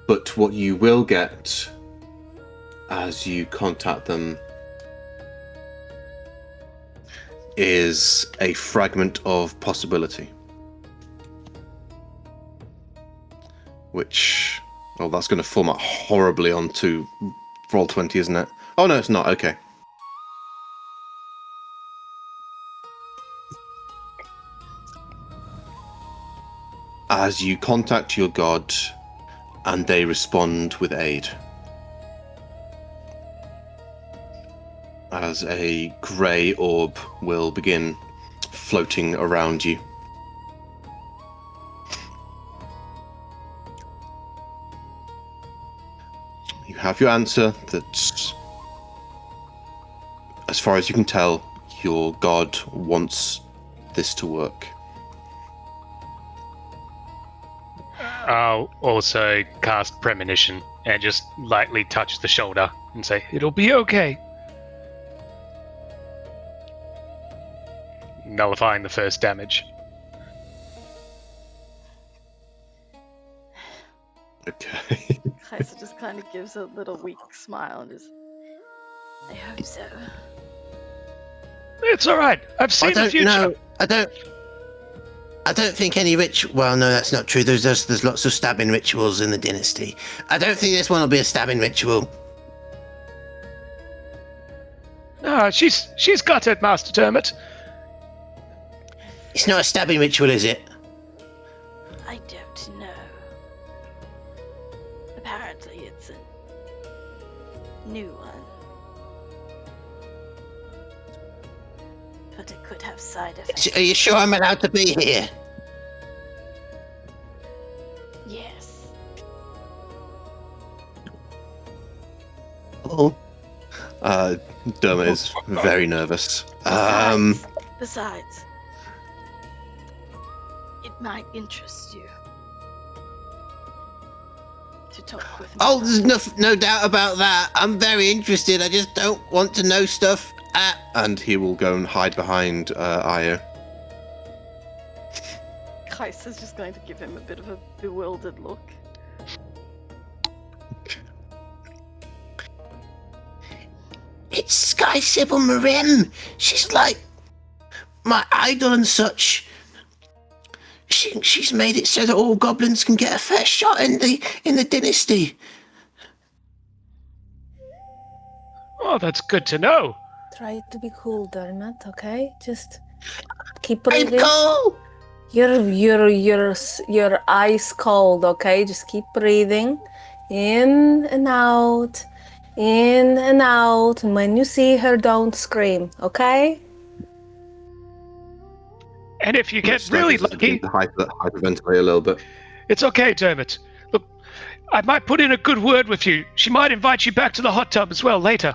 But what you will get as you contact them is a fragment of possibility. Which, that's going to format horribly onto Roll20, isn't it? Oh no, it's not. Okay. as you contact your god and they respond with aid. As a grey orb will begin floating around you. You have your answer that, as far as you can tell, your god wants this to work. I'll also cast Premonition and just lightly touch the shoulder and say, "It'll be okay." Nullifying the first damage. Okay. Kaiser just kind of gives a little weak smile and just, I hope so. It's all right. I've seen the future. No, I don't think any ritual. Well, no, that's not true. There's lots of stabbing rituals in the dynasty. I don't think this one will be a stabbing ritual. No, she's got it, Master Dermot. It's not a stabbing ritual, is it? I don't know. Apparently it's a new one. But it could have side effects. Are you sure I'm allowed to be here? Yes. Oh, Dermot is very nervous. Besides, it might interest you to talk with me. oh, there's no doubt about that. I'm very interested. I just don't want to know stuff. And he will go and hide behind Io. Kaiser's just going to give him a bit of a bewildered look. It's Sky Sybil Marim. She's like my idol and such. She's made it so that all goblins can get a fair shot in the dynasty. Oh, that's good to know. Try to be cool, Dermot, okay? Just keep I'm breathing. cool. Your eyes cold, okay? Just keep breathing. In and out. In and out. And when you see her, don't scream, okay? And if you get really lucky, To hyperventilate a little bit. it's okay, Dermot. Look, I might put in a good word with you. She might invite you back to the hot tub as well later.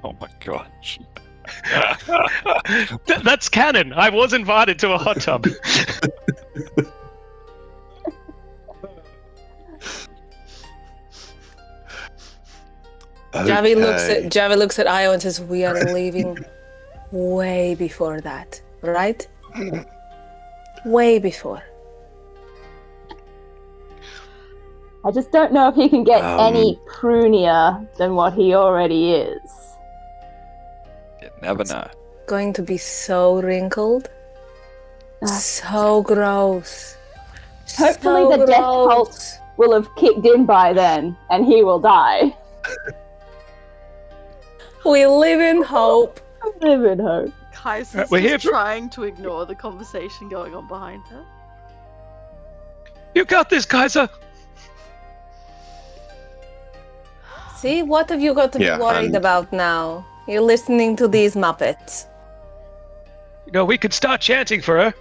Oh my gosh. That's canon. I was invited to a hot tub. Javi looks at Io and says, "We are leaving way before that, right? Way before." I just don't know if he can get any prunier than what he already is. You never know. Going to be so wrinkled, so gross. Hopefully so the death gross. cult will have kicked in by then, and he will die. We live in hope. I live in hope. Kaiser's we're here just for- trying to ignore the conversation going on behind her. You got this, Kaiser. See, what have you got to be Yeah, worried and- about now? You're listening to these Muppets. You know, we could start chanting for her.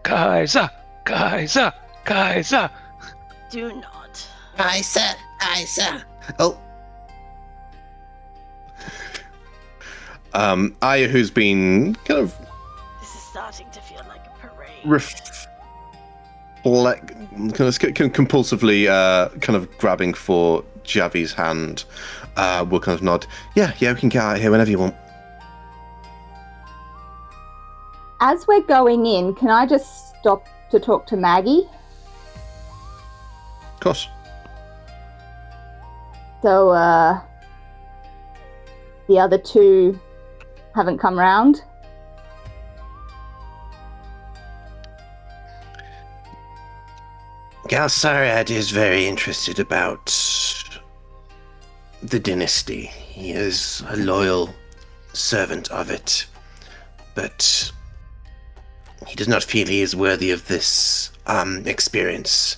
Kaiser, Kaiser, Kaiser. Do not. Isa. Oh, Aya, who's been kind of This is starting to feel like a parade. compulsively kind of grabbing for Javi's hand, will kind of nod. Yeah, we can get out of here whenever you want. As we're going in, can I just stop to talk to Maggie? Of course. So, the other two haven't come round? Galsariad is very interested about the dynasty. He is a loyal servant of it. But he does not feel he is worthy of this experience.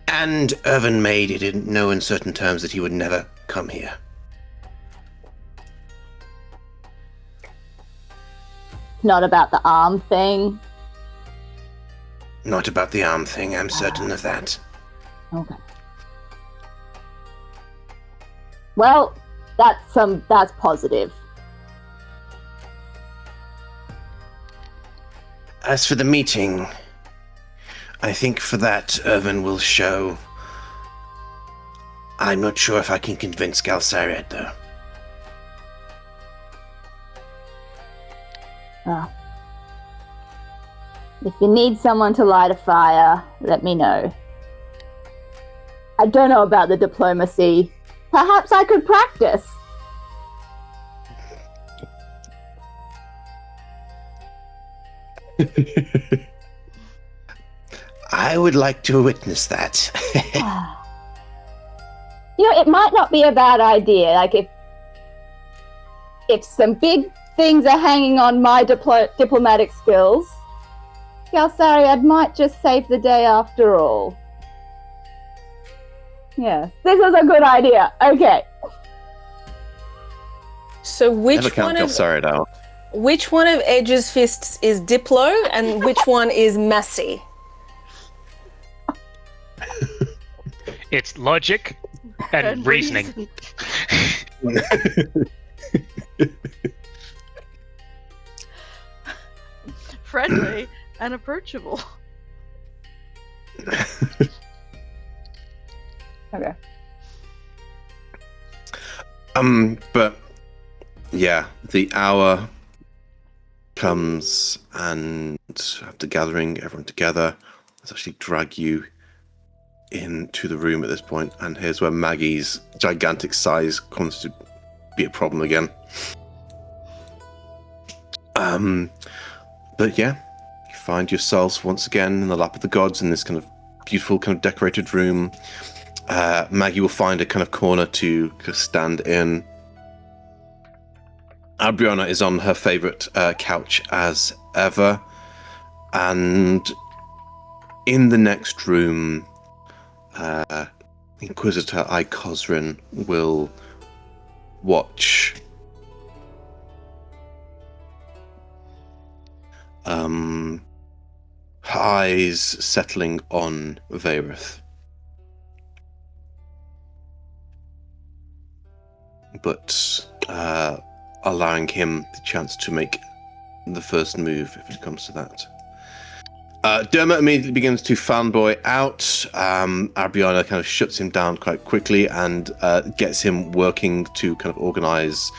And Irvin made it in no uncertain terms that he would never come here. It's not about the arm thing. Not about the arm thing, I'm certain of that. Okay. Well, that's positive. As for the meeting, I think for that Irvin will show. I'm not sure if I can convince Galsariad, though. Well, if you need someone to light a fire, let me know. I don't know about the diplomacy. Perhaps I could practice. I would like to witness that. You know, it might not be a bad idea. Like if some big things are hanging on my diplomatic skills, Galsariad might just save the day after all. Yes, this is a good idea. Okay. So Never count Galsariad out. which one of Edge's fists is Diplo and which one is Massey? It's logic and reasoning. Friendly and approachable. Okay. But yeah, the hour comes, and after gathering everyone together, let's actually drag you into the room at this point, and here's where Maggie's gigantic size comes to be a problem again. But yeah, you find yourselves once again in the lap of the gods in this kind of beautiful, kind of decorated room. Maggie will find a kind of corner to stand in. Albriana is on her favorite couch as ever, and in the next room, Inquisitor Icosrin will watch her eyes settling on Vaerith. But allowing him the chance to make the first move if it comes to that. Dermot immediately begins to fanboy out. Arbiana kind of shuts him down quite quickly and gets him working to kind of organize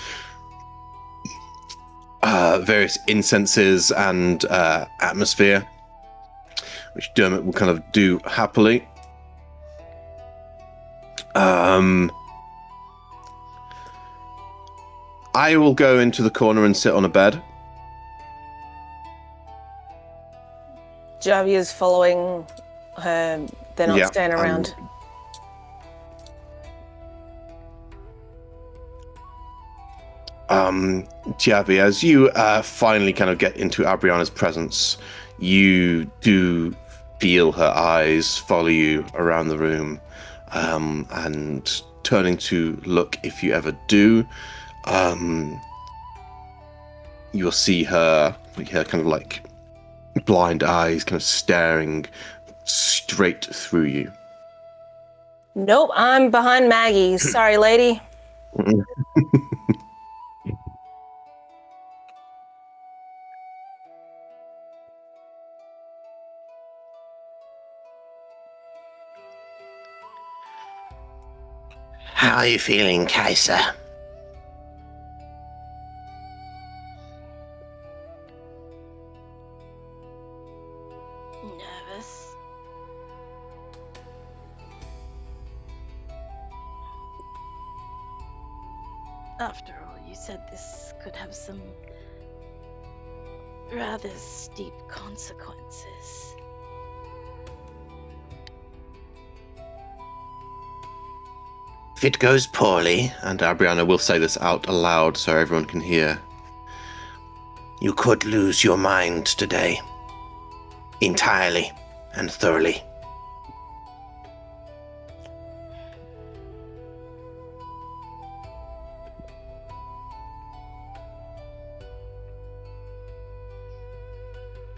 various incenses and atmosphere, which Dermot will kind of do happily. I will go into the corner and sit on a bed. Javia's following her. They're not staying around. Javi, as you finally kind of get into Abriana's presence, you do feel her eyes follow you around the room, and turning to look if you ever do, you'll see her kind of like blind eyes kind of staring straight through you. Nope, I'm behind Maggie. Sorry, lady. How are you feeling, Kaiser? Nervous. After all, you said this could have some rather steep consequences. If it goes poorly, And Abriana will say this out aloud so everyone can hear. You could lose your mind today. Entirely and thoroughly.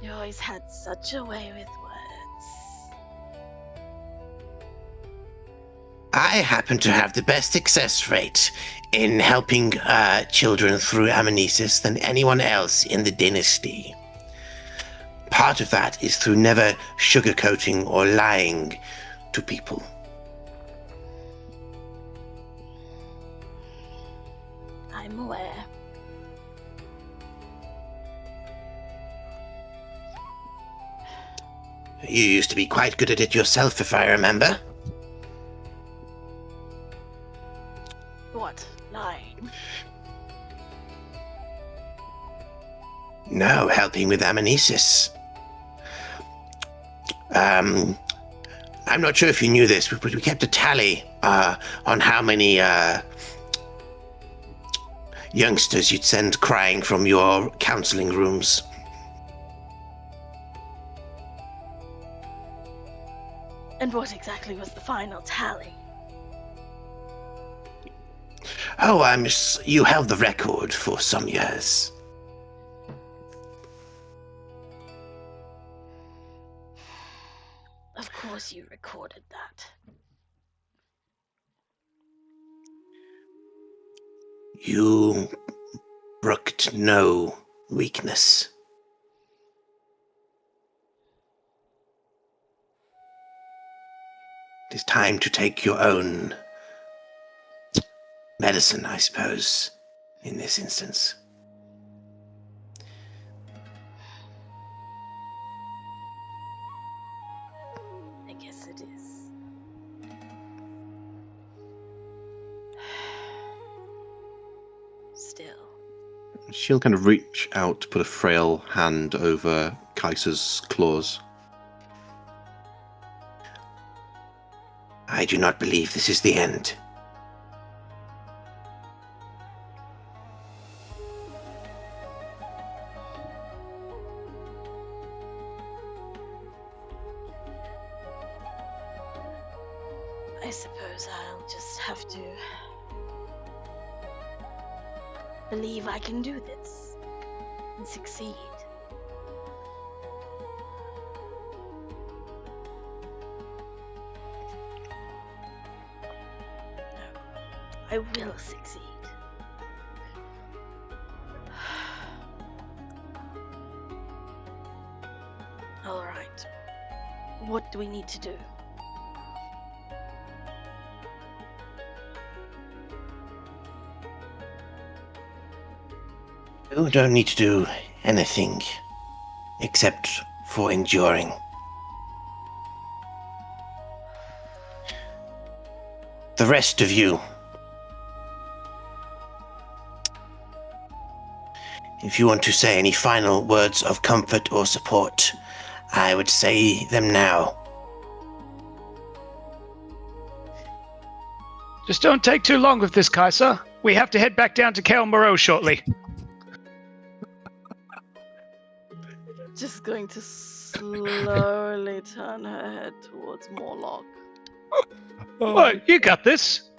You always had such a way with words. I happen to have the best success rate in helping children through amnesis than anyone else in the dynasty. Part of that is through never sugarcoating or lying to people. I'm aware. You used to be quite good at it yourself, if I remember. What? Lying? No, helping with amnesis. I'm not sure if you knew this, but we kept a tally on how many youngsters you'd send crying from your counseling rooms. And what exactly was the final tally? Oh, you held the record for some years. Of course you recorded that. You brooked no weakness. It is time to take your own medicine, I suppose, in this instance. I guess it is. Still. She'll kind of reach out to put a frail hand over Kaiser's claws. I do not believe this is the end. I suppose I'll just have to believe I can do this and succeed. No, I will succeed. All right. What do we need to do? You don't need to do anything except for enduring. The rest of you, if you want to say any final words of comfort or support, I would say them now. Just don't take too long with this, Kaiser. We have to head back down to Kael Moreau shortly. Just going to slowly turn her head towards Morlock. What? You got this.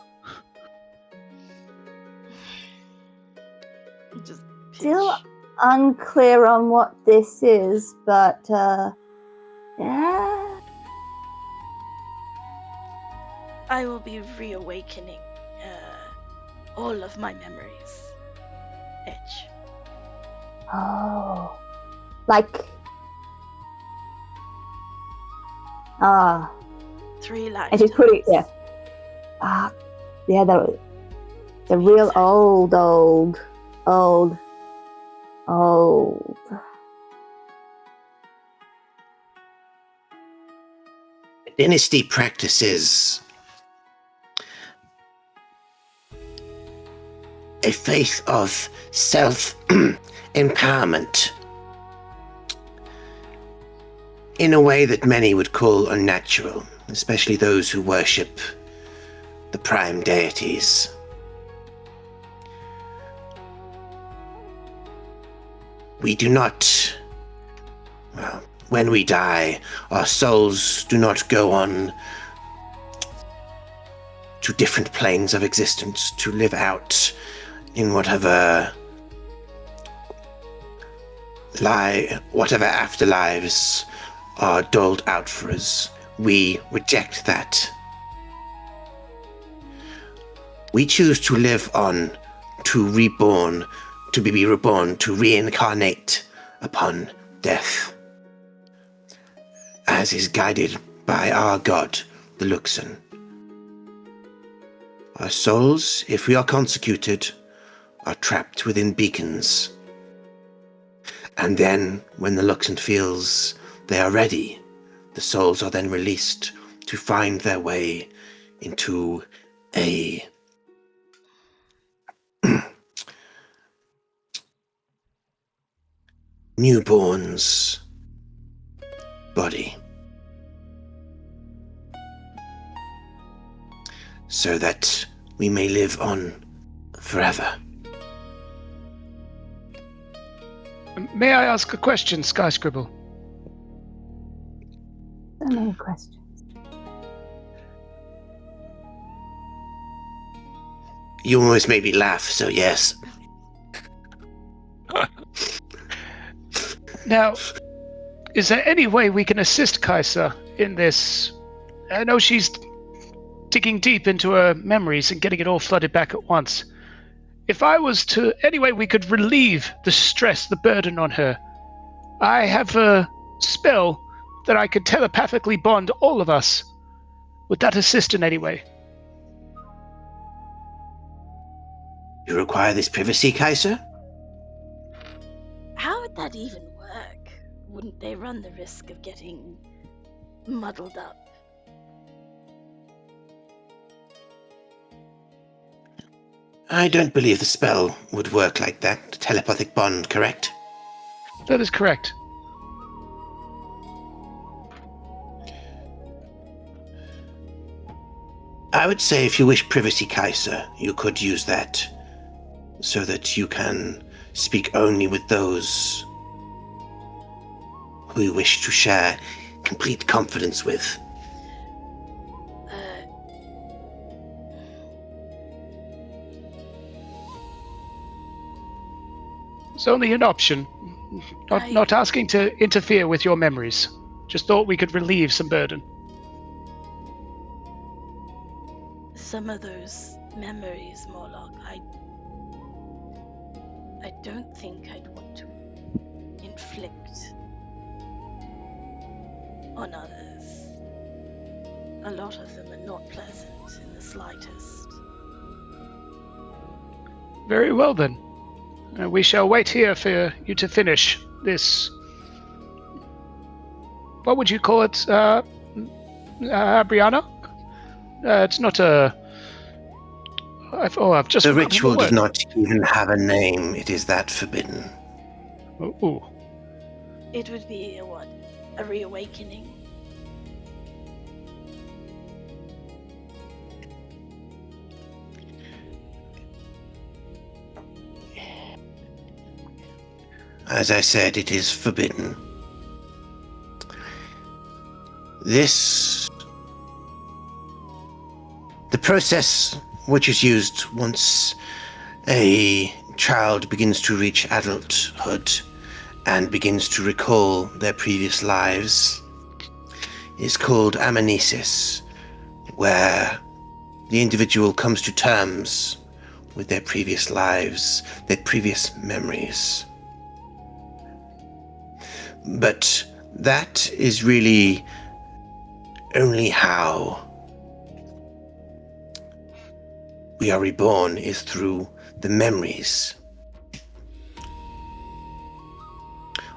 Just pitch. Still unclear on what this is, but yeah. I will be reawakening all of my memories. Edge. Oh, like 3 lines. and she's pretty, yeah. Yeah, the real old. Dynasty practices a faith of self-empowerment in a way that many would call unnatural, especially those who worship the prime deities. we do not... Well, when we die, our souls do not go on to different planes of existence to live out in whatever afterlives are doled out for us. We reject that. We choose to live on, to reborn, to be reborn, to reincarnate upon death, as is guided by our god, the Luxon. Our souls, if we are consecuted, are trapped within beacons. And then, when the Luxon feels they are ready, the souls are then released to find their way into a newborn's body, so that we may live on forever. May I ask a question, Sky Scribble? So many questions. You almost made me laugh, so yes. Now, is there any way we can assist Kaisa in this? I know she's digging deep into her memories and getting it all flooded back at once. If I was to, any way we could relieve the stress, the burden on her, I have a spell that I could telepathically bond all of us. Would that assist in any way? You require this privacy, Kaiser? How would that even work? Wouldn't they run the risk of getting muddled up? I don't believe the spell would work like that. The telepathic bond, correct? That is correct. I would say if you wish privacy, Kaiser, you could use that so that you can speak only with those who you wish to share complete confidence with. It's only an option. Not asking to interfere with your memories. Just thought we could relieve some burden. Some of those memories, Morlock, I don't think I'd want to inflict on others. A lot of them are not pleasant in the slightest. Very well then. We shall wait here for you to finish this. What would you call it, Brianna? It's not a. I've just. The ritual does not even have a name. It is that forbidden. Ooh. It would be a reawakening. As I said, it is forbidden. The process which is used once a child begins to reach adulthood and begins to recall their previous lives is called amnesis, where the individual comes to terms with their previous lives, their previous memories. But that is really only how we are reborn, is through the memories.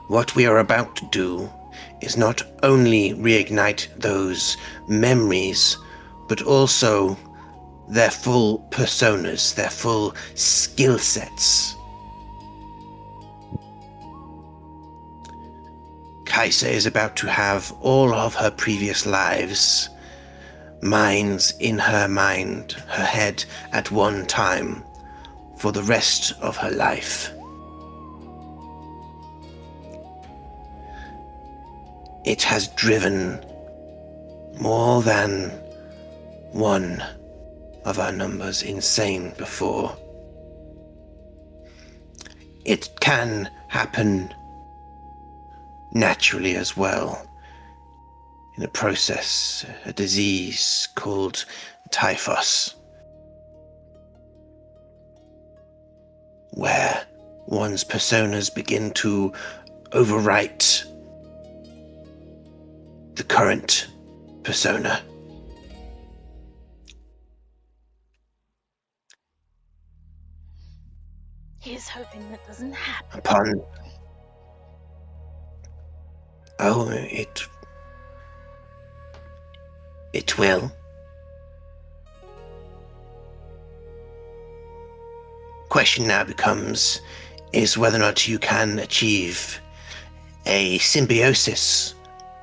What we are about to do is not only reignite those memories, but also their full personas, their full skill sets. Kaisa is about to have all of her previous lives, minds in her mind, her head at one time, for the rest of her life. it has driven more than one of our numbers insane before. It can happen naturally as well, in a process, a disease called typhus, where one's personas begin to overwrite the current persona. Here's hoping that doesn't happen. It will. Question now becomes is whether or not you can achieve a symbiosis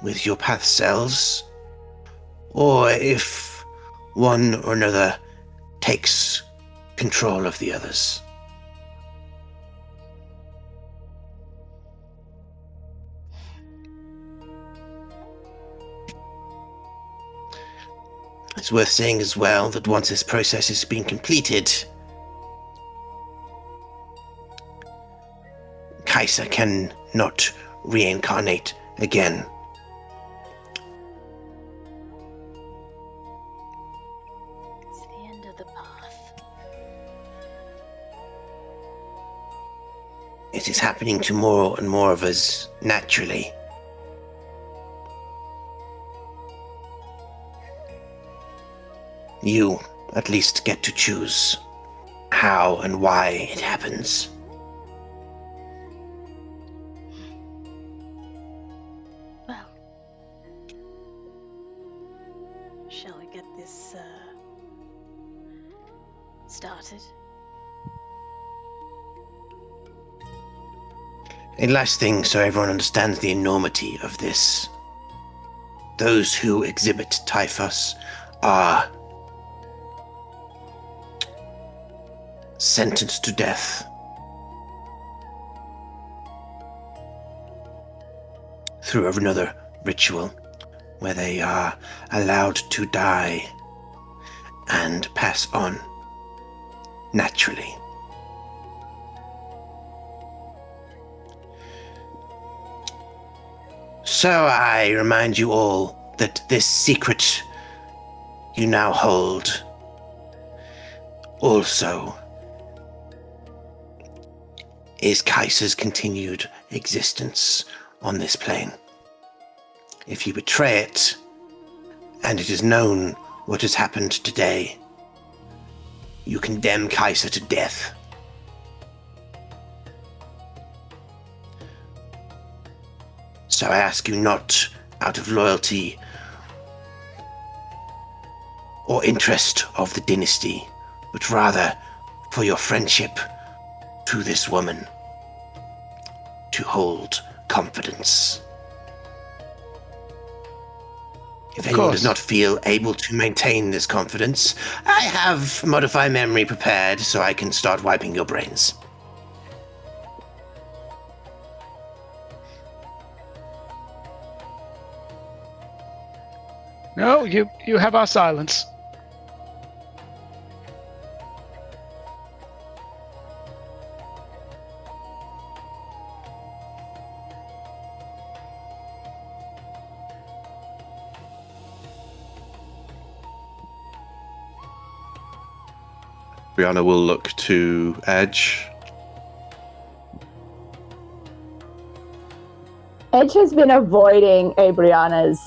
with your path selves, or if one or another takes control of the others. It's worth saying as well that once this process has been completed, Kaisa can not reincarnate again. It's the end of the path. It is happening to more and more of us naturally. You at least get to choose how and why it happens. Well, shall we get this started? A last thing so everyone understands the enormity of this. Those who exhibit typhus are sentenced to death through another ritual where they are allowed to die and pass on naturally. So I remind you all that this secret you now hold also is Kaisa's continued existence on this plane. If you betray it, and it is known what has happened today, you condemn Kaisa to death. So I ask you not out of loyalty or interest of the dynasty, but rather for your friendship to this woman, to hold confidence. If anyone does not feel able to maintain this confidence, I have Modify Memory prepared so I can start wiping your brains. No, you have our silence. Brianna will look to Edge. Edge has been avoiding Abriana's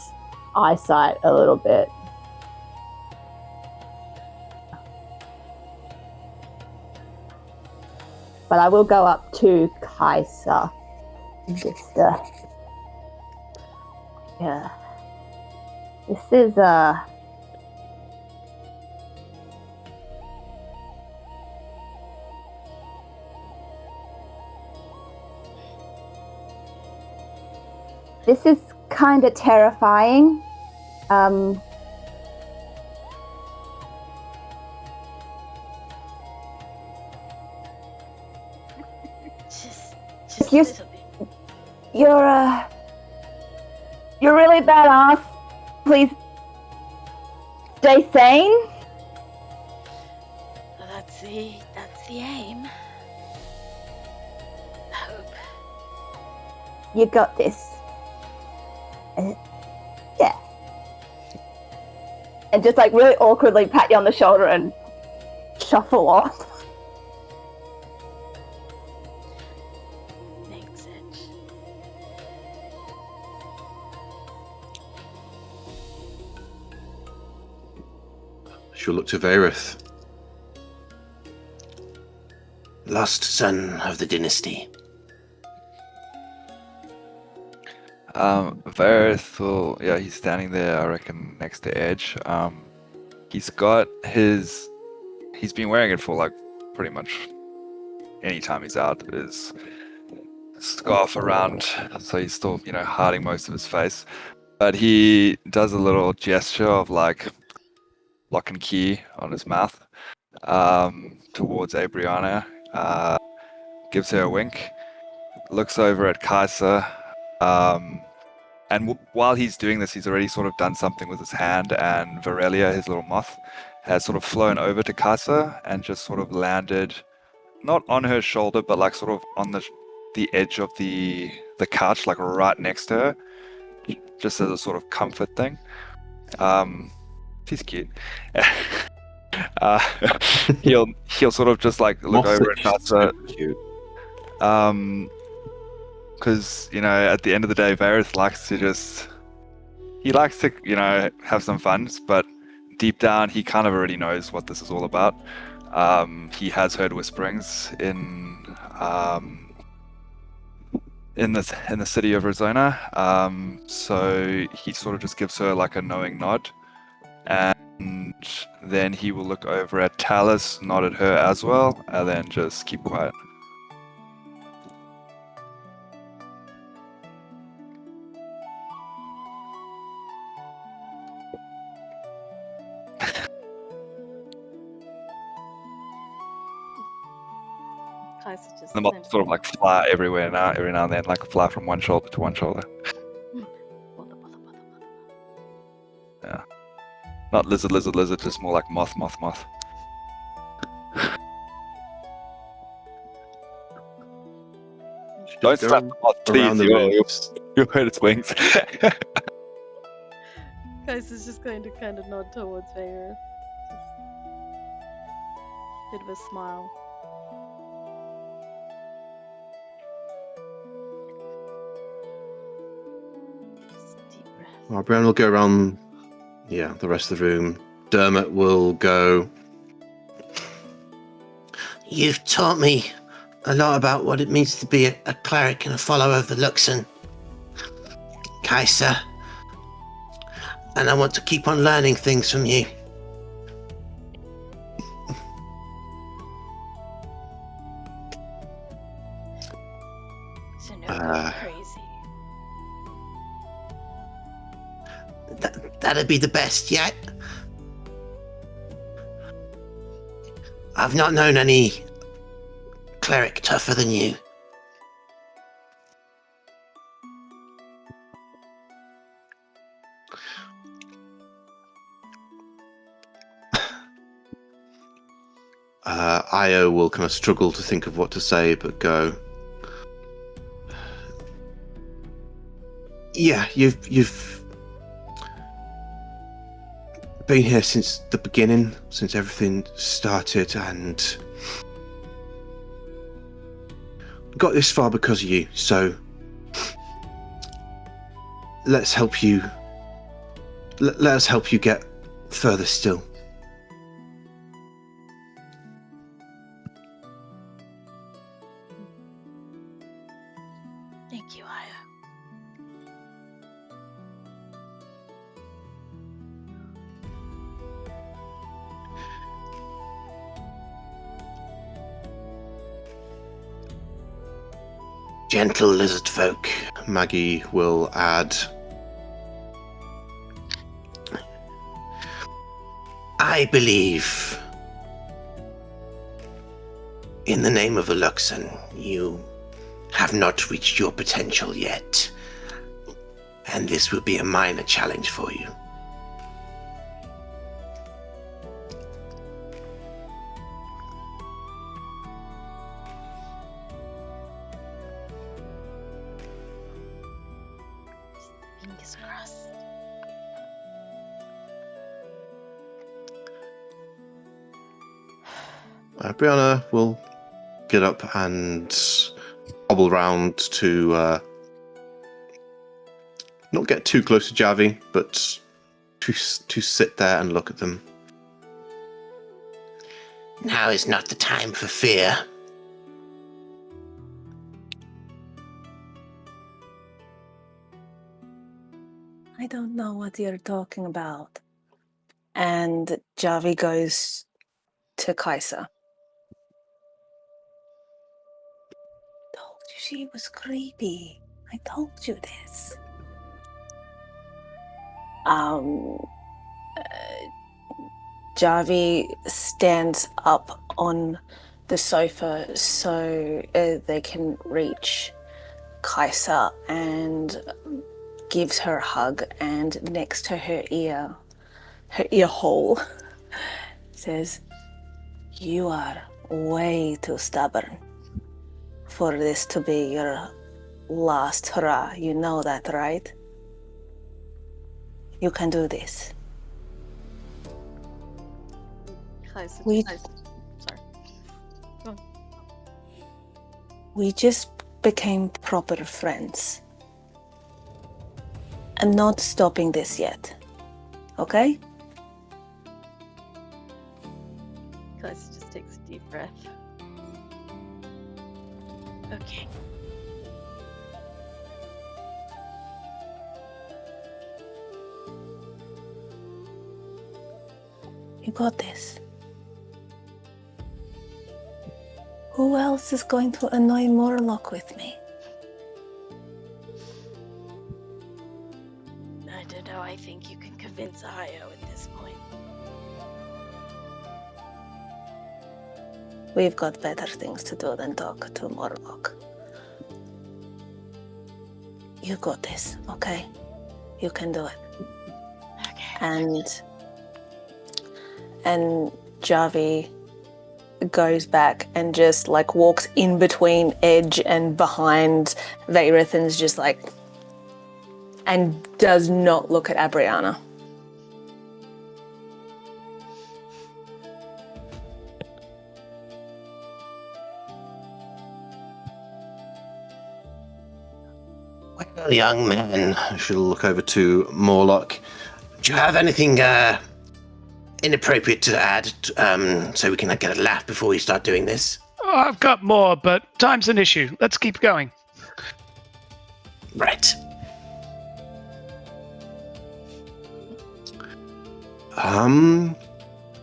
eyesight a little bit. But I will go up to Kaisa. Just, yeah. This is, this is kind of terrifying. Just a You're- little bit. You're You're really badass. Please stay sane. That's the aim. I hope. You got this. Yeah. And just like really awkwardly pat you on the shoulder and shuffle off. Thanks, Edge. She'll look to Varith. Lost son of the dynasty. Varith will, yeah, he's standing there, I reckon, next to Edge. He's been wearing it for like pretty much any time he's out. His scarf around, so he's still, hiding most of his face. But he does a little gesture of like lock and key on his mouth towards Abriana, gives her a wink, looks over at Kaisa, and while he's doing this, he's already sort of done something with his hand, and Varelia, his little moth, has sort of flown over to Kaisa and just sort of landed, not on her shoulder, but like sort of on the edge of the couch, like right next to her, just as a sort of comfort thing. She's cute. He'll sort of just like look over at Kaisa. Cute. Because at the end of the day, Varys likes to have some fun, but deep down he kind of already knows what this is all about. He has heard whisperings in the city of Arizona, so he sort of just gives her like a knowing nod, and then he will look over at Talus, nod at her as well, and then just keep quiet. Kaisa just The moths sort of like fly everywhere now, every now and then, like fly from one shoulder to one shoulder. Bother. Yeah. Not lizard, just more like moth. Don't slap the moth, please. You'll hurt its wings. Kaisa's just going to kind of nod towards Vega. Bit of a smile. Just deep breath. Well, Brian will go around, the rest of the room. Dermot will go. You've taught me a lot about what it means to be a cleric and a follower of the Luxon, Kaisa. And I want to keep on learning things from you. So no going crazy. That'd be the best yet. I've not known any cleric tougher than you. Io will kind of struggle to think of what to say, but go. Yeah, you've been here since the beginning, since everything started, and got this far because of you. So let's help you. Let us help you get further still. Thank you, Aya. Gentle lizard folk. Maggie will add. I believe in the name of a Luxon, you have not reached your potential yet. and this will be a minor challenge for you. Fingers crossed. Brianna will get up and hobble round to not get too close to Javi, but to sit there and look at them. Now is not the time for fear. I don't know what you're talking about. And Javi goes to Kaisa. Told you she was creepy. I told you this. Javi stands up on the sofa so they can reach Kaisa and gives her a hug, and next to her ear hole, says, "You are way too stubborn for this to be your last hurrah. You know that, right? You can do this." Kaisa We- sorry. Go on. We just became proper friends. I'm not stopping this yet. Okay? Kaisa just takes a deep breath. Okay. You got this. Who else is going to annoy Morlock with me? I don't know. I think you can convince Io at this point. We've got better things to do than talk to Morlock. You got this, okay? You can do it. Okay. And Javi goes back and just like walks in between Edge and behind Vayrith and's just like, and does not look at Abriana. Well, young man, She'll look over to Morlock. do you have anything inappropriate to add so we can get a laugh before we start doing this? Oh, I've got more, but time's an issue. Let's keep going. Right.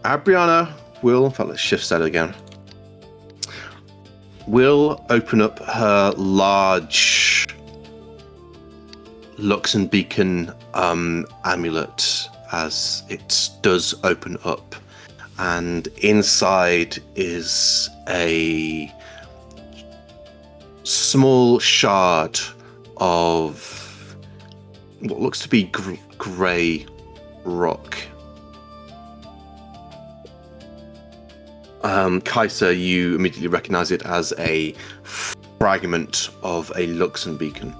Abriana will, in fact, let's shift that again. Will open up her large Luxon Beacon amulet as it does open up, and inside is a small shard of what looks to be grey rock. Kaisa, you immediately recognize it as a fragment of a Luxon beacon.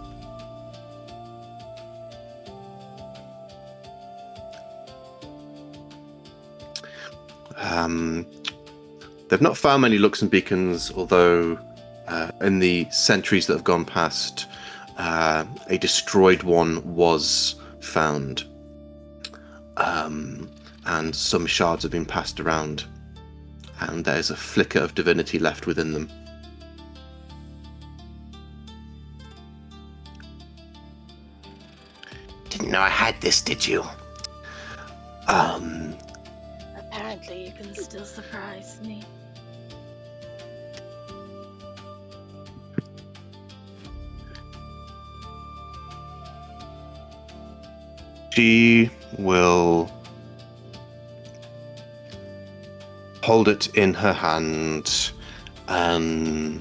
They've not found many Luxon beacons, although in the centuries that have gone past, a destroyed one was found. And some shards have been passed around, and there's a flicker of divinity left within them. Didn't know I had this, did you? Apparently, you can still surprise me. She will hold it in her hand and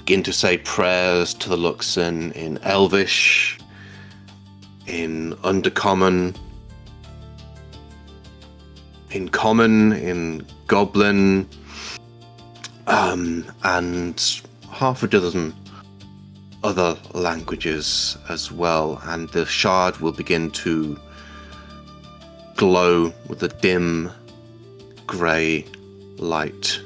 begin to say prayers to the Luxon in Elvish, in Undercommon, in Common, in Goblin, and half a dozen other languages as well. And the shard will begin to glow with a dim grey light.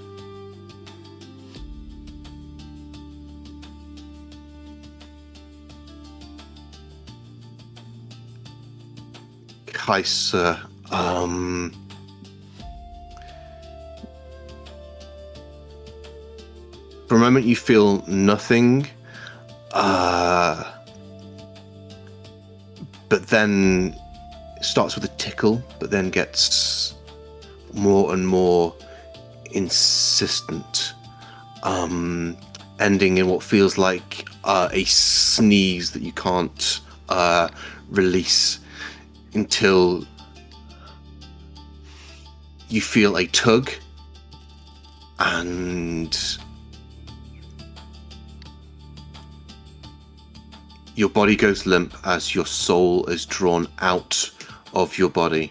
Kaiser, for a moment you feel nothing, but then it starts with a tickle, but then gets more and more insistent, ending in what feels like a sneeze that you can't release until you feel a tug and your body goes limp as your soul is drawn out of your body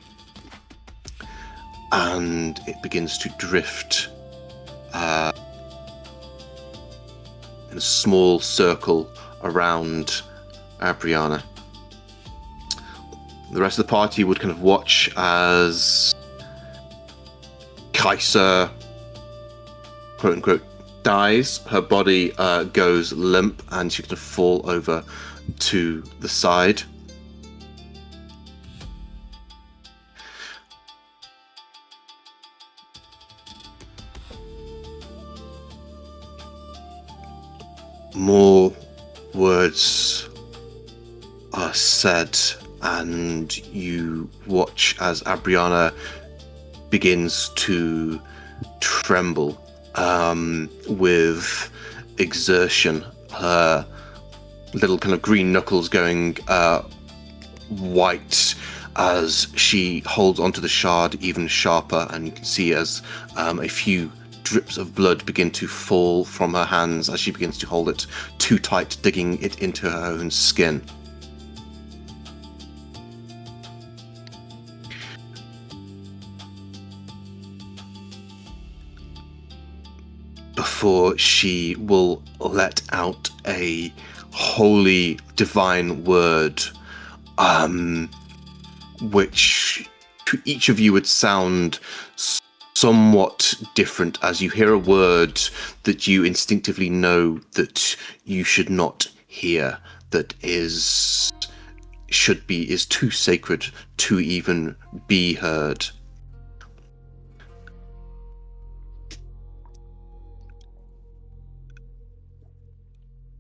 and it begins to drift in a small circle around Abriana. The rest of the party would kind of watch as Kaiser, quote unquote, dies. Her body goes limp and she's going to fall over to the side. More words are said, and you watch as Abriana begins to tremble with exertion. Her little kind of green knuckles going white as she holds onto the shard even sharper, and you can see as a few drips of blood begin to fall from her hands as she begins to hold it too tight, digging it into her own skin. Before she will let out a holy divine word, which to each of you would sound somewhat different, as you hear a word that you instinctively know that you should not hear, that is too sacred to even be heard.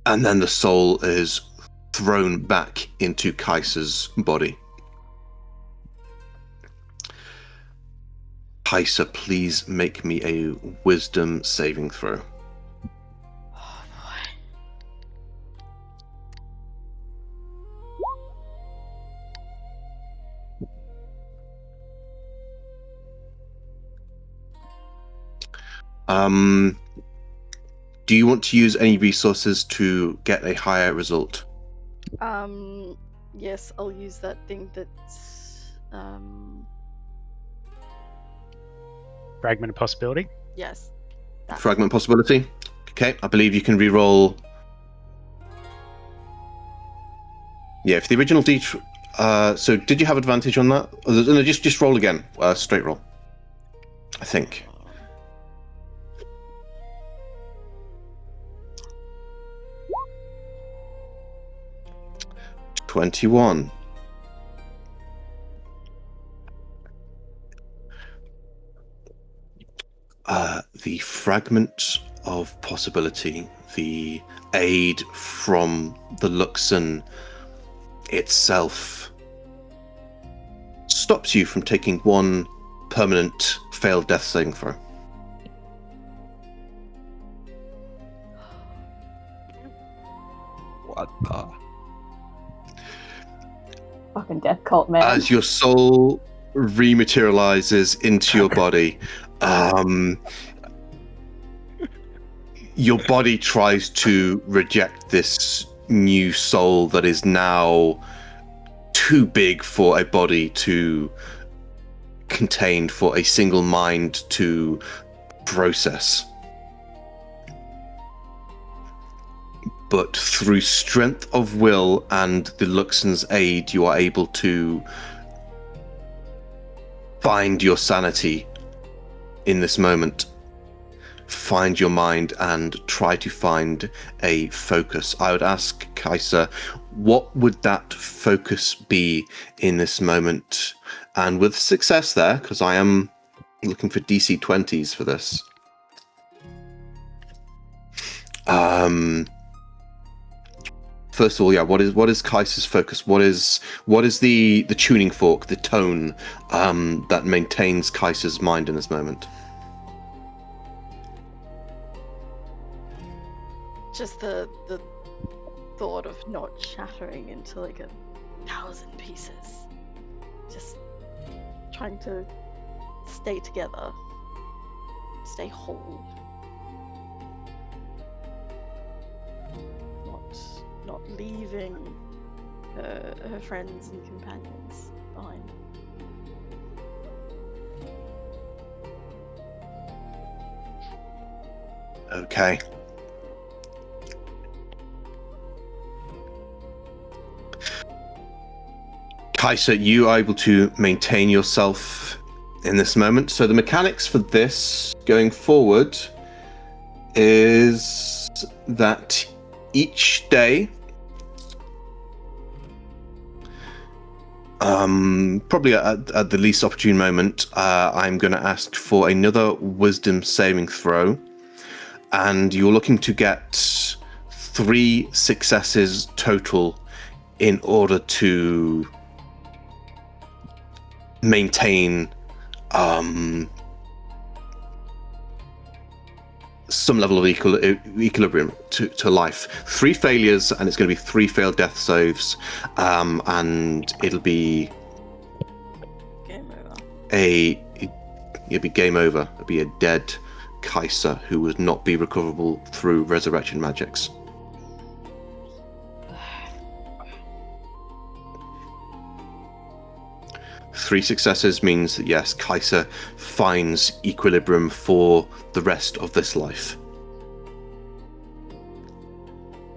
And then the soul is thrown back into Kaiser's body. Kaiser, please make me a wisdom saving throw. Oh boy. 'Do you want to use any resources to get a higher result? Yes, I'll use that thing that's Fragment of possibility. yes. That. Fragment possibility? Okay, I believe you can re-roll. Yeah, if the original D... so did you have advantage on that? No, just roll again. Straight roll. I think. $21. The fragment of possibility, the aid from the Luxon itself, stops you from taking one permanent failed death saving throw. What the? Fucking death cult, man. As your soul rematerializes into your body, your body tries to reject this new soul that is now too big for a body to contain, for a single mind to process. But through strength of will and the Luxon's aid, you are able to find your sanity in this moment. Find your mind and try to find a focus. I would ask Kaiser, what would that focus be in this moment? And with success there, because I am looking for DC 20s for this. First of all, yeah, what is Kaiser's focus? What is the tuning fork, the tone that maintains Kaiser's mind in this moment? Just the thought of not shattering into like 1,000 pieces. Just trying to stay together, stay whole. Not leaving her friends and companions behind. Okay. Kaiser, you are able to maintain yourself in this moment. So the mechanics for this going forward is that each day, probably at the least opportune moment, I'm going to ask for another wisdom saving throw, and you're looking to get 3 successes total in order to maintain some level of equilibrium to life. 3 failures, and it's going to be 3 failed death saves, and it'll be Game over. It'll be game over. It'll be a dead Kaiser who would not be recoverable through resurrection magics. Three successes means that yes, Kaiser finds equilibrium for the rest of this life.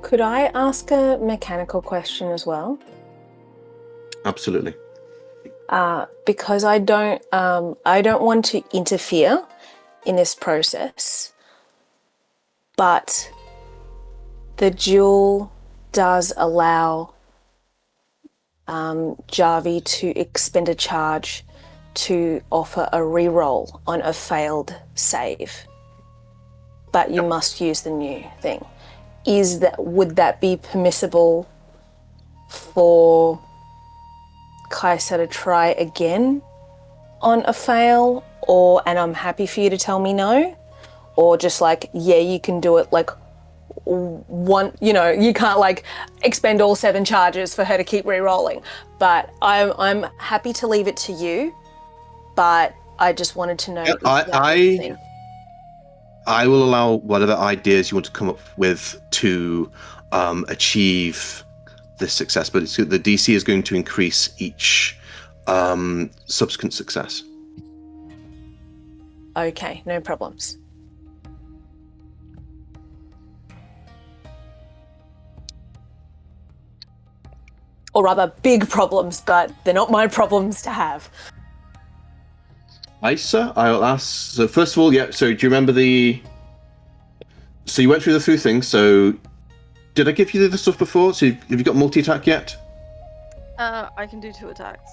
Could I ask a mechanical question as well? Absolutely. Because I don't want to interfere in this process, but the duel does allow Jarvi to expend a charge to offer a reroll on a failed save, but you must use the new thing. Would that be permissible for Kaiser to try again on a fail, and I'm happy for you to tell me no, or just like, yeah, you can do it like one, you can't like expend all 7 charges for her to keep re-rolling, but I'm happy to leave it to you, but I just wanted to know. I will allow whatever ideas you want to come up with to achieve this success, but the DC is going to increase each subsequent success. Okay, no problems. Or rather, big problems, but they're not my problems to have. Isa, I'll ask. So first of all, yeah. So do you remember So you went through the 3 things. So did I give you the stuff before? So have you got multi-attack yet? I can do 2 attacks.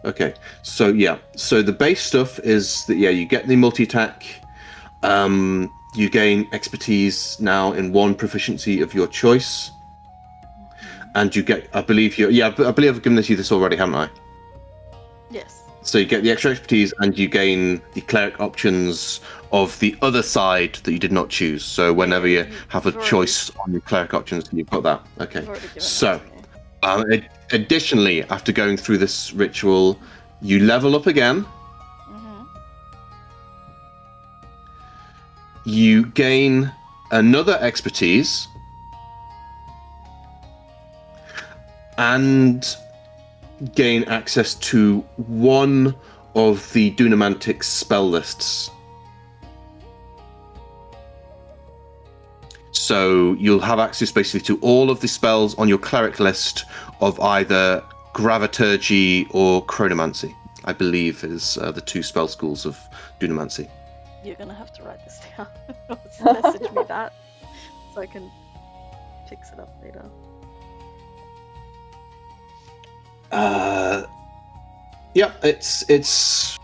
Okay. So yeah. So the base stuff is that you get the multi-attack. You gain expertise now in 1 proficiency of your choice. And you get, I believe I've given you this already, haven't I? Yes. So you get the extra expertise, and you gain the cleric options of the other side that you did not choose. So whenever you have a choice on your cleric options, you've got that. Okay. So, additionally, after going through this ritual, you level up again. you gain another expertise and gain access to one of the Dunamantic spell lists. So you'll have access basically to all of the spells on your cleric list of either Graviturgy or Chronomancy, I believe is the two spell schools of Dunamancy. You're gonna have to write this down. Or message me that so I can fix it up later. Yeah, it's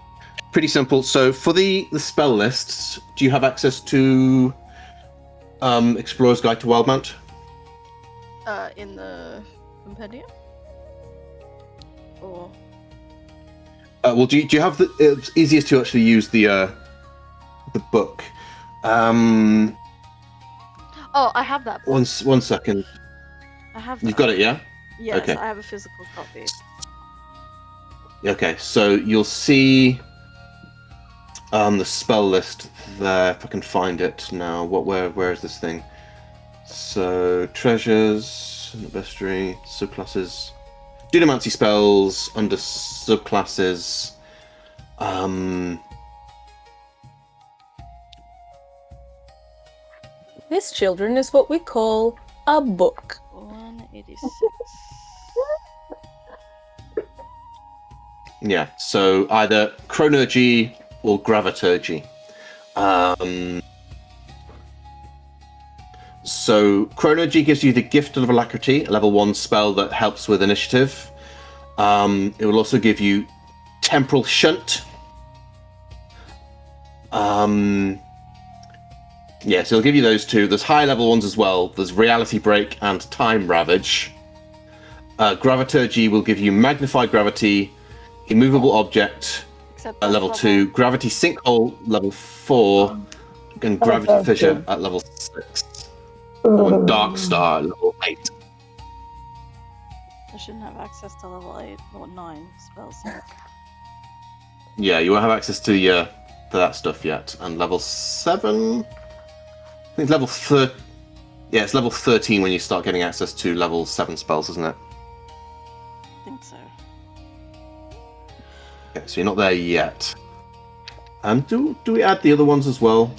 pretty simple. So for the spell lists, do you have access to Explorer's Guide to Wildmount? In the compendium? Or Well, do you have the? It's easiest to actually use the book. oh, I have that book. One second. I have You've that. got it, yeah? Yes, Okay. I have a physical copy. Okay, so you'll see the spell list there, if I can find it now. Where is this thing? So treasures, bestiary, subclasses, Dunamancy spells under subclasses. This, children, is what we call a book. 186. Yeah, so either Chronergy or Graviturgy. So Chronergy gives you the Gift of Alacrity, a level 1 spell that helps with initiative. It will also give you Temporal Shunt. Yeah, so it'll give you those two. There's high level ones as well. There's Reality Break and Time Ravage. Graviturgy will give you Magnified Gravity, Immovable Object Except at that's level 2, Gravity Sinkhole level 4, and Gravity level Fissure 2. at level 6. And Dark Star at level 8. I shouldn't have access to level 8 or 9 spells. Yeah, you won't have access to that stuff yet. And level 7? I think level 13. Yeah, it's level 13 when you start getting access to level 7 spells, isn't it? I think so. Okay, so you're not there yet. And do we add the other ones as well?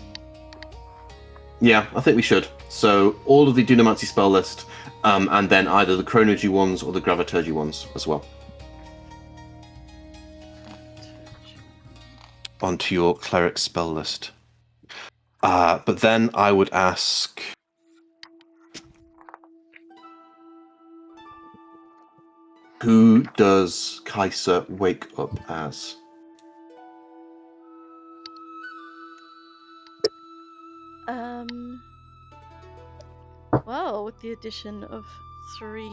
Yeah, I think we should. So all of the Dunamancy spell list, and then either the Chronergy ones or the Graviturgy ones as well. Onto your cleric spell list. But then I would ask... Who does Kaiser wake up as? Well, with the addition of 3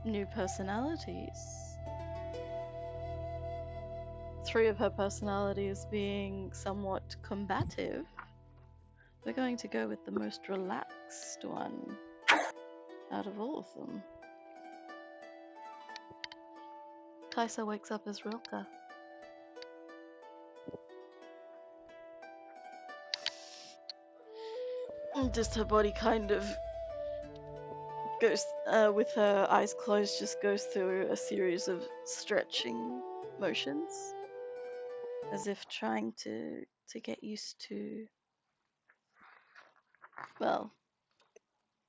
new personalities. 3 of her personalities being somewhat combative. We're going to go with the most relaxed one out of all of them. Kaisa wakes up as Rilka. Just her body kind of goes, with her eyes closed, just goes through a series of stretching motions, as if trying to get used to, well,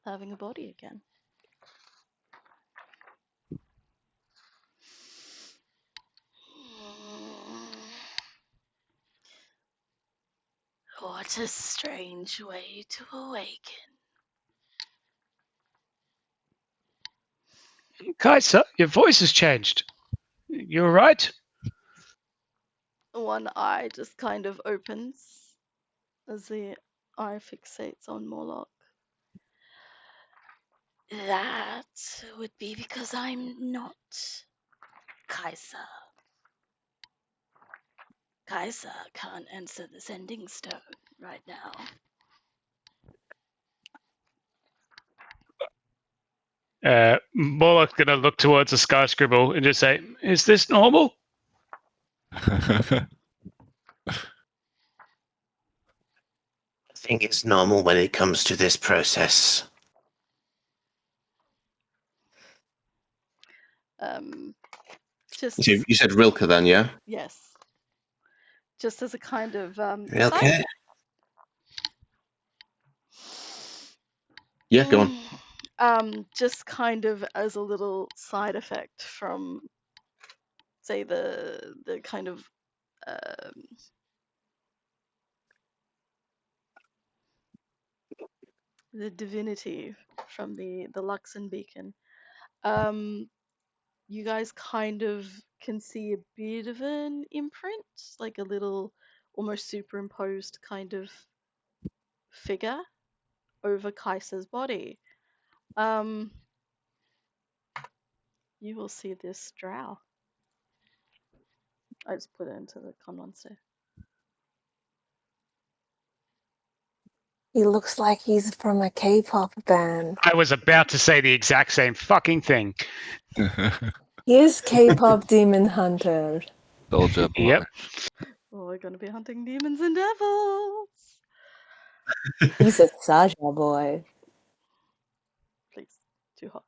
having a body again. What a strange way to awaken. Kaisa, your voice has changed. You all right? One eye just kind of opens as the eye fixates on Morlock. That would be because I'm not Kaisa. Kaisa can't answer the sending stone right now. Morlock's gonna look towards the sky scribble and just say, "Is this normal?" Everything is normal when it comes to this process. Just You said Rilke then, yeah? yes. Just as a kind of Rilke? Yeah, go on. just kind of as a little side effect from, say, the kind of the divinity from the Luxon beacon. You guys kind of can see a bit of an imprint, like a little almost superimposed kind of figure over Kaisa's body. You will see this drow. I just put it into the con monster. He looks like he's from a K-pop band. I was about to say the exact same fucking thing. He is K-pop demon hunter. Soldier boy. Yep. Oh, we're gonna be hunting demons and devils. He's a Saja boy. Please, too hot.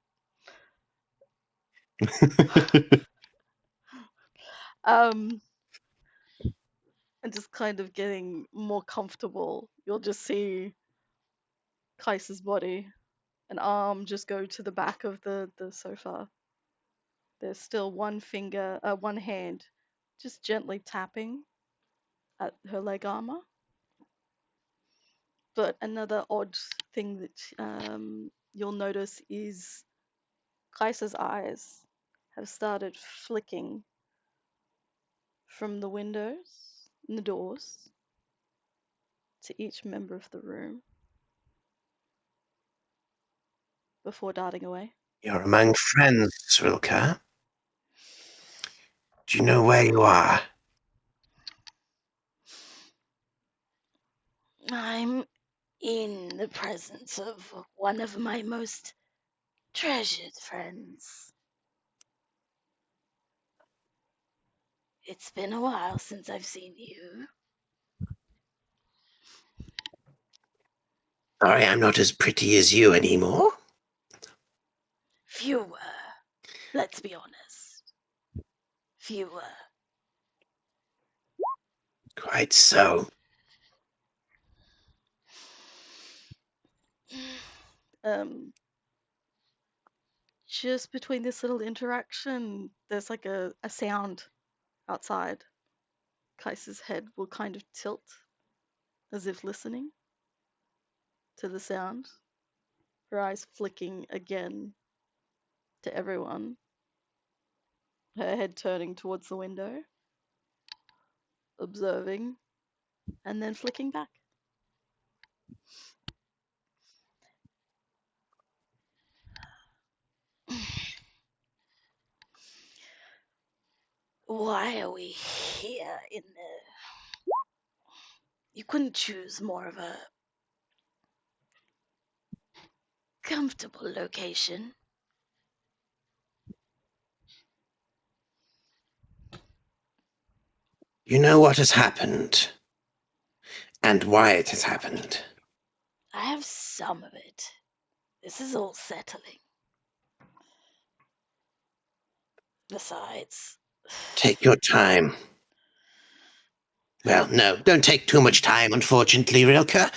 And just kind of getting more comfortable, you'll just see Kaisa's body, an arm just go to the back of the sofa. There's still one hand just gently tapping at her leg armor. But another odd thing that you'll notice is Kaisa's eyes have started flicking from the windows and the doors to each member of the room before darting away. You're among friends, Rilke. Do you know where you are? I'm in the presence of one of my most treasured friends. It's been a while since I've seen you. Sorry, I'm not as pretty as you anymore. Fewer. Let's be honest. Fewer. Quite so. Just between this little interaction, there's like a sound outside. Kaisa's head will kind of tilt as if listening to the sound. Her eyes flicking again to everyone. Her head turning towards the window, observing, and then flicking back. Why are we here in the... You couldn't choose more of a comfortable location. You know what has happened, and why it has happened. I have some of it. This is all settling. Besides... Take your time. Well, no, don't take too much time, unfortunately, Rilke.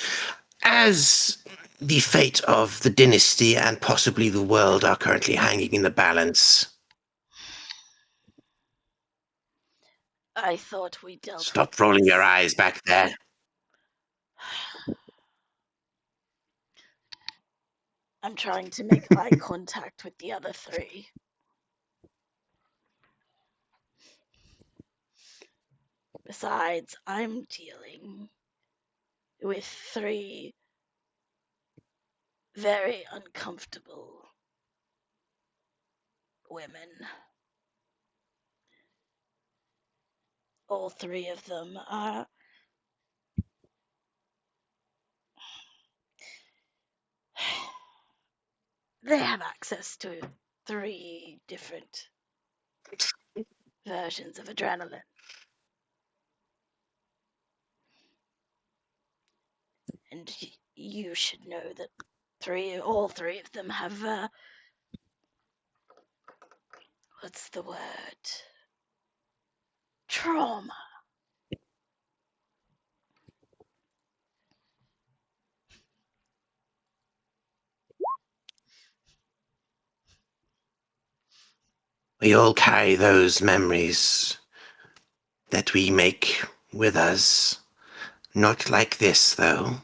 As the fate of the dynasty and possibly the world are currently hanging in the balance. I thought we dealt Stop with rolling this. your eyes back there. I'm trying to make eye contact with the other three. Besides, I'm dealing with three very uncomfortable women. All three of them are... They have access to 3 different versions of adrenaline. And you should know that all three of them have, what's the word? Trauma. We all carry those memories that we make with us. Not like this, though.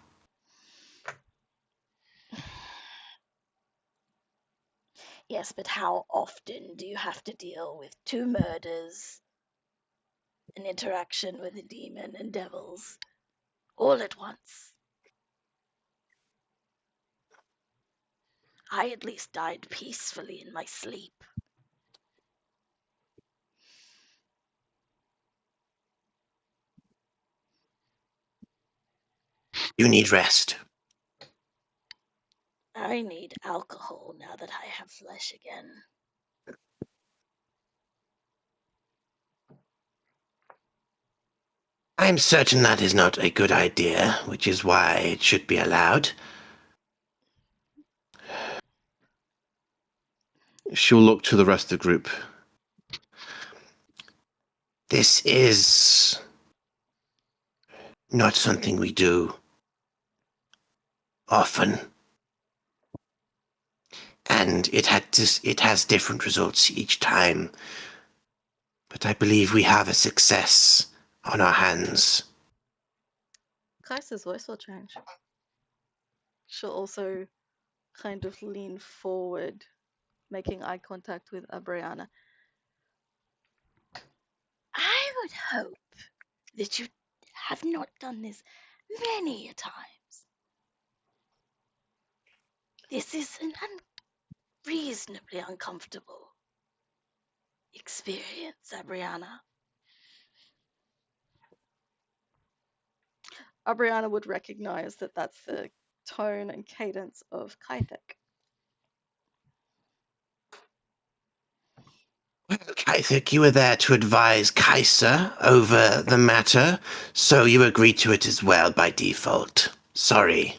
Yes, but how often do you have to deal with 2 murders, an interaction with a demon and devils, all at once? I at least died peacefully in my sleep. You need rest. I need alcohol now that I have flesh again. I'm certain that is not a good idea, which is why it should be allowed. She'll look to the rest of the group. This is not something we do often. And it has different results each time. But I believe we have a success on our hands. Kaisa's voice will change. She'll also kind of lean forward, making eye contact with Abriana. I would hope that you have not done this many a times. This is an unreasonably uncomfortable experience, Abriana. Abriana would recognize that that's the tone and cadence of Kaithek. Well, Kaithek, you were there to advise Kaisa over the matter, so you agreed to it as well by default. Sorry.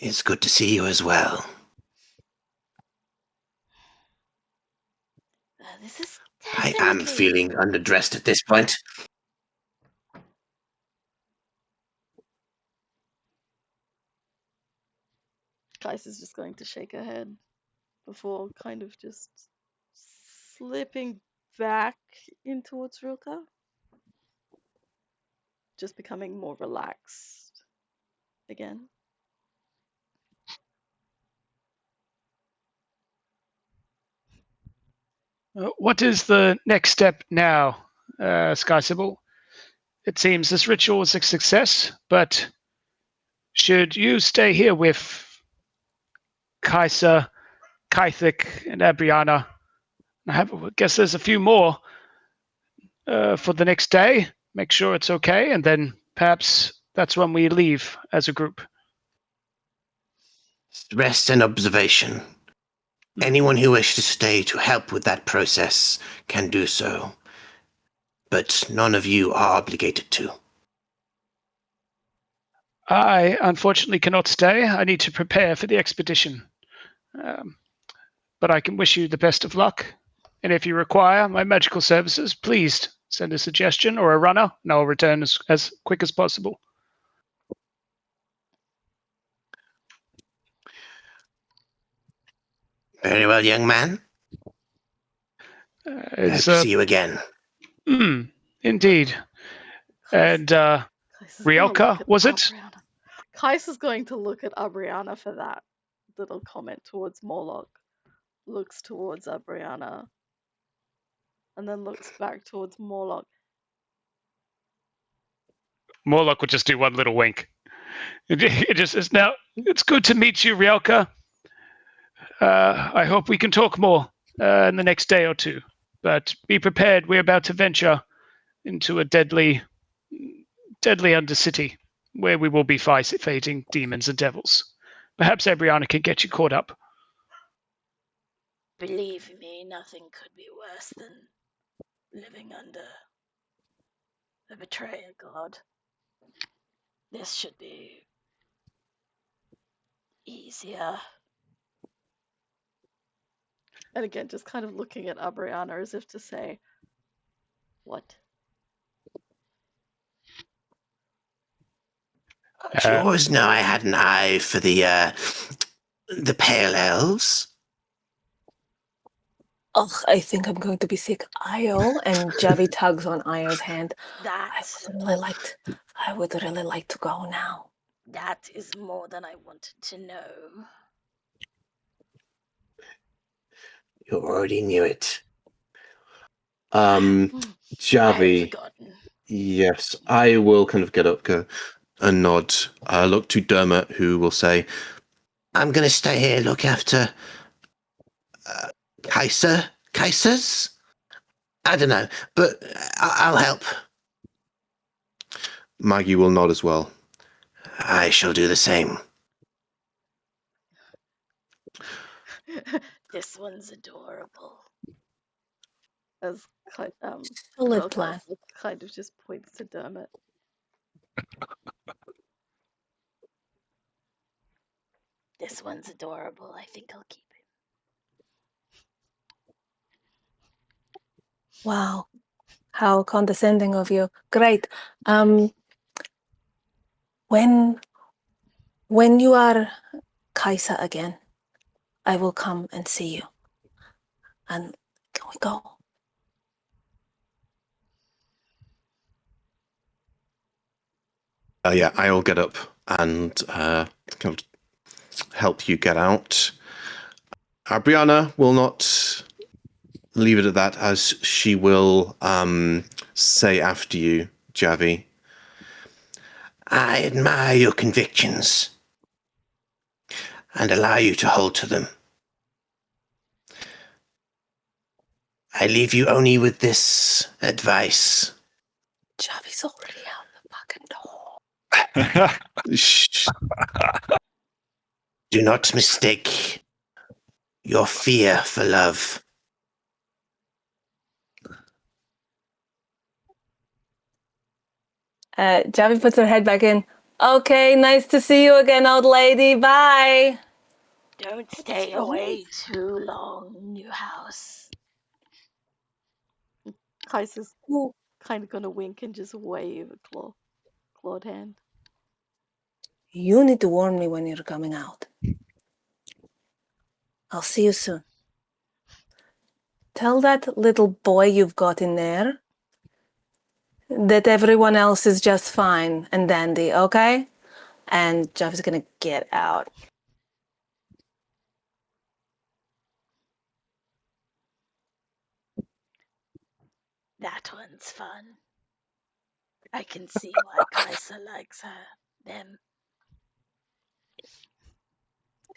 It's good to see you as well. This is I am definitely feeling underdressed at this point. Kaisa's just going to shake her head before kind of just slipping back in towards Rilka. Just becoming more relaxed again. What is the next step now, Sky Sybil? It seems this ritual is a success, but should you stay here with Kaisa, Kaithik, and Abriana? I guess there's a few more for the next day. Make sure it's okay, and then perhaps that's when we leave as a group. Rest and observation. Anyone who wishes to stay to help with that process can do so. But none of you are obligated to. I unfortunately cannot stay. I need to prepare for the expedition. But I can wish you the best of luck. And if you require my magical services, please send a suggestion or a runner, and I'll return as quick as possible. Very well, young man. Hope to see you again. Indeed. And Rielka, was it? Kaisa's going to look at Abriana for that little comment towards Morlock. Looks towards Abriana. And then looks back towards Morlock. Morlock would just do one little wink. It just says, now, it's good to meet you, Rielka. I hope we can talk more in the next day or two. But be prepared, we're about to venture into a deadly undercity where we will be fighting demons and devils. Perhaps Abriana can get you caught up. Believe me, nothing could be worse than living under the betrayer god. This should be easier. And again, just kind of looking at Abriana as if to say, what? Do you always know I had an eye for the pale elves? Oh, I think I'm going to be sick. Io, and Javi tugs on Io's hand. I would really like to go now. That is more than I wanted to know. You already knew it. I have Javi, forgotten. yes, I will kind of get up, go a nod, look to Dermot, who will say, I'm going to stay here, look after Kaisers? I don't know, but I'll help. Maggie will nod as well. I shall do the same. This one's adorable. As Solid Velka plan. kind of just points to Dermot. This one's adorable. I think I'll keep him. Wow. How condescending of you. Great. When you are Kaisa again, I will come and see you. And can we go? Yeah, I'll get up and kind of help you get out. Brianna will not leave it at that, as she will say after you, Javi. I admire your convictions and allow you to hold to them. I leave you only with this advice. Javi's already out the fucking door. Shh. Do not mistake your fear for love. Javi puts her head back in. Okay, nice to see you again, old lady. Bye. Don't stay away too long, Newhouse. Kaiser's kind of gonna wink and just wave a clawed hand. You need to warn me when you're coming out. I'll see you soon. Tell that little boy you've got in there that everyone else is just fine and dandy, okay? And Javi's gonna get out. That one's fun. I can see why Kaiser likes them.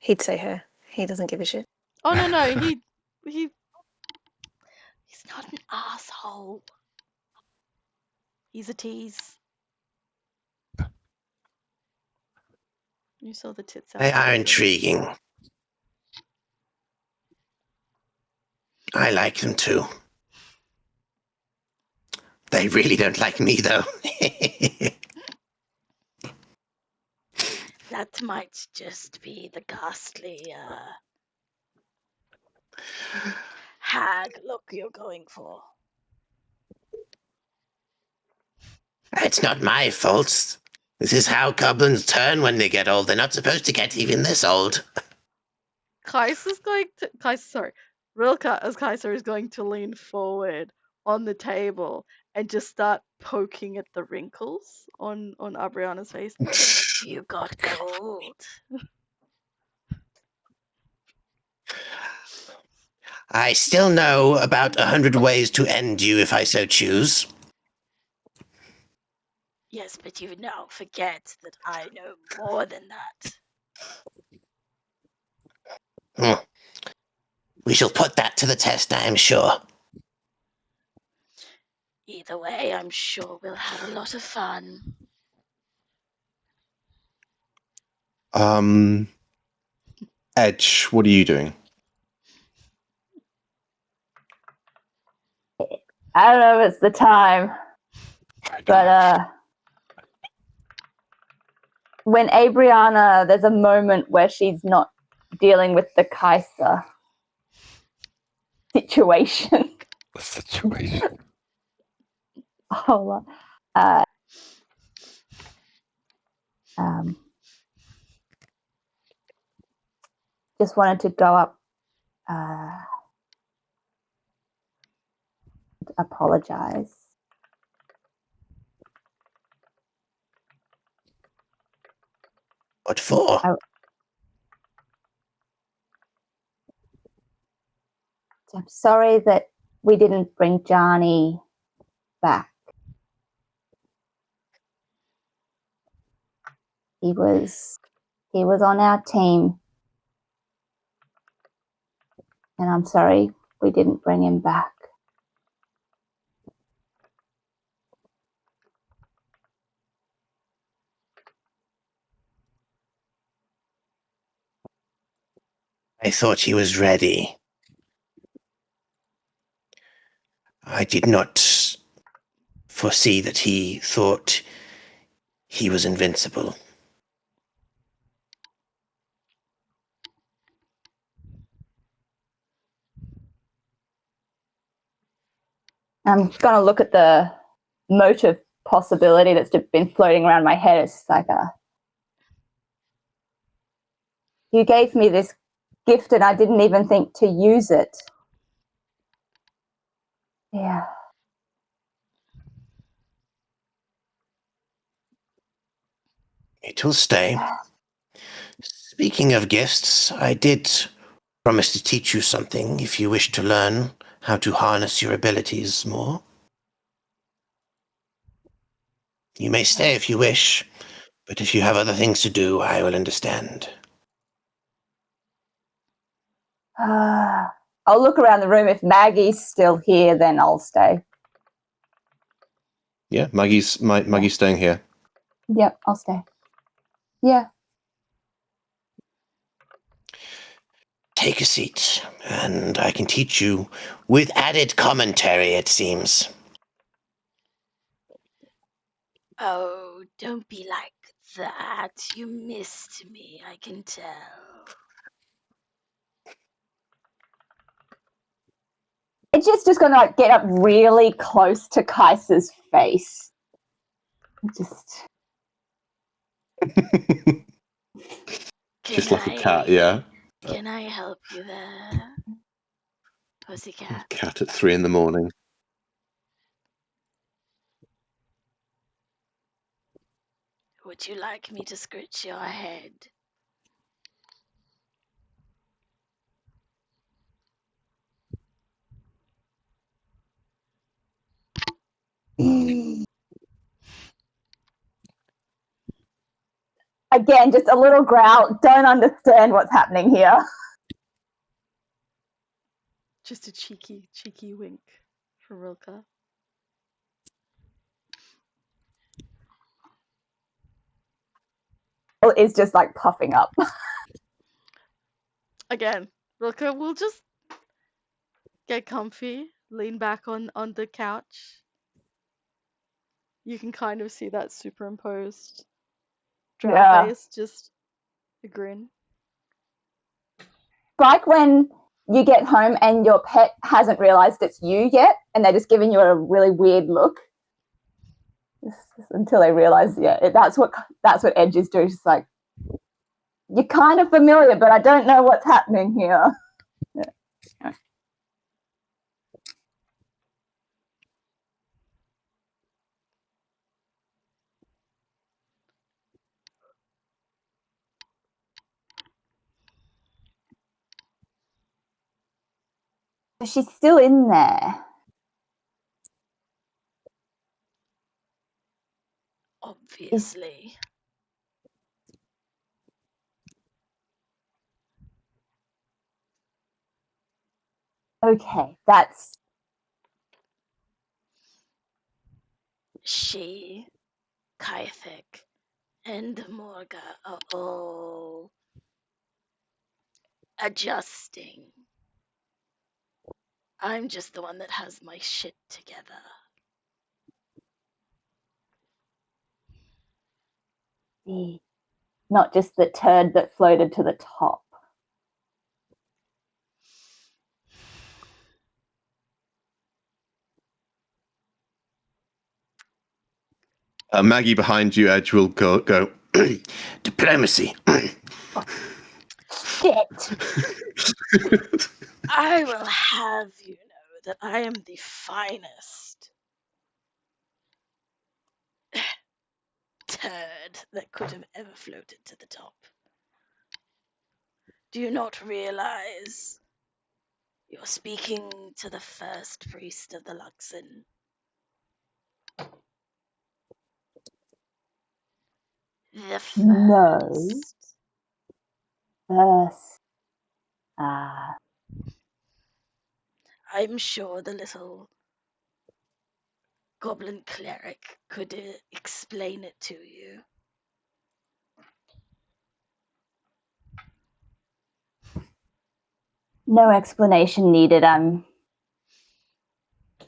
He'd say her. He doesn't give a shit. Oh no, he's not an asshole. He's a tease. You saw the tits out. They are intriguing. I like them too. They really don't like me, though. That might just be the ghastly hag look you're going for. It's not my fault. This is how goblins turn when they get old. They're not supposed to get even this old. Rilka as Kaiser is going to lean forward on the table and just start poking at the wrinkles on Abriana's face. You got gold. I still know about 100 ways to end you if I so choose. Yes, but you now forget that I know more than that. We shall put that to the test, I am sure. Either way, I'm sure we'll have a lot of fun. Edge, what are you doing? I don't know if it's the time, but when Abriana, there's a moment where she's not dealing with the Kaiser situation. The situation. A whole lot. Just wanted to go up, apologize. What for? I'm sorry that we didn't bring Johnny back. He was on our team, and I'm sorry we didn't bring him back. I thought he was ready. I did not foresee that he thought he was invincible. I'm going to look at the motive possibility that's been floating around my head. It's like you gave me this gift and I didn't even think to use it. Yeah. It will stay. Speaking of gifts, I did promise to teach you something if you wish to learn how to harness your abilities more. You may stay if you wish, but if you have other things to do, I will understand. I'll look around the room. If Maggie's still here, then I'll stay. Yeah, Maggie's staying here. Yep, I'll stay. Yeah. Take a seat, and I can teach you with added commentary, it seems. Oh, don't be like that. You missed me, I can tell. It's just going to like get up really close to Kaiser's face. Just Just like a cat, yeah. Can I help you there, pussycat? Cat at 3 a.m. Would you like me to scratch your head? again, just a little growl. Don't understand what's happening here. Just a cheeky wink from Rilka. Is just like puffing up. Again, Rilka will just get comfy, lean back on the couch. You can kind of see that superimposed drow face, just a grin. Like when you get home and your pet hasn't realized it's you yet, and they're just giving you a really weird look until they realize, that's what Edge is doing. She's like, you're kind of familiar, but I don't know what's happening here. Yeah. She's still in there. Obviously. Okay, that's... She, Kaithik, and Morga are all adjusting. I'm just the one that has my shit together. Not just the turd that floated to the top. Maggie behind you, Edge, will go. Diplomacy. Shit! I will have you know that I am the finest turd that could have ever floated to the top. Do you not realize you're speaking to the first priest of the Luxon? The first. No. First. I'm sure the little goblin cleric could explain it to you. No explanation needed. I'm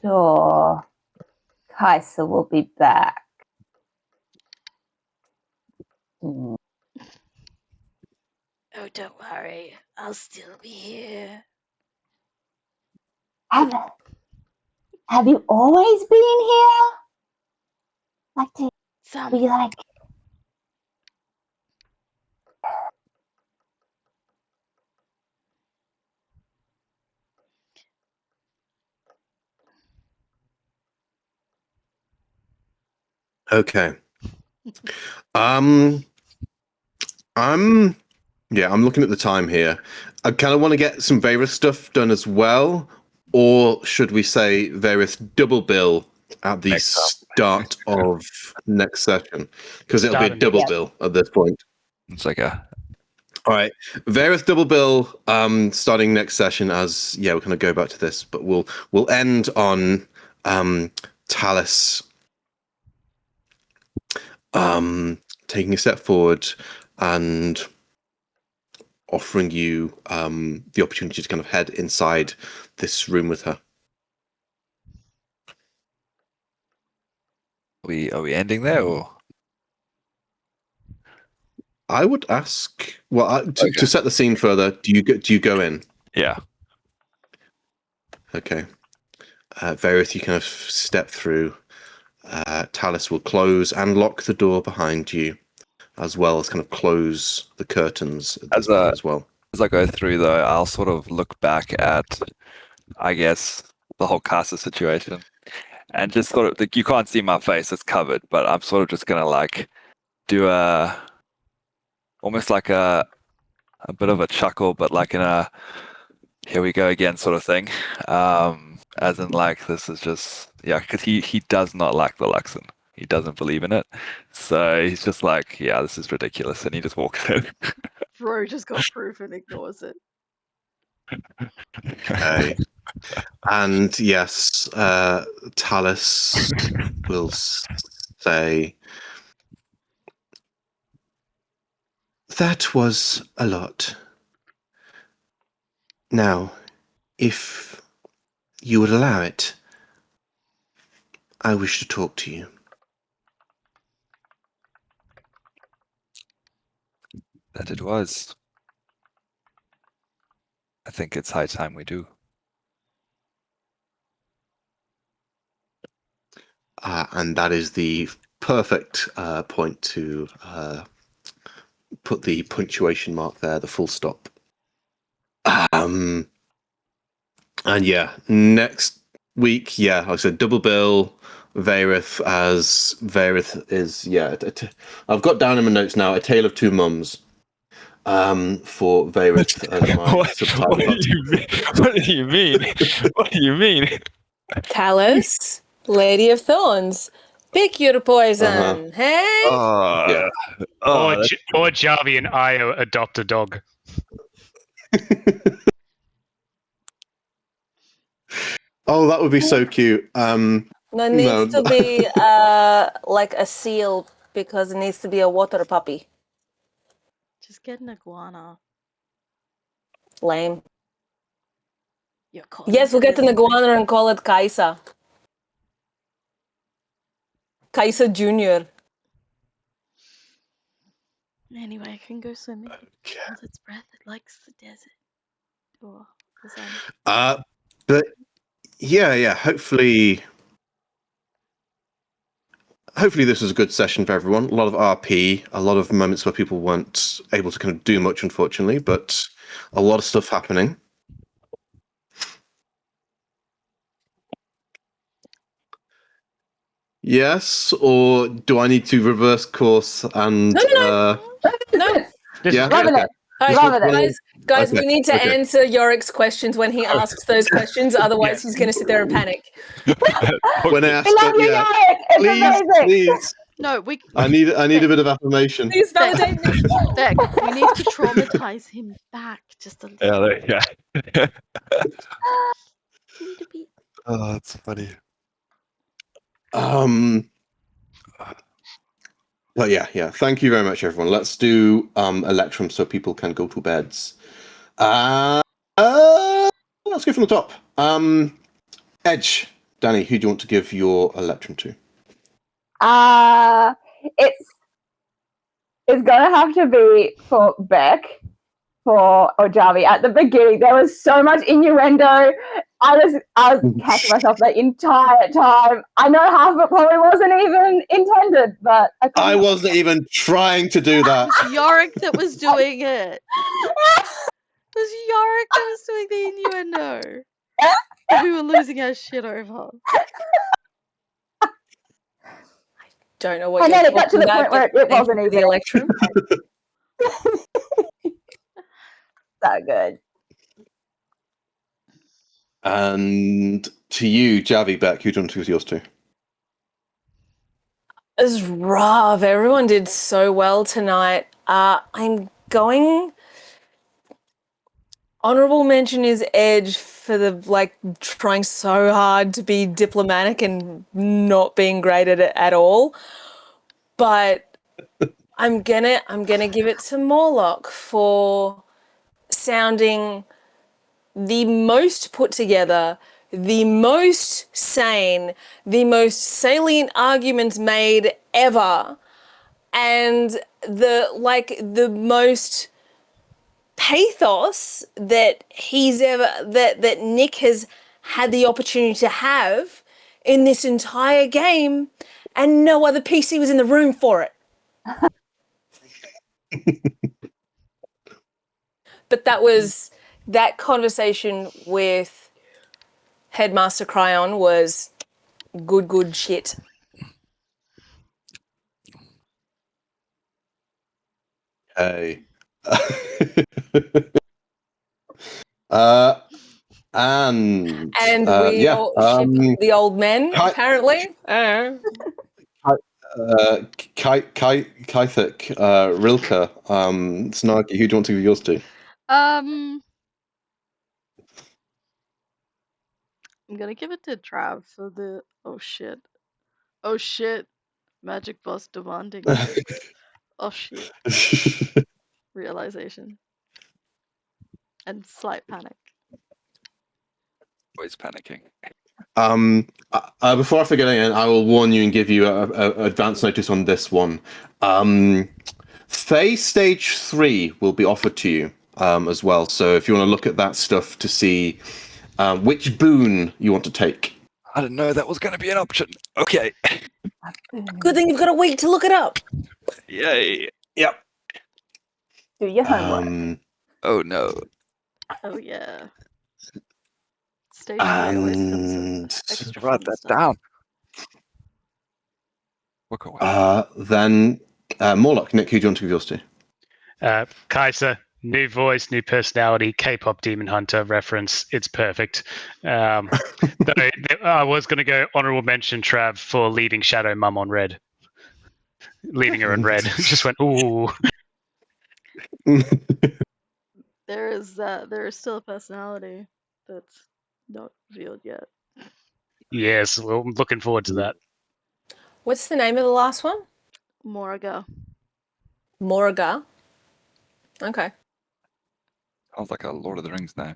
sure Kaisa will be back. Oh, don't worry. I'll still be here. Have you always been here? Like to be like... Okay. I'm looking at the time here. I kind of want to get some Varys stuff done as well, or should we say Varys double bill at the start of next session? Because it'll be a Start of double next- bill at this point. It's like a All right, Varys double bill starting next session. As we're going to go back to this, but we'll end on Talus taking a step forward and offering you the opportunity to kind of head inside this room with her. Are we ending there or? I would ask, well, Okay. to set the scene further, do you go in? Yeah. Okay. Varys, you kind of step through. Talus will close and lock the door behind you, as well as kind of close the curtains at this point as well. As I go through, though, I'll sort of look back at, I guess, the whole Casa situation, and just sort of like, you can't see my face; it's covered. But I'm sort of just gonna like do almost like a bit of a chuckle, but like in a here we go again sort of thing. As in like this is just because he does not like the Luxon. He doesn't believe in it, so he's just like, yeah, this is ridiculous, and he just walks in. Bro just got proof and ignores it. Okay. And yes, Talus will say, that was a lot. Now, if you would allow it, I wish to talk to you. That it was. I think it's high time we do. And that is the perfect point to put the punctuation mark there, the full stop. And yeah, next week, like I said, double bill Varith, as Varith is, I've got down in my notes now, A Tale of Two Mums. For Varith as my subtitle. What do you mean? What do you mean? Talus, Lady of Thorns, pick your poison, hey? Yeah. Or Jarvie and Io adopt a dog. Oh, that would be so cute. No, it needs to be like a seal because it needs to be a water puppy. Just get an iguana. Lame. You're calling Yes, we'll her get an this? iguana and call it Kaisa. Kaisa Jr. Anyway, I can go swimming. Okay. Hold its breath. It likes the desert. Or the sun. But yeah. Hopefully this was a good session for everyone. A lot of RP, a lot of moments where people weren't able to kind of do much, unfortunately, but a lot of stuff happening. Yes, or do I need to reverse course and No. This yeah? is good. Loving Okay. it. All right, Loving it. guys, Okay, we need to okay. answer Yorick's questions when he asks those questions. Otherwise, Yeah. he's going to sit there and panic. When I ask We love it, you, yeah. Yorick. It's amazing. Please. No, we I need a bit of affirmation. Please validate me. Beck, we need to traumatize him back just a little. Yeah, there you go. Little bit. Oh, that's funny. But yeah. Thank you very much, everyone. Let's do Electrum so people can go to beds. Let's go from the top. Edge, Danny, who do you want to give your Electrum to? It's gonna have to be for Beck, for Ojavi. At the beginning, there was so much innuendo. I was catching myself the entire time. I know half of it probably wasn't even intended, but I wasn't even trying to do that. It was Yorick that was doing it. It was Yorick that was doing the innuendo. That we were losing our shit over. Don't know what And you're then it got to talking the about, point where but it thank wasn't you for the even. Electrum. So good. And to you, Javi, Beck, who do you want to give yours to? It was rough. Everyone did so well tonight. I'm going. Honorable mention is Edge for the trying so hard to be diplomatic and not being great at it at all. But I'm gonna give it to Morlock for sounding the most put together, the most sane, the most salient arguments made ever, and the most pathos that that Nick has had the opportunity to have in this entire game, and no other PC was in the room for it. But that conversation with Headmaster Cryon was good shit. Hey. And we all ship the old men, apparently. Kaithik, Rilke, Snarky, who do you want to give yours to? I'm gonna give it to Trav for the oh shit, magic boss demanding things. Oh shit, realization and slight panic. Always panicking. Before I forget again, I will warn you and give you a advance notice on this one. Fae Stage 3 will be offered to you as well. So if you want to look at that stuff to see which boon you want to take. I didn't know that was going to be an option. Okay. Good thing you've got a week to look it up. Yay. Yep. Do your homework. Oh no. Oh yeah. Stage 3 always comes with extra Write fun that stuff. down. Look away. Then Morlock, Nick, who do you want to give yours to? Kaisa, new voice, new personality, K-pop Demon Hunter reference. It's perfect. I was going to go honorable mention Trav for leaving Shadow Mum on red. Leaving her in red. Just went, ooh. There is still a personality that's not revealed yet. Yes, well, I'm looking forward to that. What's the name of the last one? Moraga. Moraga. Okay. Sounds like a Lord of the Rings name.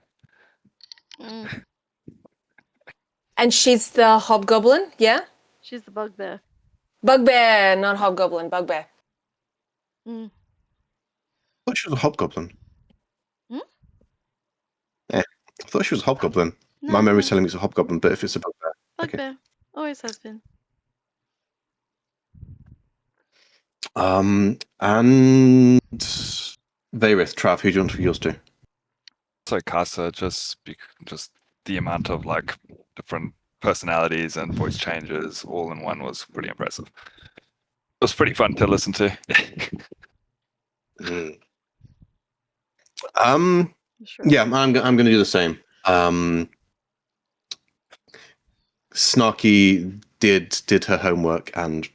And she's the hobgoblin, yeah? She's the bugbear. Bugbear, not hobgoblin, bugbear. Mm. I thought she was a hobgoblin. Hmm? I thought she was a hobgoblin. No, My memory's no. telling me it's a hobgoblin, but if it's a bugbear. Okay. Bugbear. Always has been. And Varith, Trav, who do you want for yours to? So Casa, just the amount of like different personalities and voice changes all in one was pretty impressive. It was pretty fun to listen to. Sure. Yeah, I'm going to do the same. Snarky did her homework and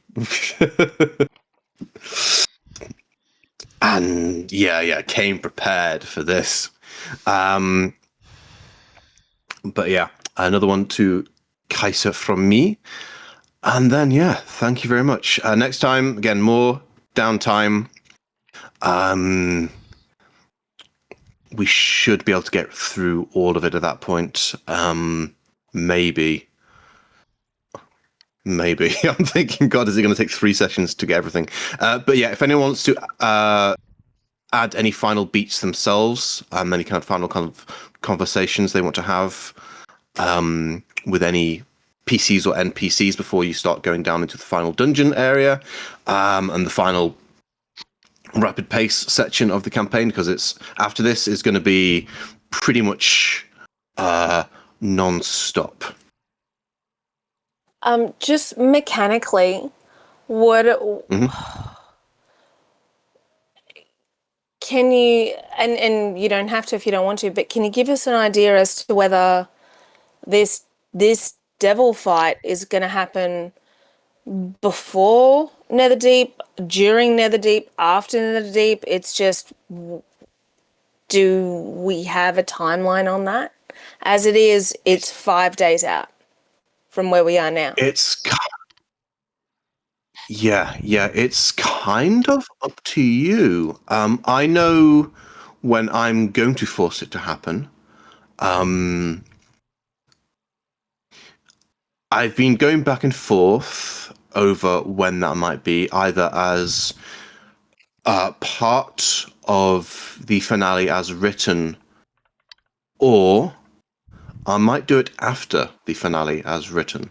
and yeah, came prepared for this. But yeah, another one to Kaiser from me. And then, yeah, thank you very much. Next time, again, more downtime. We should be able to get through all of it at that point. Maybe. I'm thinking, God, is it going to take 3 sessions to get everything? But yeah, if anyone wants to add any final beats themselves, any kind of final kind of conversations they want to have with any PCs or NPCs before you start going down into the final dungeon area and the final rapid pace section of the campaign, because it's after this is going to be pretty much non-stop. Just mechanically, what can you, and you don't have to if you don't want to, but can you give us an idea as to whether this devil fight is going to happen before Netherdeep, during Netherdeep, after Netherdeep? It's just, do we have a timeline on that? As it is, it's 5 days out from where we are now. It's it's kind of up to you. I know when I'm going to force it to happen. I've been going back and forth over when that might be, either as part of the finale as written, or I might do it after the finale as written.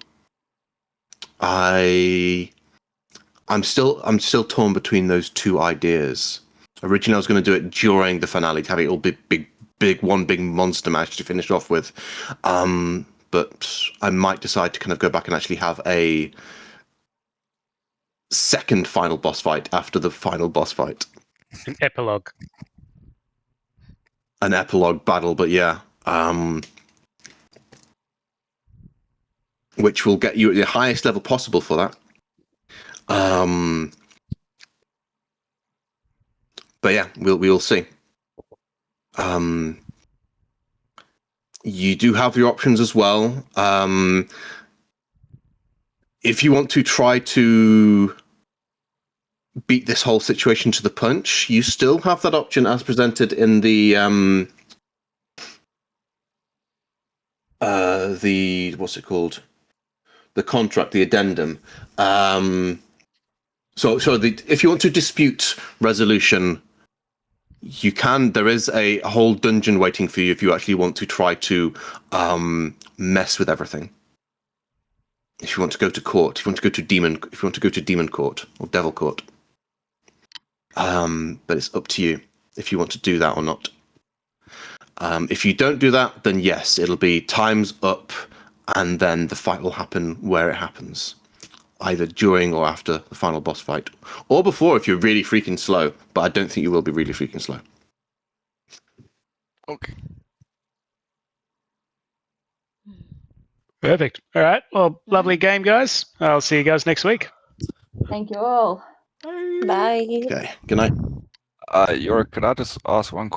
I'm still torn between those two ideas. Originally, I was going to do it during the finale to have it all big monster match to finish off with. But I might decide to kind of go back and actually have a second final boss fight after the final boss fight. An epilogue. An epilogue battle, but yeah. Which will get you at the highest level possible for that. But yeah, we'll see. You do have your options as well. If you want to try to beat this whole situation to the punch, you still have that option as presented in the what's it called? The contract, the addendum. If you want to dispute resolution, you can. There is a whole dungeon waiting for you if you actually want to try to mess with everything. If you want to go to court, if you want to go to demon court or devil court. But it's up to you if you want to do that or not. If you don't do that, then yes, it'll be time's up, and then the fight will happen where it happens, either during or after the final boss fight, or before if you're really freaking slow. But I don't think you will be really freaking slow. Okay. Perfect. All right. Well, lovely game, guys. I'll see you guys next week. Thank you all. Bye. Okay. Good night. Yorick, could I just ask one